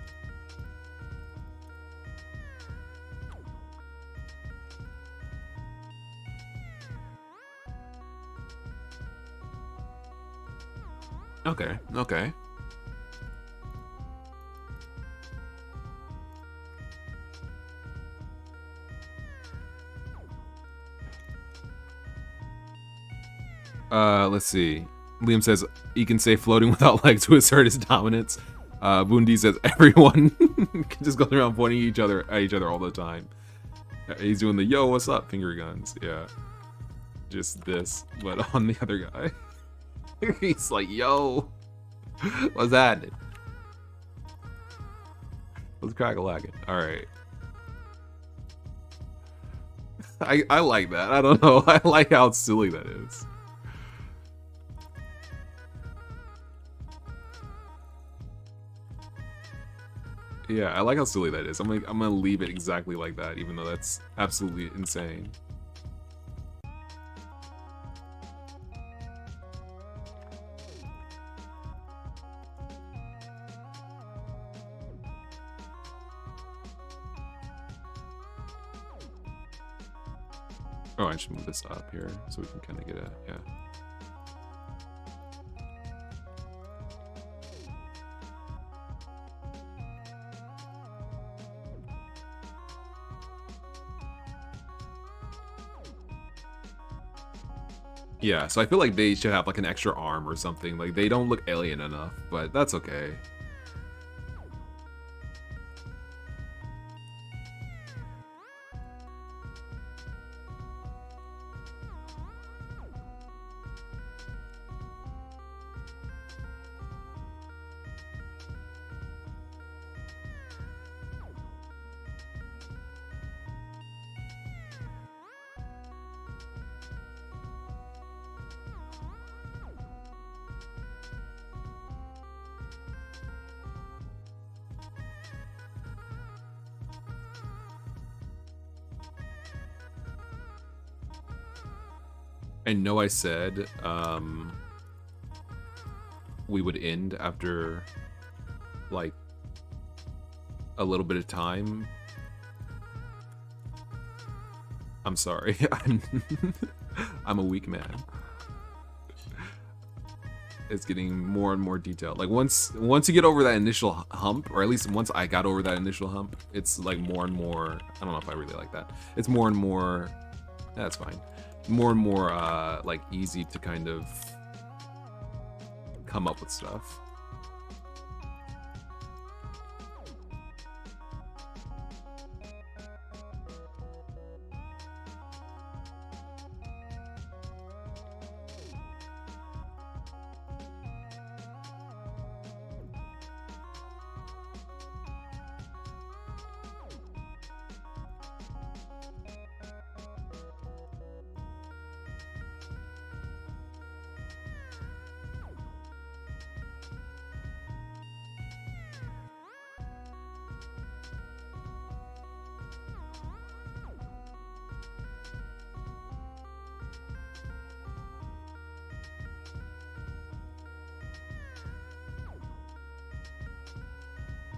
[SPEAKER 2] Okay, okay. Let's see. Liam says he can say floating without legs to assert his dominance. Bundi says everyone can just go around pointing at each other all the time. He's doing the yo, what's up finger guns. Yeah. Just this, but on the other guy. He's like, yo, what's that? Let's crack a lagging. Alright. I like that. I don't know. I like how silly that is. Yeah, I like how silly that is. I'm gonna leave it exactly like that, even though that's absolutely insane. Oh, I should move this up here so we can kind of get a, yeah. Yeah, so I feel like they should have like an extra arm or something. Like they don't look alien enough, but that's okay. I know I said we would end after like a little bit of time. I'm sorry. I'm a weak man. It's getting more and more detailed. Like once you get over that initial hump, or at least once I got over that initial hump, it's like more and more. I don't know if I really like that. It's more and more. That's fine. More and more like easy to kind of come up with stuff.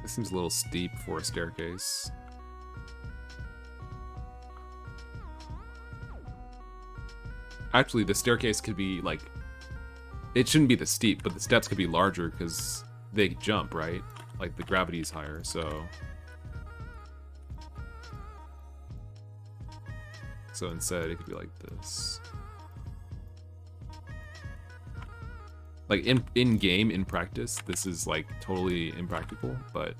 [SPEAKER 2] This seems a little steep for a staircase. Actually, the staircase could be like... It shouldn't be this steep, but the steps could be larger because they jump, right? Like the gravity is higher, so... So instead, it could be like this. Like in game, in practice, this is like totally impractical, but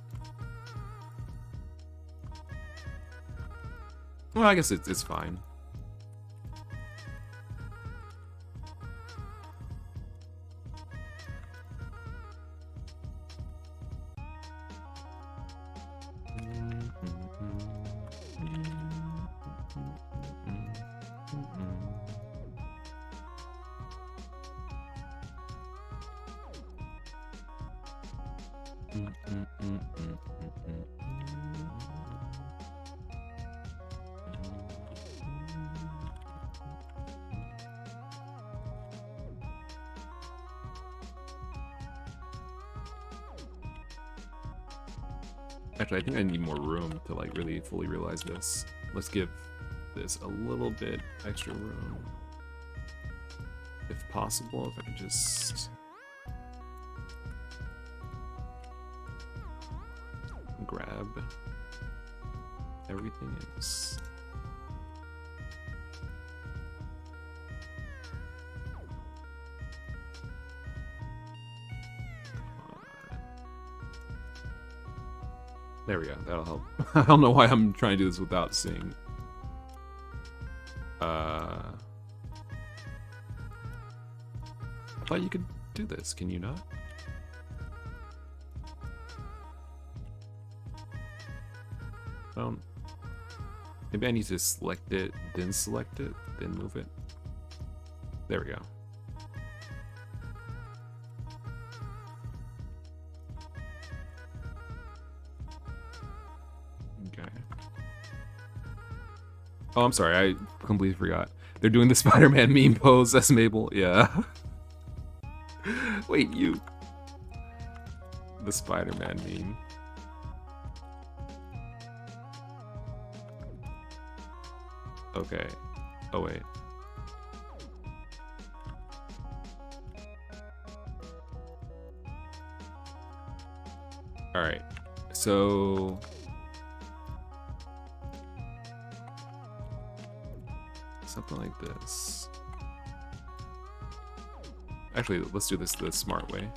[SPEAKER 2] well, I guess it's fine. Actually, I think I need more room to like really fully realize this. Let's give this a little bit extra room. If possible, if I can just grab everything and just... There we go, that'll help. I don't know why I'm trying to do this without seeing. I thought you could do this, can you not? Maybe I need to select it, then select it, then move it. There we go. Okay. Oh, I'm sorry, I completely forgot. They're doing the Spider-Man meme pose as Mabel, yeah. Wait, you. The Spider-Man meme. Okay. Oh, wait. Alright. So... something like this. Actually, let's do this the smart way.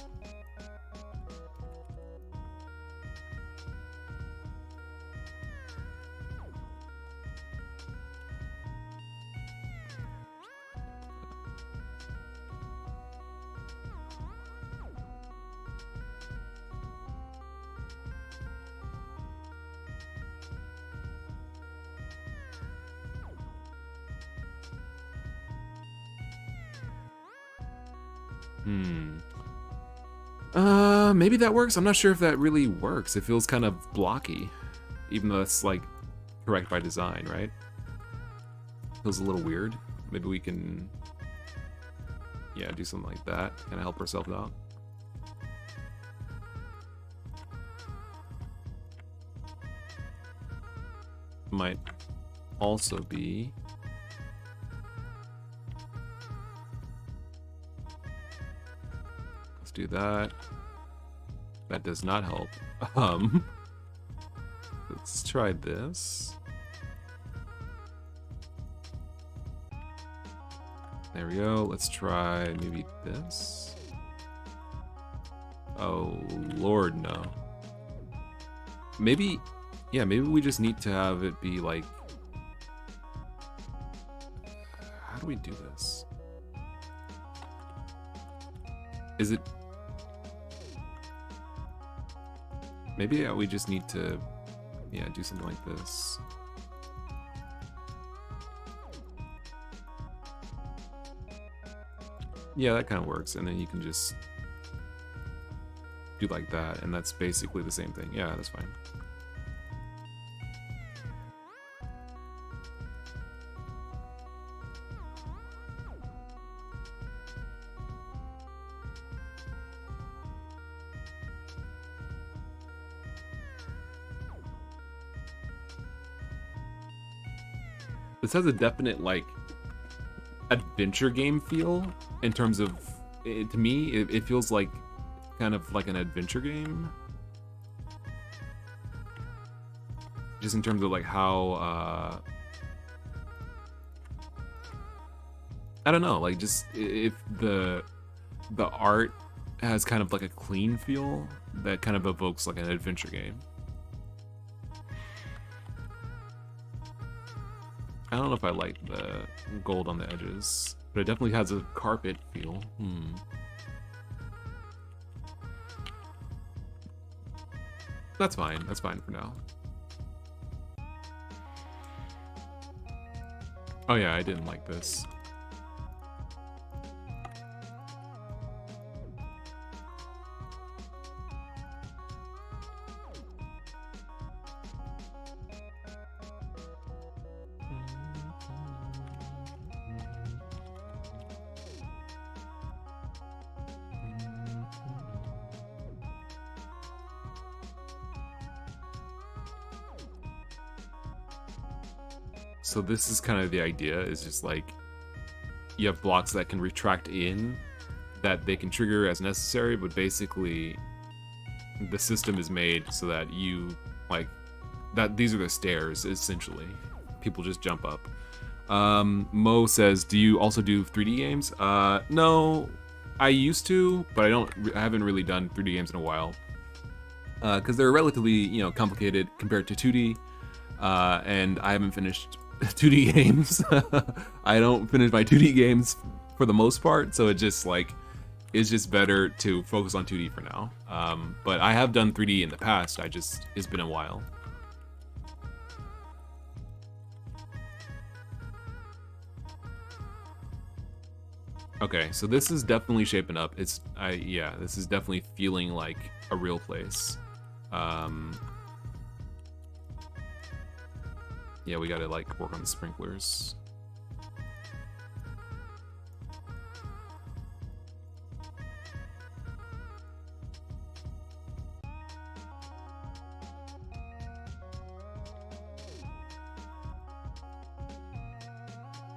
[SPEAKER 2] Maybe that works. I'm not sure if that really works. It feels kind of blocky, even though it's like correct by design, right? Feels a little weird. Maybe we can yeah, do something like that. Kind of help ourselves out. Might also be let's do that. That does not help. Let's try this. There we go. Let's try maybe this. Oh Lord, no. Maybe, yeah, maybe we just need to have it be like, how do we do this? Is it, maybe yeah, we just need to, yeah, do something like this. Yeah, that kind of works, and then you can just do like that, and that's basically the same thing. Yeah, that's fine. This has a definite, like, adventure game feel in terms of, to me, it feels like kind of like an adventure game. Just in terms of like how, I don't know, like just if the art has kind of like a clean feel that kind of evokes like an adventure game. I don't know if I like the gold on the edges, but it definitely has a carpet feel. That's fine. That's fine for now. Oh yeah, I didn't like this. So this is kind of the idea, is just like you have blocks that can retract in that they can trigger as necessary, but basically the system is made so that you like that these are the stairs essentially. People just jump up. Mo says, do you also do 3D games? No, I used to, but I haven't really done 3D games in a while. Because they're relatively, you know, complicated compared to 2D. And I haven't finished 2D games. I don't finish my 2D games for the most part, so it just like it's just better to focus on 2D for now. But I have done 3D in the past. It's been a while. Okay, so this is definitely shaping up. Yeah, this is definitely feeling like a real place. Yeah, we gotta like work on the sprinklers.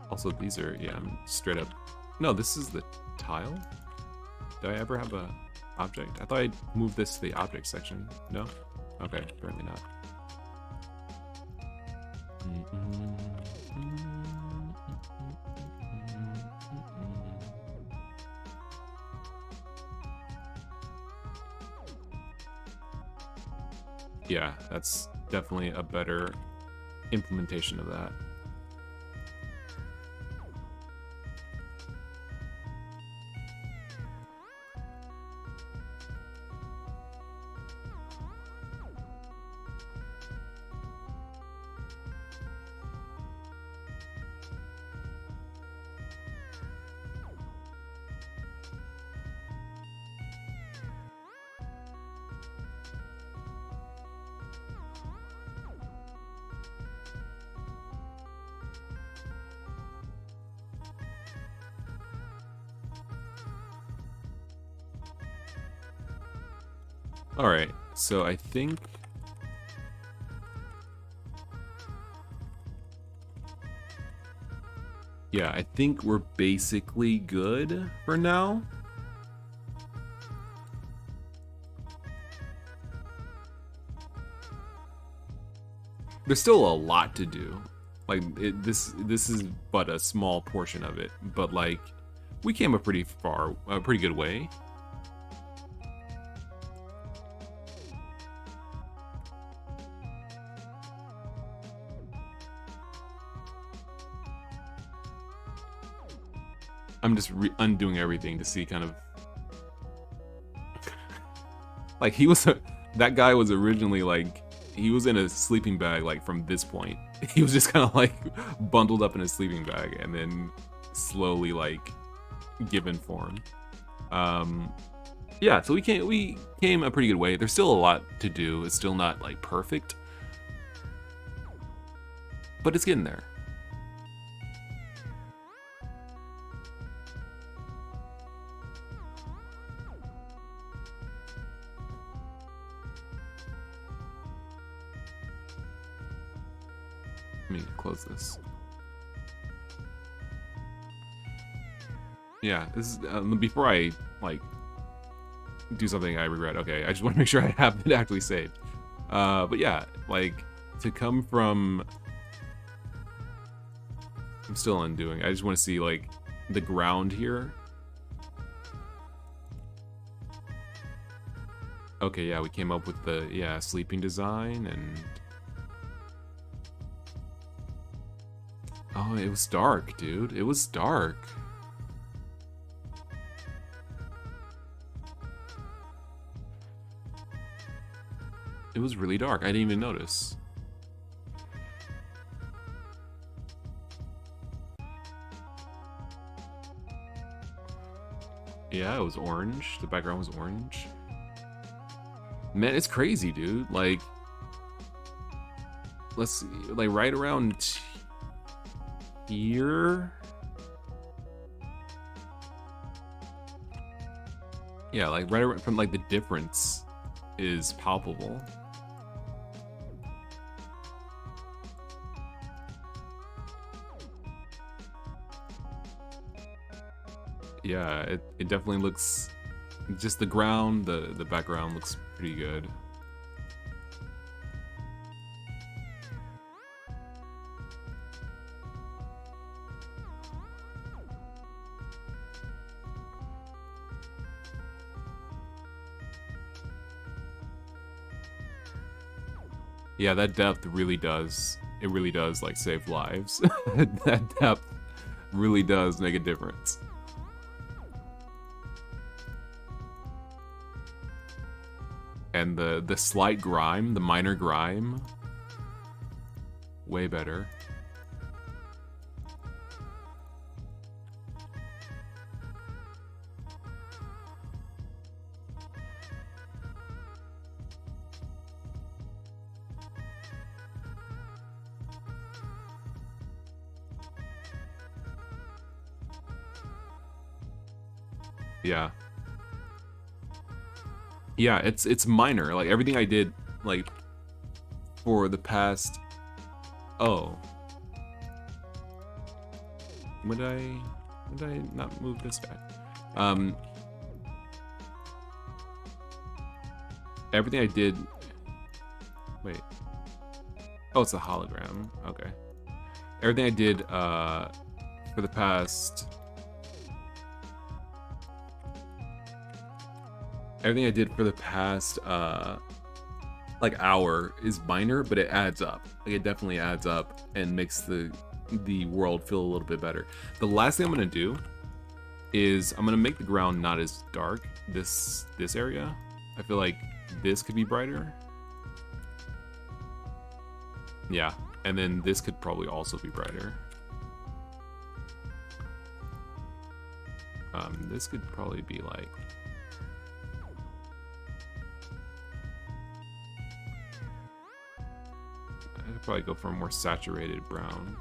[SPEAKER 2] Also, these are, yeah, I'm straight up. No, this is the tile? Did I ever have a object? I thought I'd move this to the object section. No? Okay, apparently not. Yeah, that's definitely a better implementation of that. Alright, so I think... yeah, I think we're basically good for now. There's still a lot to do. Like, this is but a small portion of it. But, like, we came a pretty good way. I'm just undoing everything to see kind of... like, that guy was originally, like, he was in a sleeping bag, like, from this point. He was just kind of, like, bundled up in a sleeping bag and then slowly, like, given form. Yeah, so we came a pretty good way. There's still a lot to do. It's still not, like, perfect. But it's getting there. Let me close this. Yeah, this is before I like do something I regret. Okay, I just want to make sure I have it actually saved. But yeah, like to come from, I'm still undoing. I just want to see like the ground here. Okay, yeah, we came up with the sleeping design and. Oh, it was dark, dude. It was dark. It was really dark. I didn't even notice. Yeah, it was orange. The background was orange. Man, it's crazy, dude. Like, let's see. Like, right around here. Yeah, like right around from like the difference is palpable. Yeah, it definitely looks, just the ground, the background looks pretty good. Yeah, that depth really does, it really does like save lives. That depth really does make a difference. And the slight grime, the minor grime, way better. Yeah. Yeah, it's minor. Like everything I did like for the past would I not move this back? Everything I did, wait. Oh, it's a hologram. Okay. Everything I did for the past like hour is minor, but it adds up. Like it definitely adds up and makes the world feel a little bit better. The last thing I'm gonna do is I'm gonna make the ground not as dark. This area, I feel like this could be brighter. Yeah, and then this could probably also be brighter. This could probably be like. I could probably go for a more saturated brown.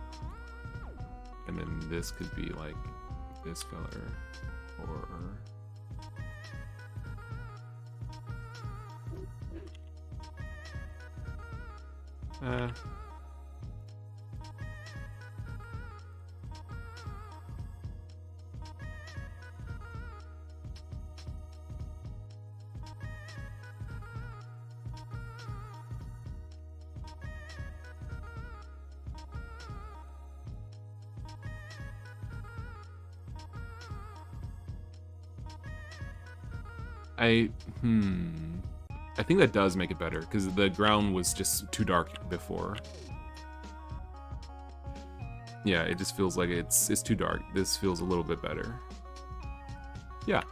[SPEAKER 2] And then this could be like this color. Or I think that does make it better, because the ground was just too dark before. Yeah, it just feels like it's too dark. This feels a little bit better. Yeah.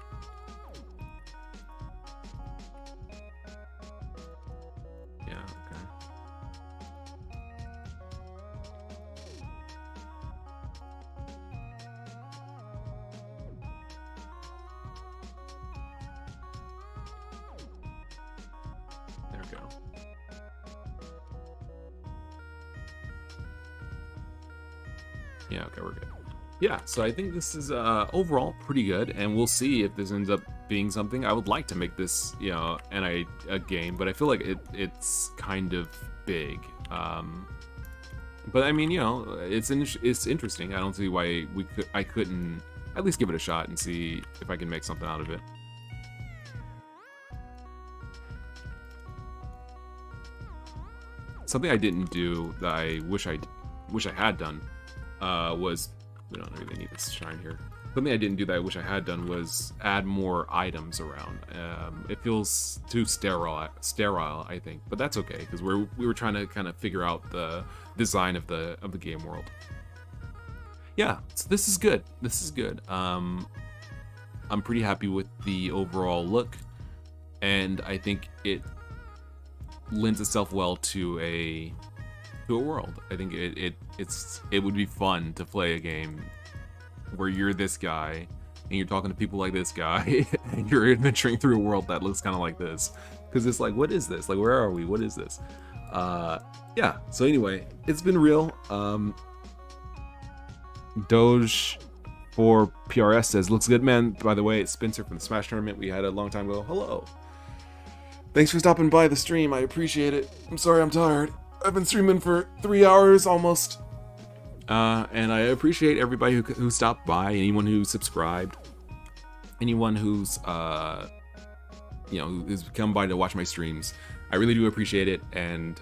[SPEAKER 2] Yeah, okay. There we go. Yeah, okay, we're good. Yeah, so I think this is overall pretty good, and we'll see if this ends up being something. I would like to make this, you know, a game, but I feel like it's kind of big. But I mean, you know, it's interesting. I don't see why I couldn't at least give it a shot and see if I can make something out of it. Something I didn't do that I wish I had done was, we don't really need this shine here. Something I didn't do that I wish I had done was add more items around. It feels too sterile, I think, but that's okay because we were trying to kind of figure out the design of the game world. Yeah, so this is good. This is good. I'm pretty happy with the overall look, and I think it lends itself well to a world. I think it would be fun to play a game where you're this guy and you're talking to people like this guy and you're adventuring through a world that looks kind of like this, because it's like, what is this? Like, where are we? What is this? Yeah, so anyway, it's been real. Doge for PRS says, looks good, man. By the way, it's Spencer from the Smash tournament we had a long time ago. Hello. Thanks for stopping by the stream. I appreciate it. I'm sorry I'm tired. I've been streaming for 3 hours almost. And I appreciate everybody who stopped by, anyone who subscribed, anyone who's, you know, who's come by to watch my streams. I really do appreciate it. And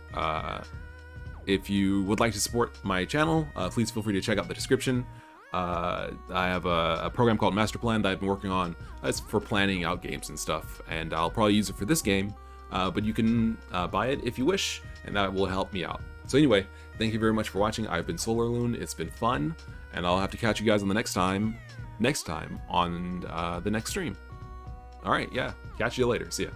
[SPEAKER 2] if you would like to support my channel, please feel free to check out the description. I have a program called Master Plan that I've been working on. It's for planning out games and stuff, and I'll probably use it for this game, but you can buy it if you wish, and that will help me out. So anyway, thank you very much for watching. I've been SolarLoon. It's been fun, and I'll have to catch you guys on the next time on the next stream. All right, yeah, catch you later. See ya.